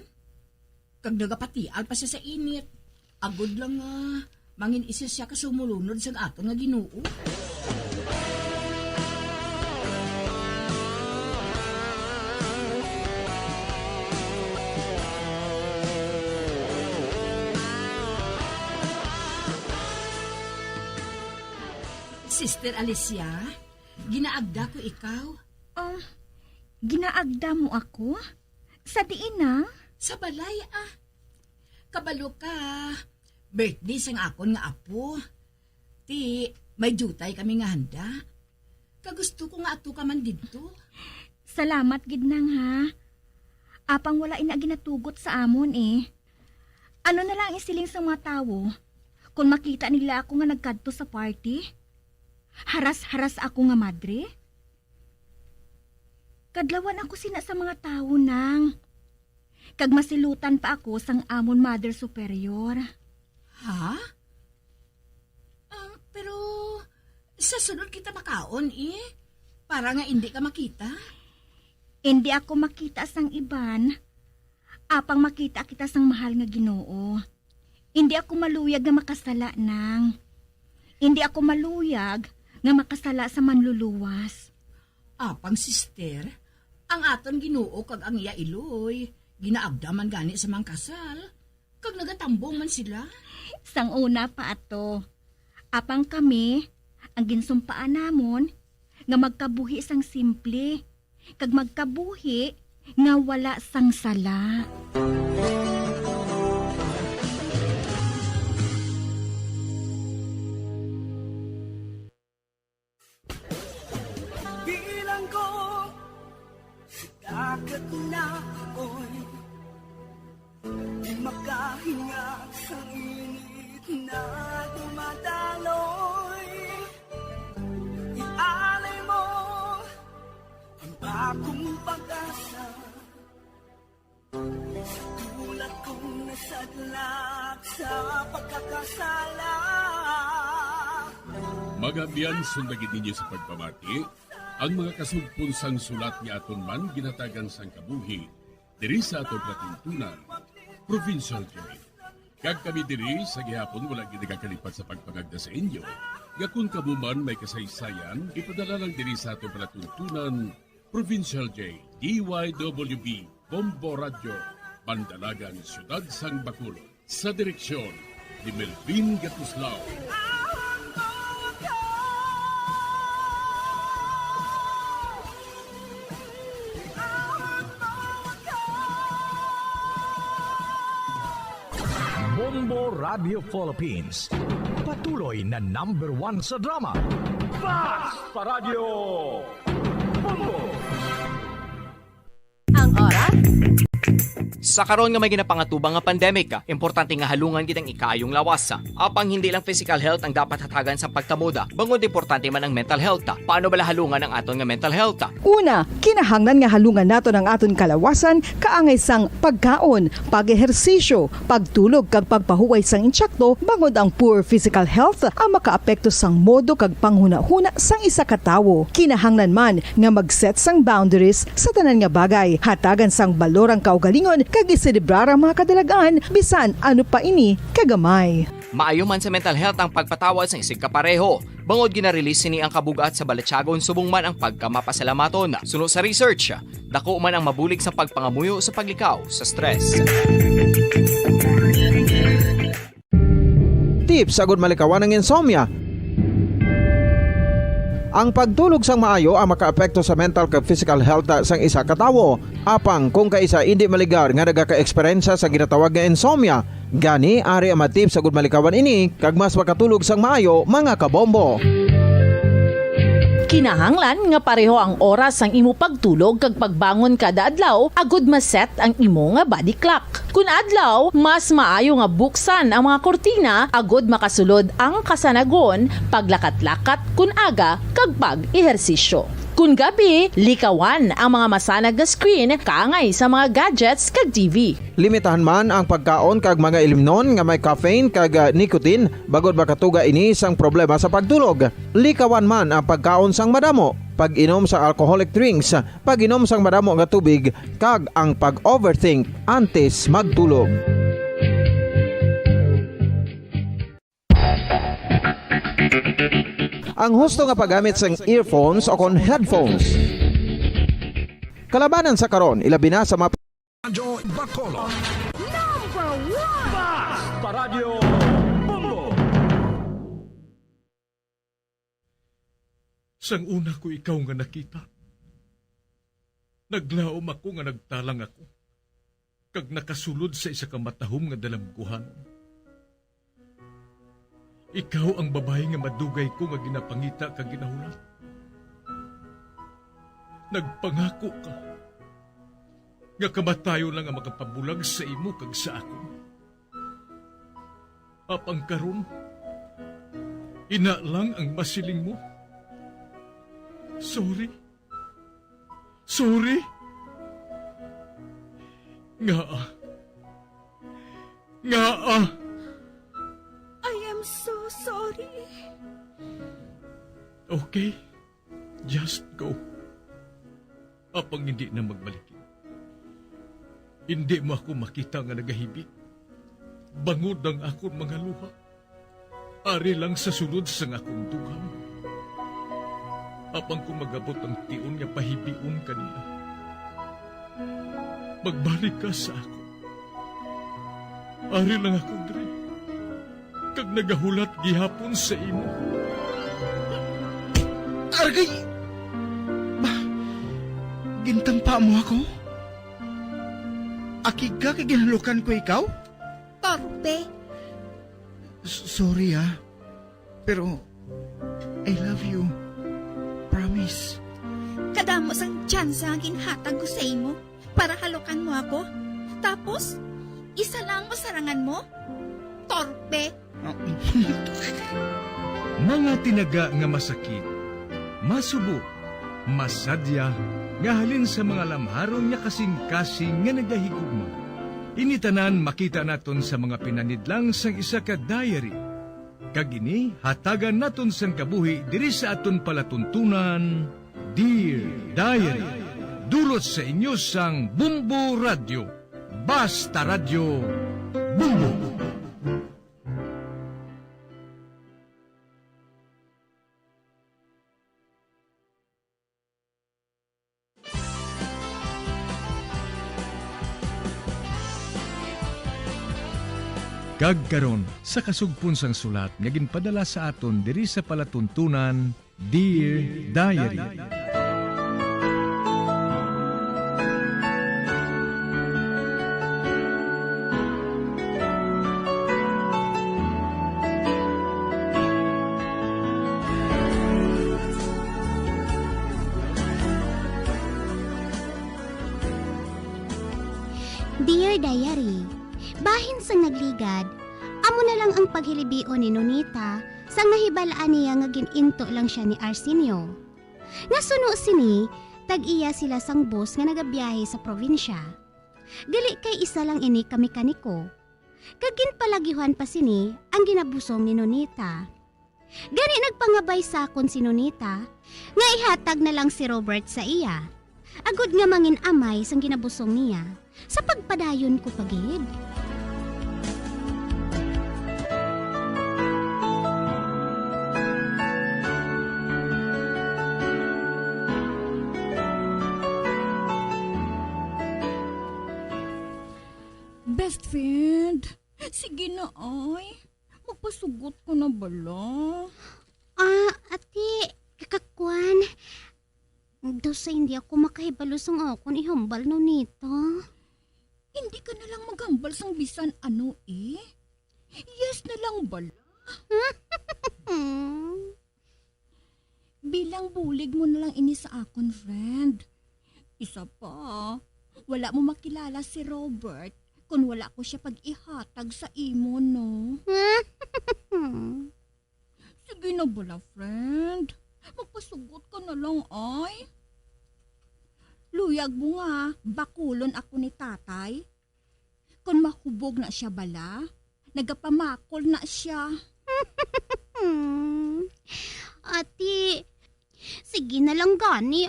Kag nagapatial pa siya sa init. Agod lang mangin isa siya kasumulunod sa ato nga Ginoo. Sister Alicia, ginaagda ko ikaw. Ginaagda mo ako? Sa diin na? Sa balay Kabalo ka. Birthday sang akon nga apo. May jutay kami nga handa. Kagusto ko nga ato ka man dito. Salamat gid nang Apang wala ina ginatugot sa amon Ano na lang isiling sa mga tao kung makita nila ako nga nagkadto sa party? Haras-haras ako nga madre? Kadlawan ako sina sa mga tao nang. Kag masilutan pa ako sang amon mother superior. Ha? Pero sa sunod kita makaon para nga hindi ka makita. Hindi ako makita sang iban. Apang makita kita sang mahal nga Ginoo. Hindi ako maluyag nga makasala nang. Hindi ako maluyag nga makasala sa manluluwas. Apang sister, ang aton Ginoo kag ang iya iloy, ginaabdaman gani sa mga kasal. Kag nagatambong man sila. Sang una pa ato. Apang kami, ang ginsumpaan namon, nga magkabuhi sang simple. Kag magkabuhi, nga wala sang sala. Bilang ko sa dagat na ako'y di makahinga sa init na dumadaloy. Ialay mo ang bagong pag-asa sa tulad kong nasadlak sa pagkakasala. Magabian sundagin ninyo sa pagpamati, ang mga kasugpunsang sulat ni aton man ginatagan sang kabuhi, diri sa aton katuntunan, Provincial Joy. Kag kami diri sa gihapon wala ginagakalipat sa pagpangagda sa inyo. Gakun kabuman may kasaysayan, ipadala lang diri sa aton palatuntunan, Provincial J, DYWB, Bombo Radio, Bandalagan, Siyudad Sang Bacolod. Sa direksyon ni Melvin Gatuslao. Bombo Radio Philippines. Patuloy na #1 sa drama. Basta Radio Bombo! Ang oras? Sa karon nga may ginapangatubang nga pandemic, importante nga halungan kitang ikaayong lawas. Apang hindi lang physical health ang dapat hatagan sa pagtamuda, bangod importante man ang mental health. Paano bala halungan ang aton nga mental health? Una, kinahanglan nga halungan nato ng aton kalawasan kaangay sang pagkaon, pag-ehersisyo, pagtulog kag pagpahuway sang insyakto bangod ang poor physical health ang makaapekto sang modo kag panghuna-huna sang isa ka tawo. Kinahanglan man nga mag-set sang boundaries sa tanan nga bagay, hatagan sang balorang kaugalingon kag iselebrar ang mga kadalagaan bisan ano pa ini kagamay. Maayo man sa mental health ang pagpatawad sa isig kapareho. Bangod ginarelease ni ang kabugat sa Balachagon subong man ang pagkamapasalamaton. Suno sa research, dako man ang mabulig sa pagpangamuyo sa paglikaw sa stress. Tips agud malikawan ng insomnia. Ang pagtulog sang maayo ang makaapekto sa mental kag physical health sang isa ka tawo. Apang kung kaisa hindi maligar nga nagaka-eksperyensya sa ginatawag nga insomnia, gani ari ang matip sa gud malikawan ini kag mas makatulog sang maayo mga kabombo. Kinahanglan nga pareho ang oras ang imo pagtulog kag pagbangon kada adlaw agud maset ang imo nga body clock. Kun adlaw, mas maayo nga buksan ang mga kortina agud makasulod ang kasanagon, paglakat-lakat kun aga kag pag-ehersisyo. Kun gabi, likawan ang mga masanag nga screen kaangay sa mga gadgets kag TV. Limitahan man ang pagkaon kag mga ilimnon nga may caffeine kag nicotine bagod makatuga ini sang problema sa pagtulog. Likawan man ang pagkaon sang madamo, pag-inom sa alcoholic drinks, pag-inom sang madamo nga tubig kag ang pag-overthink antes magtulog. Ang husto nga paggamit sang earphones o kon headphones. Kalabanan sa karon, ilabi na sa mga Radyo Bacolod. #1 Basta Radio Bombo! Sang una ko ikaw nga nakita, naglaom ako nga nagtalang ako, kag nakasulod sa isa ka matahom nga dalamguhan. Ikaw ang babae nga madugay ko nga ginapangita kag ginahulat. Nagpangako ka nga kamatayo lang ang makapabulag sa imo kag sa ako. Apang karon, ina lang ang masiling mo. Sorry. Sorry. Nga. I am so sorry. Okay, just go. Apang hindi na magbalikin. Hindi mo ako makita nga nagahibik. Bangod ang akong mga luha. Ari lang sa sulod sa akong dugang. Apang kung magabot ang tion nga pahibiun kanila. Magbalik ka sa ako. Ari lang ako, Dre. Kag nagahulat gihapon sa imo. Argay! Gintampa mo ako? Akig ka kay ginalukan ko ikaw? Torpe. Sorry pero I love you. Promise. Kadamos ang tsansa ang ginhatag ko sa imo para halukan mo ako. Tapos, isa lang masarangan mo? Torpe. Mga tinaga nga masakit, masubo, masadya, nga halin sa mga lamharon nga kasing-kasing nga nagahigugma. Initanan makita naton sa mga pinanidlang sang isa ka diary. Kagini hatagan naton sang kabuhi diri sa aton palatuntunan, Dear Diary. Dulot sa inyo sang Bumbo Radio. Basta Radio Bumbo. Kagkaron sa kasugpon sang sulat nga ginpadala sa aton diri sa palatuntunan, Dear Diary. Dear Diary, bahin sang nagligad, amo na lang ang paghilibio ni Nonita sang nahibalaan niya nga gininto lang siya ni Arsenio. Nga suno sini, tag-iya sila sang bus nga nagabiyahe sa probinsya. Gali kay isa lang ini kami kaniko. Kagin palagihan pa sini ang ginabusong ni Nonita. Gani nagpangabay sakon si Nonita, nga ihatag na lang si Robert sa iya. Agud nga mangin amay sang ginabusong niya, sa pagpadayon ko pagid. Best friend, sige na ay. Magpasugot ko na bala. Ate, kakakwan. Daw sa hindi ako makahibalo sang akon ihambal no nito. Hindi ka na lang maghambal sang bisan ano eh. Yes na lang bala. Bilang bulig mo na lang ini sa akon, friend. Isa pa, wala mo makilala si Robert kung wala ko siya pag-ihatag sa imo, no? Sige na bala, friend. Magpasugot ka na lang, ay. Luyag mo nga, bakulon ako ni tatay. Kung mahubog na siya bala, nagapamakol na siya. Ate, sige na lang gani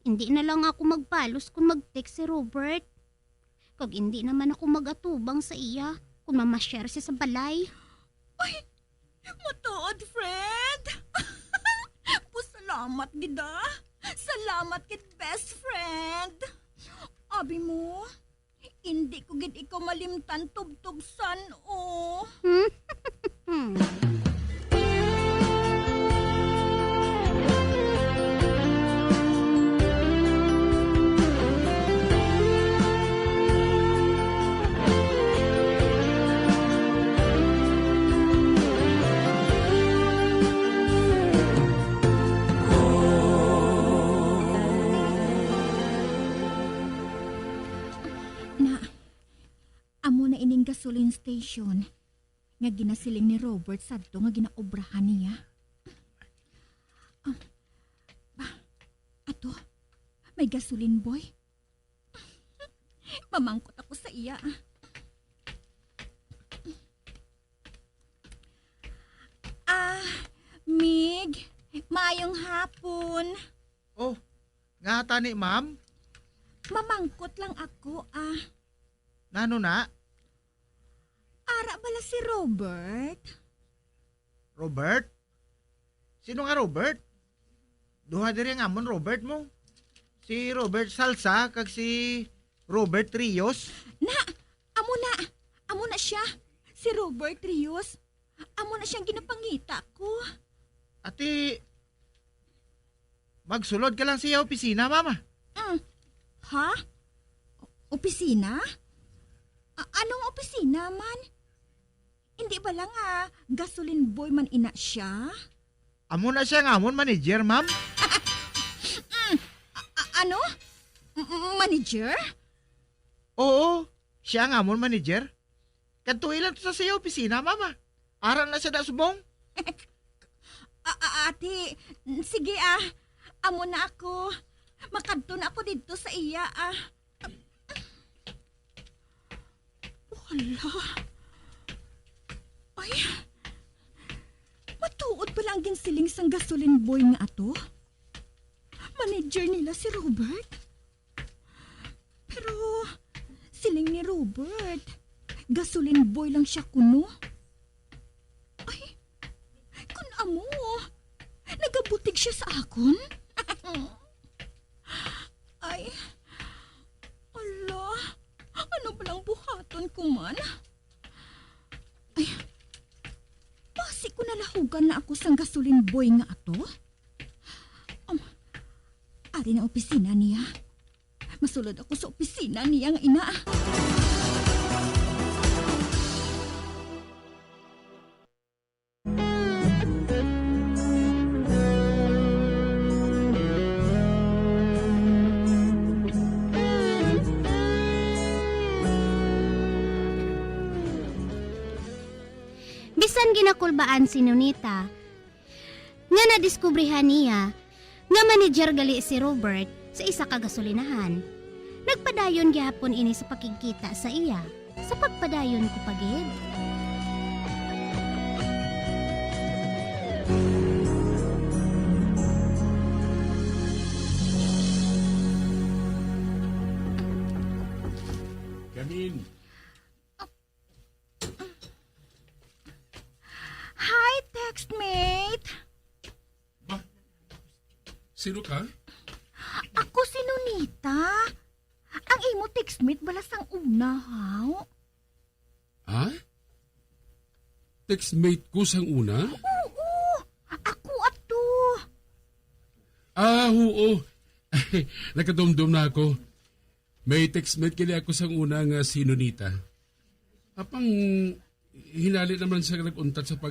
Hindi na lang ako magpalos kung mag-text si Robert. Kag hindi naman ako mag-atubang sa iya kung mamashare siya sa balay. Ay, matuod, friend. Salamat, gida. Salamat kit best friend. Abi mo, hindi ko gid ikaw malimtan tubtubsan, oh. Amo na ining gasoline station. nga ginasiling ni Robert sadto nga ginaobrahan niya. Ato, may gasolin boy. Mamangkot ako sa iya. Mig, maayong hapon. Oh, nga tani ma'am? Mamangkot lang ako Nano na? Ara bala si Robert? Robert? Sino nga Robert? Duha diri nga amon Robert mo. Si Robert Salsa kag si Robert Rios. Amo na siya. Si Robert Rios. Amo na siyang ginapangita ko. Ati, magsulod ka lang siya opisina, mama. Ha? Opisina? Anong opisina man? Hindi ba lang gasoline boy man ina siya? Amo na siya nga amon manager, ma'am. Ano? Manager? Oo, siya nga amon manager. Kanto ilan to sa siya opisina, mama. Aral na siya na subong. Ate, sige amo na ako. Makadto na ako dito sa iya Wala. Ay, matuod pala ang ginsiling sang gasoline boy nga ato. Manager nila si Robert. Pero, siling ni Robert, gasoline boy lang siya kuno. Ay, kun amo, nagabutig siya sa akon. Ay, ala, ano palang buhaton ko man? Ay, basi ko nalahugan na ako sang gasoline boy nga ato. Ari na opisina niya. Masulod ako sa opisina niya nga ina. Bisan ginakulbaan si Nonita, nga nadiskubrihan niya nga manager gali si Robert sa isa ka gasolinahan. Nagpadayon gyapon ini sa pakikita sa iya. Sa pagpadayon ko pagid. Kamin. Hi, textmate! Sino ka? Ako si Nonita. Ang imo textmate bala sang una, haw? Ha? Textmate ko sang una? Oo, ako ato. Oo. Nakadomdom na ako. May textmate kini ako sang una nga si Nonita. Apang hinali naman siya nag-untat sa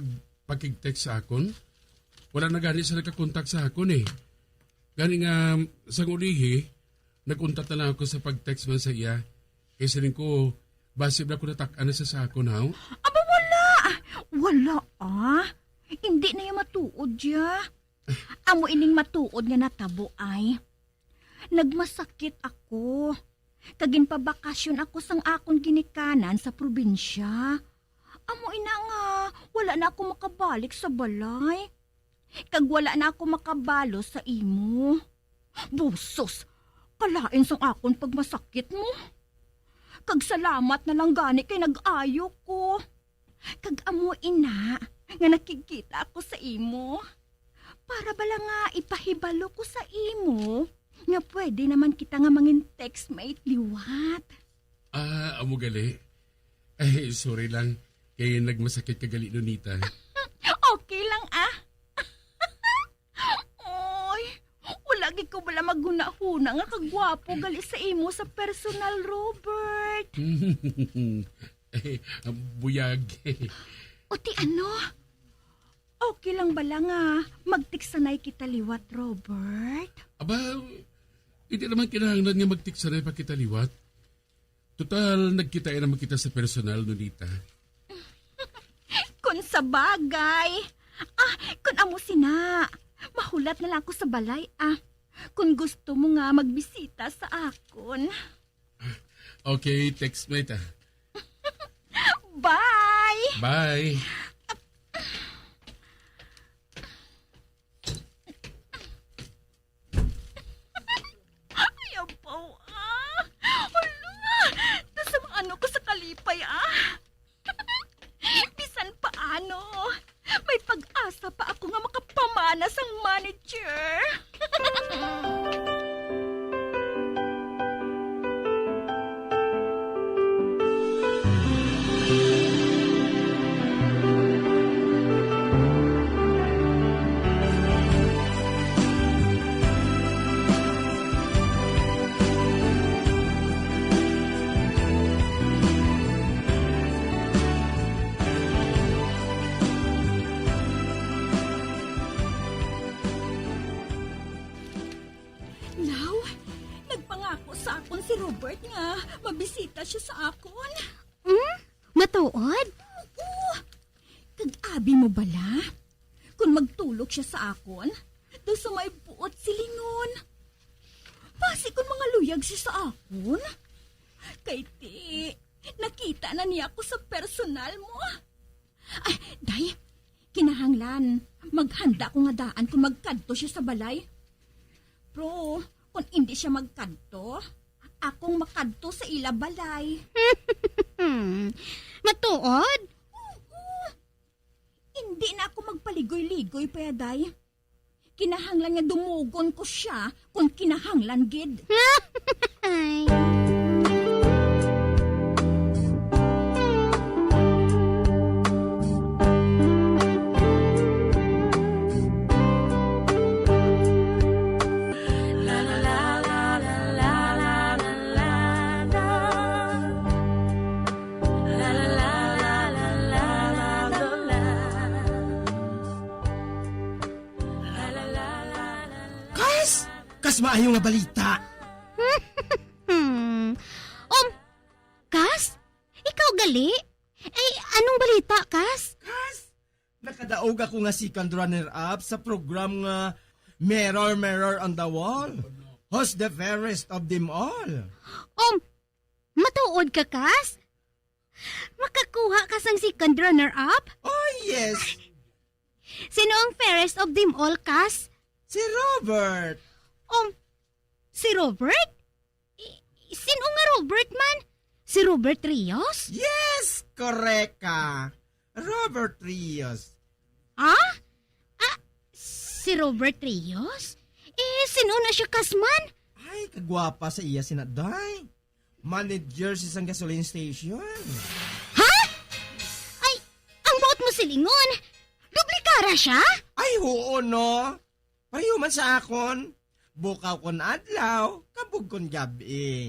pagkig-text sa akon. Wala na gani siya nagkakontak sa akon eh. Gani nga sa ulihi, nag-untat na lang ako sa pag-text man sa iya. Kaysa rin ko, basib na ako natak-an na sa akon, haw? Aba, wala! Wala, Hindi na yung matuod ya. Amo ining matuod nga natabo ay. Nagmasakit ako. Kagin pa bakasyon ako sang akon ginikanan sa probinsya. Amo ina nga, wala na ako makabalik sa balay. Kag wala na ako makabalo sa imo. Busos, kalain sang akon pagmasakit mo. Kag salamat na lang gani kay nag-ayo ko. Kag amo ina, nga nakikita ako sa imo. Para bala nga ipahibalo ko sa imo, nga pwede naman kita nga mangin textmate liwat. Amo gali. Sorry lang. Kaya nagmasakit ka gali, Nonita. Okay lang Oy, wala gid ko bala maghuna-huna nga kagwapo gali sa imo sa personal, Robert. Buyag. O ti ano? Okay lang bala nga magtiksanay kita liwat, Robert? Aba, hindi naman kinahanglan nga magtiksanay pa kita liwat. Total, nagkita naman kita sa personal, Nonita. Sa bagay. Kung amo sina, mahulat na lang ako sa balay. Kung gusto mo nga magbisita sa akon. Okay, text mate ah. Bye! Bye! Ayaw po, Hala! Nasama ko sa kalipay, Bisan paano, may pag-asa pa ako nga makapamanas ang manager. Now, nagpangako sa akon si Robert nga mabisita siya sa akon. Matuod? Oo. Kag-abi mo bala? Kung magtulog siya sa akon, daw sa may buot silingon. Basi kung mga luyag siya sa akon. Kay ti, nakita na niya ako sa personal mo. Ay, day, kinahanglan. Maghanda ko nga daan kung magkadto siya sa balay. Pero, kung hindi siya magkadto, akong makadto sa ila balay. Matuod? Hindi na ako magpaligoy-ligoy, Peday. Kinahanglan nga dumugon ko siya kung kinahanglan, gid. Kas maayo nga balita. Kas? Ikaw gali? Ay, anong balita, Kas? Nakadaog ako nga second runner-up sa program nga Mirror, Mirror on the Wall. Who's the fairest of them all? Matuod ka, Kas? Makakuha ka sang second runner-up? Oh, yes. Sino ang fairest of them all, Kas? Si Robert. Si Robert? Sino nga Robert man? Si Robert Rios? Yes, correct ka. Robert Rios. Si Robert Rios? Sino na siya, Kasman? Ay, kagwapa sa iya sinaday. Manager sa isang gasoline station. Ha? Ay, ang buot mo silingon. Duplikara siya? Ay, oo no. Pareho man sa akon. Bukaw kon adlaw, kabog kon gabi.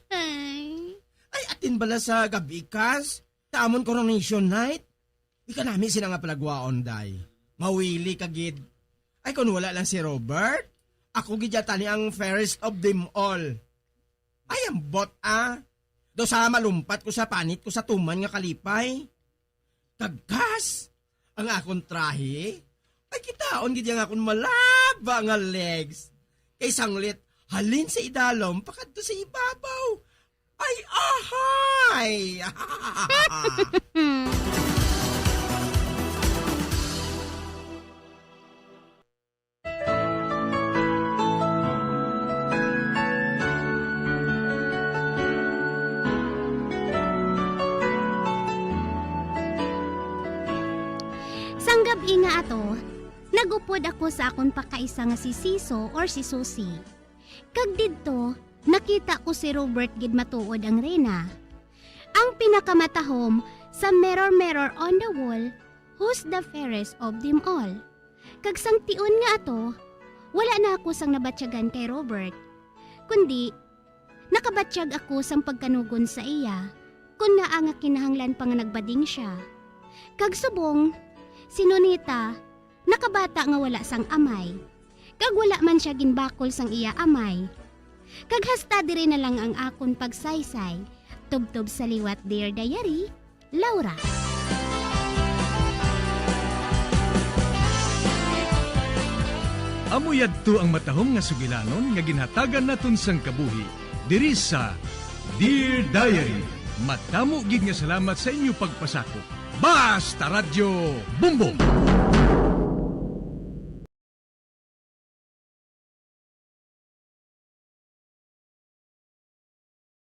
Ay, atin bala sa gabi, Kas. Tamon coronation night. Ika namin sila nga palagwaon, day. Mawili ka, gid. Ay, kung wala lang si Robert, ako gidyata ni ang fairest of them all. Ay, ang bot, Do sa malumpat ko sa panit ko sa tuman nga kalipay. Kagkas, ang akong trahe, ay kitaon gid yang akong malaba nga legs. Kay sanglit, halin sa idalom, pakadto sa ibabaw. Ay, ahay! Sang gabi nga ato, nagupod ako sa akon pakaisa nga si Siso or si Susi. Kag didto, nakita ko si Robert gid matuod ang rena. Ang pinakamatahom sa Mirror Mirror on the Wall, who's the fairest of them all. Kag sang tion nga ato, wala na ako sang nabatyagan kay Robert. Kundi, nakabatsyag ako sang pagkanugon sa iya, kung naa nga kinahanglan pa nga nagbading siya. Kag subong, si Nonita, nakabata nga wala sang amay. Kag wala man siya ginbakol sang iya amay. Kag hasta diri na lang ang akon pagsaysay. Tubtob sa liwat, Dear Diary, Laura. Amoy adto ang matahom nga sugilanon nga ginhatagan naton sang kabuhi. Diri sa Dear Diary, matamo gid nga salamat sa inyo pagpasakop. Basta Radyo Bumbong!